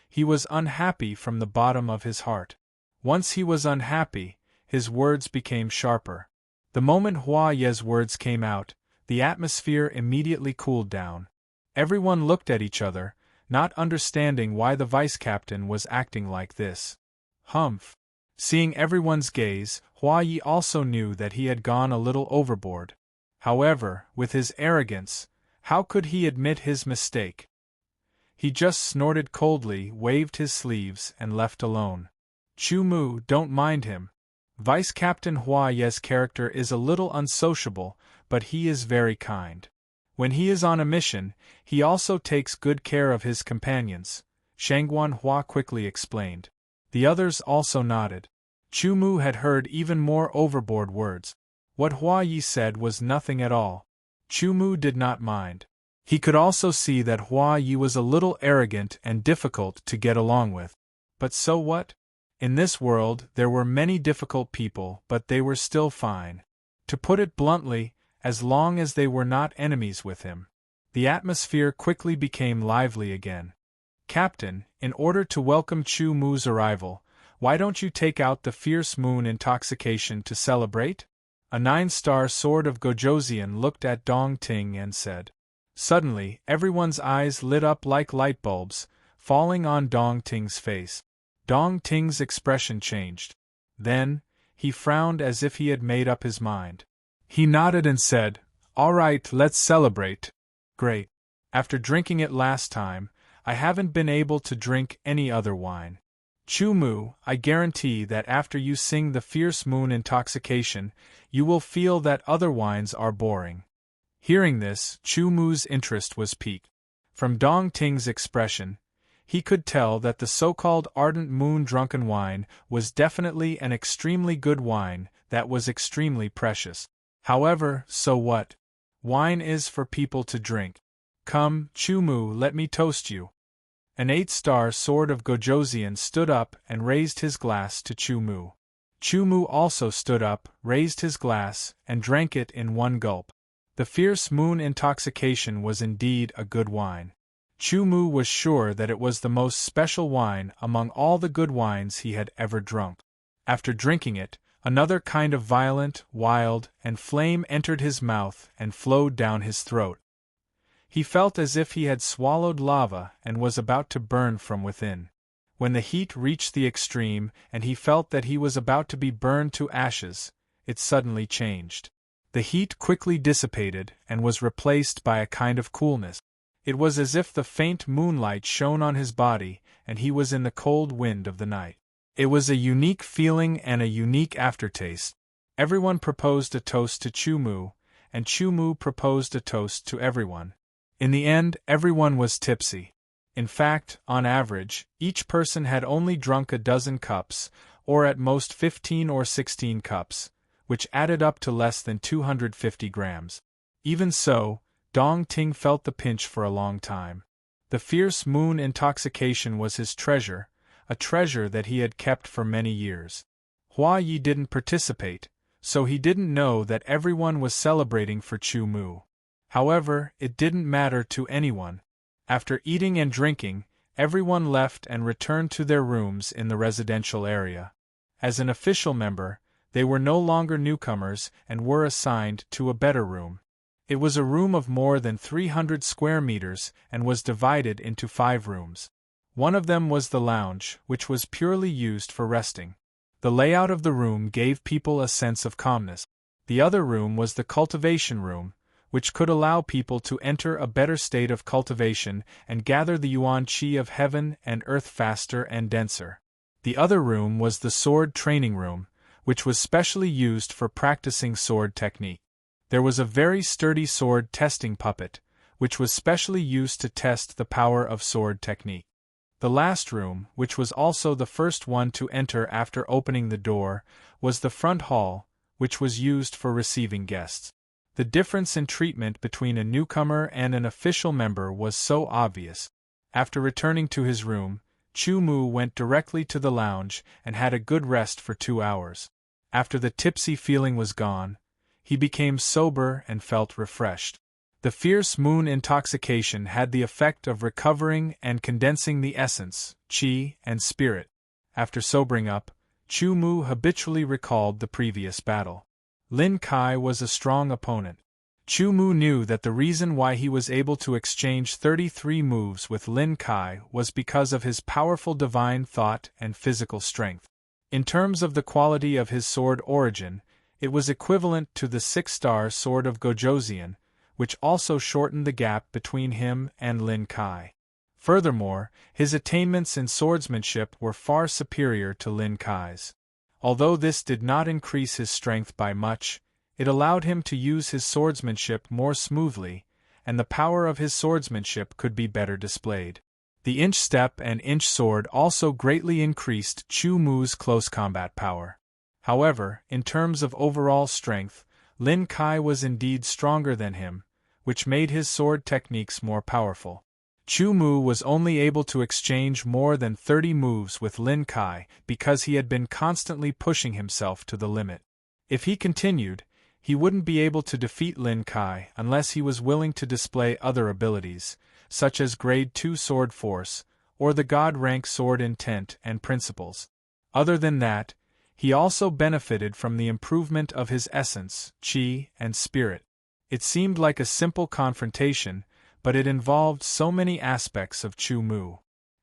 He was unhappy from the bottom of his heart. Once he was unhappy, his words became sharper. The moment Hua Ye's words came out, the atmosphere immediately cooled down. Everyone looked at each other, not understanding why the vice-captain was acting like this. Humph. Seeing everyone's gaze, Hua Yi also knew that he had gone a little overboard. However, with his arrogance, how could he admit his mistake? He just snorted coldly, waved his sleeves, and left alone. Chu Mu, don't mind him. Vice-Captain Hua Ye's character is a little unsociable, but he is very kind. When he is on a mission, he also takes good care of his companions, Shangguan Hua quickly explained. The others also nodded. Chu Mu had heard even more overboard words. What Hua Yi said was nothing at all. Chu Mu did not mind. He could also see that Hua Yi was a little arrogant and difficult to get along with. But so what? In this world there were many difficult people, but they were still fine. To put it bluntly, as long as they were not enemies with him. The atmosphere quickly became lively again. Captain, in order to welcome Chu Mu's arrival, why don't you take out the fierce moon intoxication to celebrate? A 9-star sword of Gojoseon looked at Dong Ting and said. Suddenly, everyone's eyes lit up like light bulbs, falling on Dong Ting's face. Dong Ting's expression changed. Then, he frowned as if he had made up his mind. He nodded and said, "All right, let's celebrate." Great. After drinking it last time, I haven't been able to drink any other wine. Chu Mu, I guarantee that after you sing the fierce moon intoxication, you will feel that other wines are boring. Hearing this, Chu Mu's interest was piqued. From Dong Ting's expression, he could tell that the so-called ardent moon drunken wine was definitely an extremely good wine that was extremely precious. However, so what? Wine is for people to drink. Come, Chu Mu, let me toast you. An 8-star sword of Gojoseon stood up and raised his glass to Chu Mu. Chu Mu also stood up, raised his glass, and drank it in one gulp. The fierce moon intoxication was indeed a good wine. Chu Mu was sure that it was the most special wine among all the good wines he had ever drunk. After drinking it, another kind of violent, wild, and flame entered his mouth and flowed down his throat. He felt as if he had swallowed lava and was about to burn from within. When the heat reached the extreme and he felt that he was about to be burned to ashes, it suddenly changed. The heat quickly dissipated and was replaced by a kind of coolness. It was as if the faint moonlight shone on his body and he was in the cold wind of the night. It was a unique feeling and a unique aftertaste. Everyone proposed a toast to Chu Mu, and Chu Mu proposed a toast to everyone. In the end, everyone was tipsy. In fact, on average, each person had only drunk a dozen cups, or at most 15 or 16 cups, which added up to less than 250 grams. Even so, Dong Ting felt the pinch for a long time. The fierce moon intoxication was his treasure, a treasure that he had kept for many years. Hua Yi didn't participate, so he didn't know that everyone was celebrating for Chu Mu. However, it didn't matter to anyone. After eating and drinking, everyone left and returned to their rooms in the residential area. As an official member, they were no longer newcomers and were assigned to a better room. It was a room of more than 300 square meters and was divided into 5 rooms. One of them was the lounge, which was purely used for resting. The layout of the room gave people a sense of calmness. The other room was the cultivation room, which could allow people to enter a better state of cultivation and gather the yuan qi of heaven and earth faster and denser. The other room was the sword training room, which was specially used for practicing sword technique. There was a very sturdy sword testing puppet, which was specially used to test the power of sword technique. The last room, which was also the first one to enter after opening the door, was the front hall, which was used for receiving guests. The difference in treatment between a newcomer and an official member was so obvious. After returning to his room, Chu Mu went directly to the lounge and had a good rest for 2 hours. After the tipsy feeling was gone, he became sober and felt refreshed. The fierce moon intoxication had the effect of recovering and condensing the essence, qi, and spirit. After sobering up, Chu Mu habitually recalled the previous battle. Lin Kai was a strong opponent. Chu Mu knew that the reason why he was able to exchange 33 moves with Lin Kai was because of his powerful divine thought and physical strength. In terms of the quality of his sword origin, it was equivalent to the 6-star sword of Gojoseon, which also shortened the gap between him and Lin Kai. Furthermore, his attainments in swordsmanship were far superior to Lin Kai's. Although this did not increase his strength by much, it allowed him to use his swordsmanship more smoothly, and the power of his swordsmanship could be better displayed. The inch step and inch sword also greatly increased Chu Mu's close combat power. However, in terms of overall strength, Lin Kai was indeed stronger than him, which made his sword techniques more powerful. Chu Mu was only able to exchange more than 30 moves with Lin Kai because he had been constantly pushing himself to the limit. If he continued, he wouldn't be able to defeat Lin Kai unless he was willing to display other abilities, such as Grade 2 Sword Force, or the God rank Sword Intent and Principles. Other than that, he also benefited from the improvement of his essence, qi, and spirit. It seemed like a simple confrontation, but it involved so many aspects of Chu Mu.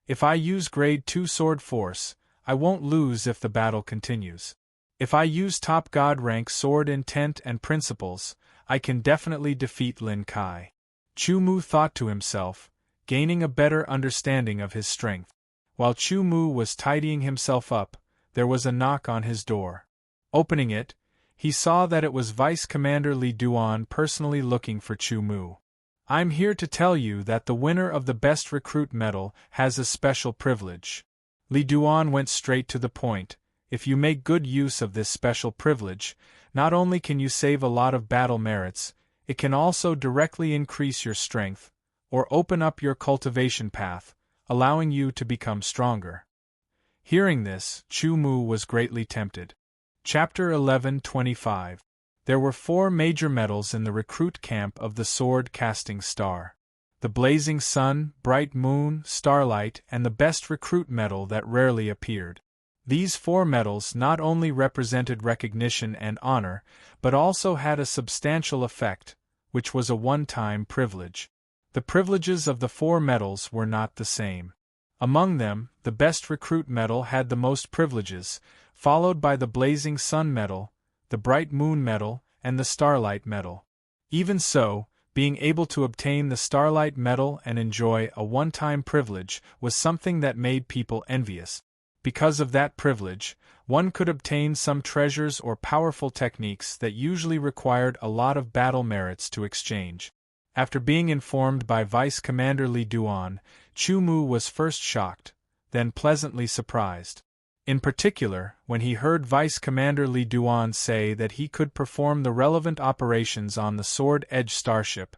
If I use Grade 2 Sword Force, I won't lose if the battle continues. If I use top God rank Sword Intent and Principles, I can definitely defeat Lin Kai. Chu Mu thought to himself, gaining a better understanding of his strength. While Chu Mu was tidying himself up, there was a knock on his door. Opening it, he saw that it was Vice Commander Li Duan personally looking for Chu Mu. "I'm here to tell you that the winner of the Best Recruit Medal has a special privilege." Li Duan went straight to the point. "If you make good use of this special privilege, not only can you save a lot of battle merits, it can also directly increase your strength, or open up your cultivation path, allowing you to become stronger." Hearing this, Chu Mu was greatly tempted. Chapter 11:25. There were 4 major medals in the recruit camp of the sword-casting star. The Blazing Sun, Bright Moon, Starlight, and the Best Recruit medal that rarely appeared. These 4 medals not only represented recognition and honor, but also had a substantial effect, which was a one-time privilege. The privileges of the 4 medals were not the same. Among them, the Best Recruit medal had the most privileges, followed by the Blazing Sun medal, the Bright Moon medal, and the Starlight medal. Even so, being able to obtain the Starlight medal and enjoy a one-time privilege was something that made people envious. Because of that privilege, one could obtain some treasures or powerful techniques that usually required a lot of battle merits to exchange. After being informed by Vice Commander Li Duan, Chu Mu was first shocked, then pleasantly surprised. In particular, when he heard Vice Commander Li Duan say that he could perform the relevant operations on the Sword Edge starship,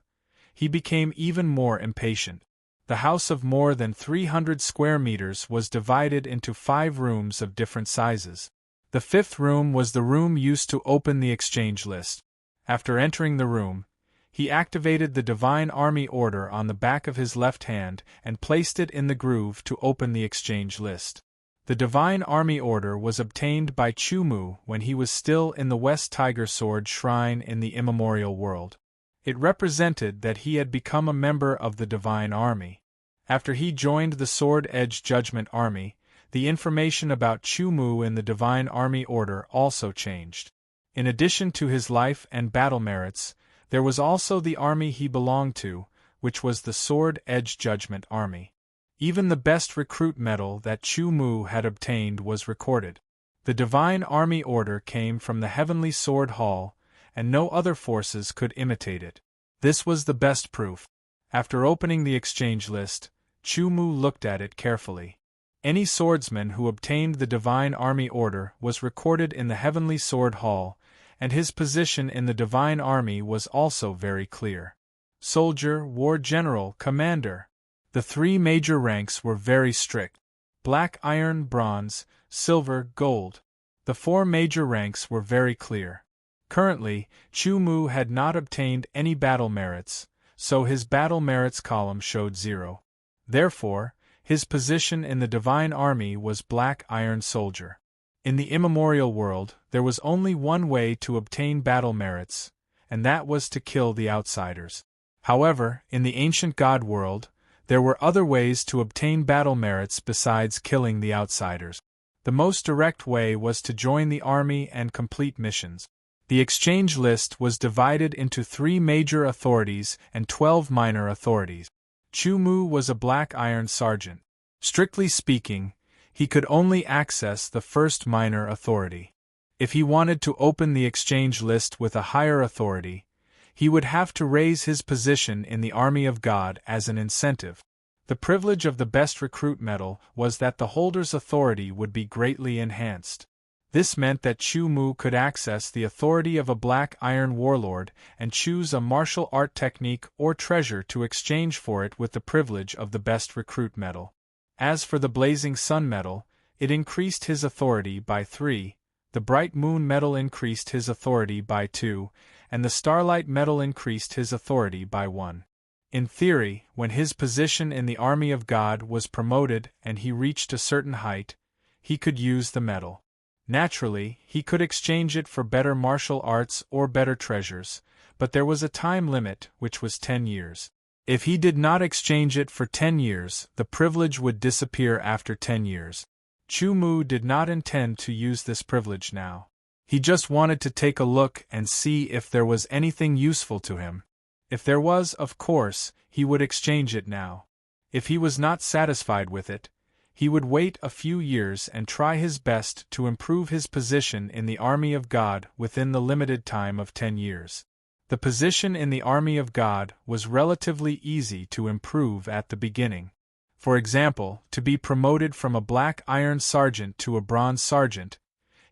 he became even more impatient. The house of more than 300 square meters was divided into 5 rooms of different sizes. The 5th room was the room used to open the exchange list. After entering the room, he activated the Divine Army Order on the back of his left hand and placed it in the groove to open the exchange list. The Divine Army Order was obtained by Chu Mu when he was still in the West Tiger Sword Shrine in the immemorial world. It represented that he had become a member of the Divine Army. After he joined the Sword Edge Judgment Army, the information about Chu Mu in the Divine Army Order also changed. In addition to his life and battle merits, there was also the army he belonged to, which was the Sword Edge Judgment Army. Even the Best Recruit medal that Chu Mu had obtained was recorded. The Divine Army Order came from the Heavenly Sword Hall, and no other forces could imitate it. This was the best proof. After opening the exchange list, Chu Mu looked at it carefully. Any swordsman who obtained the Divine Army Order was recorded in the Heavenly Sword Hall, and his position in the Divine Army was also very clear. Soldier, War General, Commander. The 3 major ranks were very strict: black iron, bronze, silver, gold. The 4 major ranks were very clear. Currently, Chu Mu had not obtained any battle merits, so his battle merits column showed 0. Therefore, his position in the Divine Army was Black Iron Soldier. In the immemorial world, there was only one way to obtain battle merits, and that was to kill the outsiders. However, in the ancient god world, there were other ways to obtain battle merits besides killing the outsiders. The most direct way was to join the army and complete missions. The exchange list was divided into 3 major authorities and 12 minor authorities. Chu Mu was a Black Iron Sergeant. Strictly speaking, he could only access the first minor authority. If he wanted to open the exchange list with a higher authority, he would have to raise his position in the Army of God as an incentive. The privilege of the Best Recruit medal was that the holder's authority would be greatly enhanced. This meant that Chu Mu could access the authority of a black iron warlord and choose a martial art technique or treasure to exchange for it with the privilege of the best recruit medal. As for the blazing sun medal, it increased his authority by 3, the bright moon medal increased his authority by 2, and the starlight medal increased his authority by 1. In theory, when his position in the army of God was promoted and he reached a certain height, he could use the medal. Naturally, he could exchange it for better martial arts or better treasures, but there was a time limit, which was 10 years. If he did not exchange it for 10 years, the privilege would disappear after 10 years. Chu Mu did not intend to use this privilege now. He just wanted to take a look and see if there was anything useful to him. If there was, of course, he would exchange it now. If he was not satisfied with it, he would wait a few years and try his best to improve his position in the army of God within the limited time of 10 years. The position in the army of God was relatively easy to improve at the beginning. For example, to be promoted from a black iron sergeant to a bronze sergeant,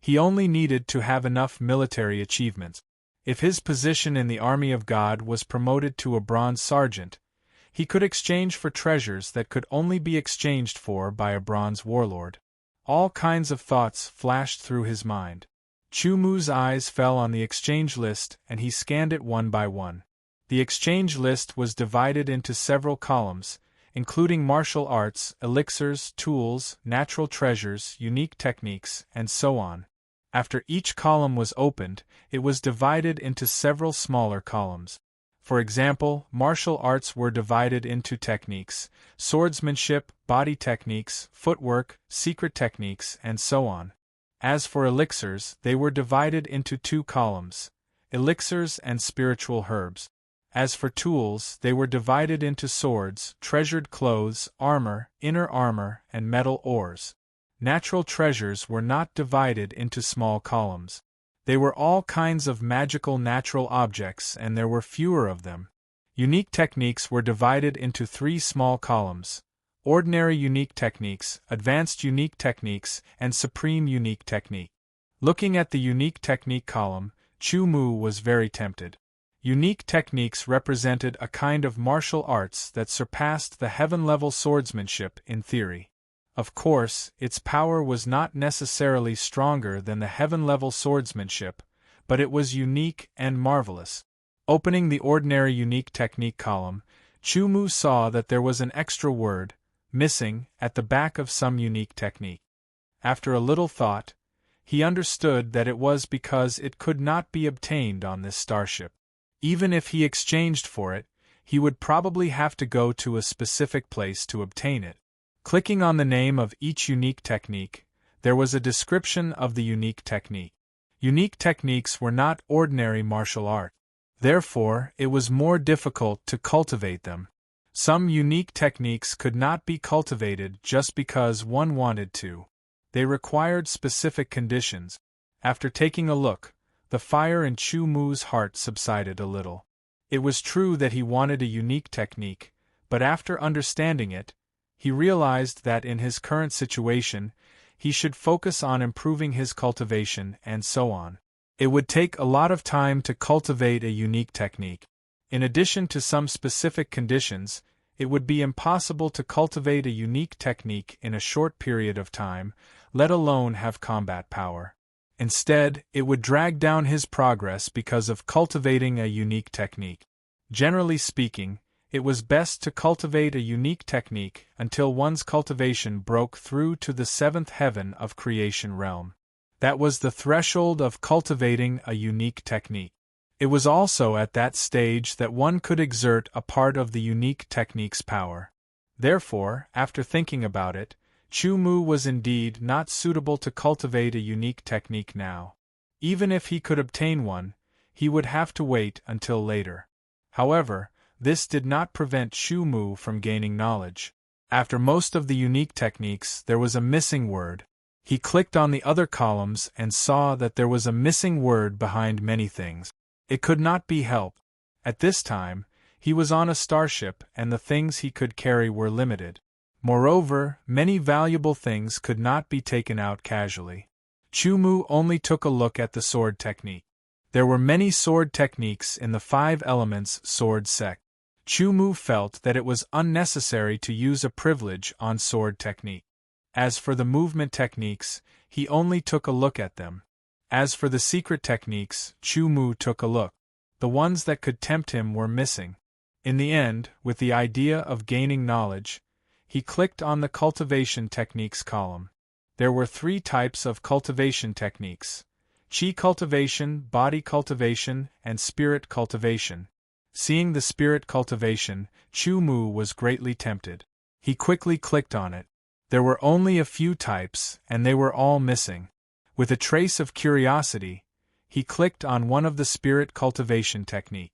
he only needed to have enough military achievements. If his position in the army of God was promoted to a bronze sergeant, he could exchange for treasures that could only be exchanged for by a bronze warlord. All kinds of thoughts flashed through his mind. Chu Mu's eyes fell on the exchange list and he scanned it one by one. The exchange list was divided into several columns, including martial arts, elixirs, tools, natural treasures, unique techniques, and so on. After each column was opened, it was divided into several smaller columns. For example, martial arts were divided into techniques, swordsmanship, body techniques, footwork, secret techniques, and so on. As for elixirs, they were divided into 2 columns, elixirs and spiritual herbs. As for tools, they were divided into swords, treasured clothes, armor, inner armor, and metal ores. Natural treasures were not divided into small columns. They were all kinds of magical natural objects and there were fewer of them. Unique techniques were divided into 3 small columns: ordinary unique techniques, advanced unique techniques, and supreme unique technique. Looking at the unique technique column, Chu Mu was very tempted. Unique techniques represented a kind of martial arts that surpassed the heaven-level swordsmanship in theory. Of course, its power was not necessarily stronger than the heaven-level swordsmanship, but it was unique and marvelous. Opening the ordinary unique technique column, Chu Mu saw that there was an extra word, missing, at the back of some unique technique. After a little thought, he understood that it was because it could not be obtained on this starship. Even if he exchanged for it, he would probably have to go to a specific place to obtain it. Clicking on the name of each unique technique, there was a description of the unique technique. Unique techniques were not ordinary martial art. Therefore, it was more difficult to cultivate them. Some unique techniques could not be cultivated just because one wanted to. They required specific conditions. After taking a look, the fire in Chu Mu's heart subsided a little. It was true that he wanted a unique technique, but after understanding it, he realized that in his current situation, he should focus on improving his cultivation and so on. It would take a lot of time to cultivate a unique technique. In addition to some specific conditions, it would be impossible to cultivate a unique technique in a short period of time, let alone have combat power. Instead, it would drag down his progress because of cultivating a unique technique. Generally speaking, it was best to cultivate a unique technique until one's cultivation broke through to the 7th heaven of creation realm. That was the threshold of cultivating a unique technique. It was also at that stage that one could exert a part of the unique technique's power. Therefore, after thinking about it, Chu Mu was indeed not suitable to cultivate a unique technique now. Even if he could obtain one, he would have to wait until later. However, this did not prevent Chu Mu from gaining knowledge. After most of the unique techniques, there was a missing word. He clicked on the other columns and saw that there was a missing word behind many things. It could not be helped. At this time, he was on a starship and the things he could carry were limited. Moreover, many valuable things could not be taken out casually. Chu only took a look at the sword technique. There were many sword techniques in the 5 elements sword sect. Chu felt that it was unnecessary to use a privilege on sword technique. As for the movement techniques, he only took a look at them. As for the secret techniques, Chu took a look. The ones that could tempt him were missing. In the end, with the idea of gaining knowledge, he clicked on the cultivation techniques column. There were 3 types of cultivation techniques: chi cultivation, body cultivation, and spirit cultivation. Seeing the spirit cultivation, Chu was greatly tempted. He quickly clicked on it. There were only a few types, and they were all missing. With a trace of curiosity, he clicked on one of the spirit cultivation technique.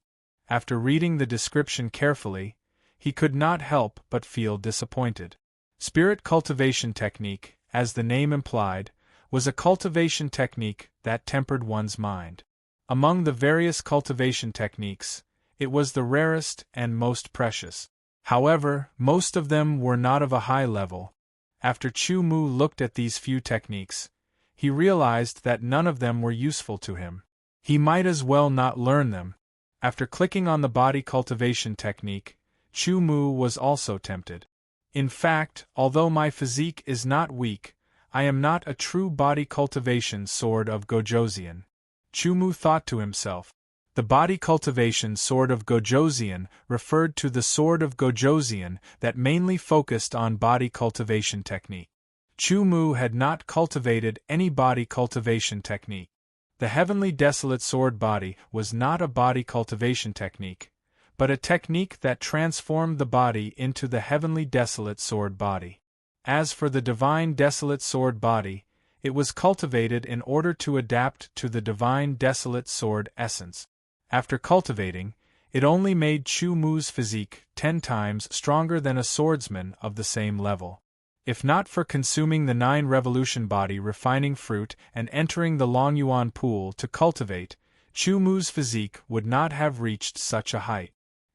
After reading the description carefully, he could not help but feel disappointed. Spirit cultivation technique, as the name implied, was a cultivation technique that tempered one's mind. Among the various cultivation techniques, it was the rarest and most precious. However, most of them were not of a high level. After Chu looked at these few techniques, he realized that none of them were useful to him. He might as well not learn them. After clicking on the body cultivation technique, Chu was also tempted. In fact, although my physique is not weak, I am not a true body cultivation sword of Gojoseon. Chu thought to himself. The body cultivation sword of Gojoseon referred to the sword of Gojoseon that mainly focused on body cultivation technique. Chu had not cultivated any body cultivation technique. The heavenly desolate sword body was not a body cultivation technique, but a technique that transformed the body into the heavenly desolate sword body. As for the divine desolate sword body, it was cultivated in order to adapt to the divine desolate sword essence. After cultivating, it only made Chu-Mu's physique 10 times stronger than a swordsman of the same level. If not for consuming the 9 revolution body refining fruit and entering the Longyuan pool to cultivate, Chu-Mu's physique would not have reached such a height.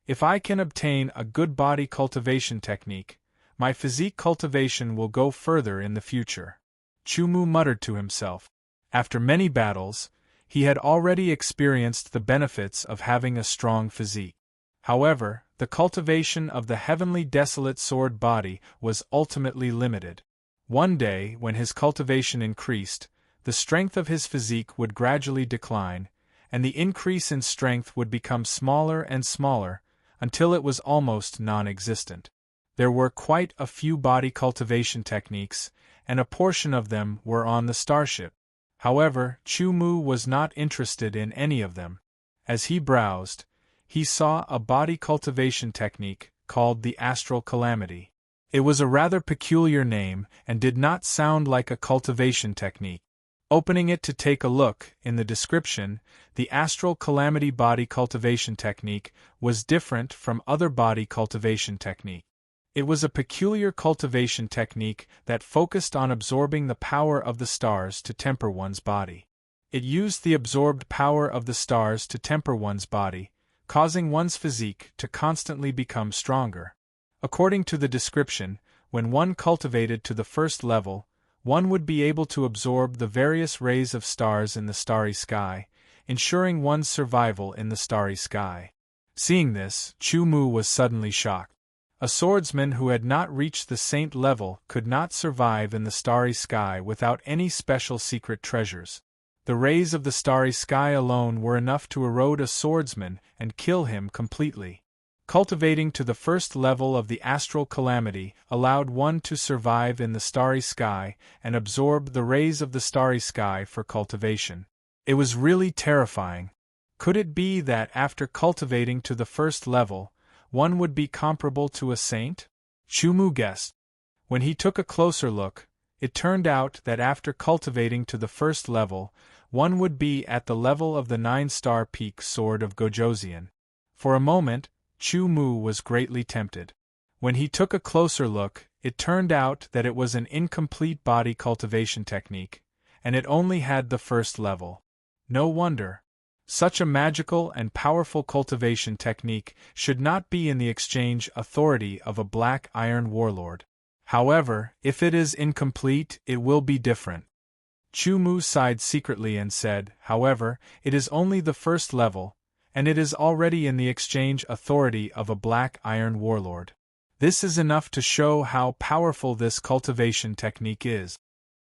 If I can obtain a good body cultivation technique, my physique cultivation will go further in the future. Chu-Mu muttered to himself. After many battles, he had already experienced the benefits of having a strong physique. However, the cultivation of the heavenly desolate sword body was ultimately limited. One day, when his cultivation increased, the strength of his physique would gradually decline, and the increase in strength would become smaller and smaller, until it was almost non-existent. There were quite a few body cultivation techniques, and a portion of them were on the starship. However, Chu-Mu was not interested in any of them. As he browsed, he saw a body cultivation technique called the Astral Calamity. It was a rather peculiar name and did not sound like a cultivation technique. Opening it to take a look, in the description, the Astral Calamity body cultivation technique was different from other body cultivation technique. It was a peculiar cultivation technique that focused on absorbing the power of the stars to temper one's body. It used the absorbed power of the stars to temper one's body, causing one's physique to constantly become stronger. According to the description, when one cultivated to the first level, one would be able to absorb the various rays of stars in the starry sky, ensuring one's survival in the starry sky. Seeing this, Chu-Mu was suddenly shocked. A swordsman who had not reached the saint level could not survive in the starry sky without any special secret treasures. The rays of the starry sky alone were enough to erode a swordsman and kill him completely. Cultivating to the first level of the Astral Calamity allowed one to survive in the starry sky and absorb the rays of the starry sky for cultivation. It was really terrifying. Could it be that after cultivating to the first level, one would be comparable to a saint? Chu-Mu guessed. When he took a closer look, it turned out that after cultivating to the first level, one would be at the level of the 9-star peak sword of Gojoseon. For a moment, Chu-Mu was greatly tempted. When he took a closer look, it turned out that it was an incomplete body cultivation technique, and it only had the first level. No wonder. Such a magical and powerful cultivation technique should not be in the exchange authority of a black iron warlord. However, if it is incomplete, it will be different. Chu Mu sighed secretly and said, however, it is only the first level, and it is already in the exchange authority of a black iron warlord. This is enough to show how powerful this cultivation technique is.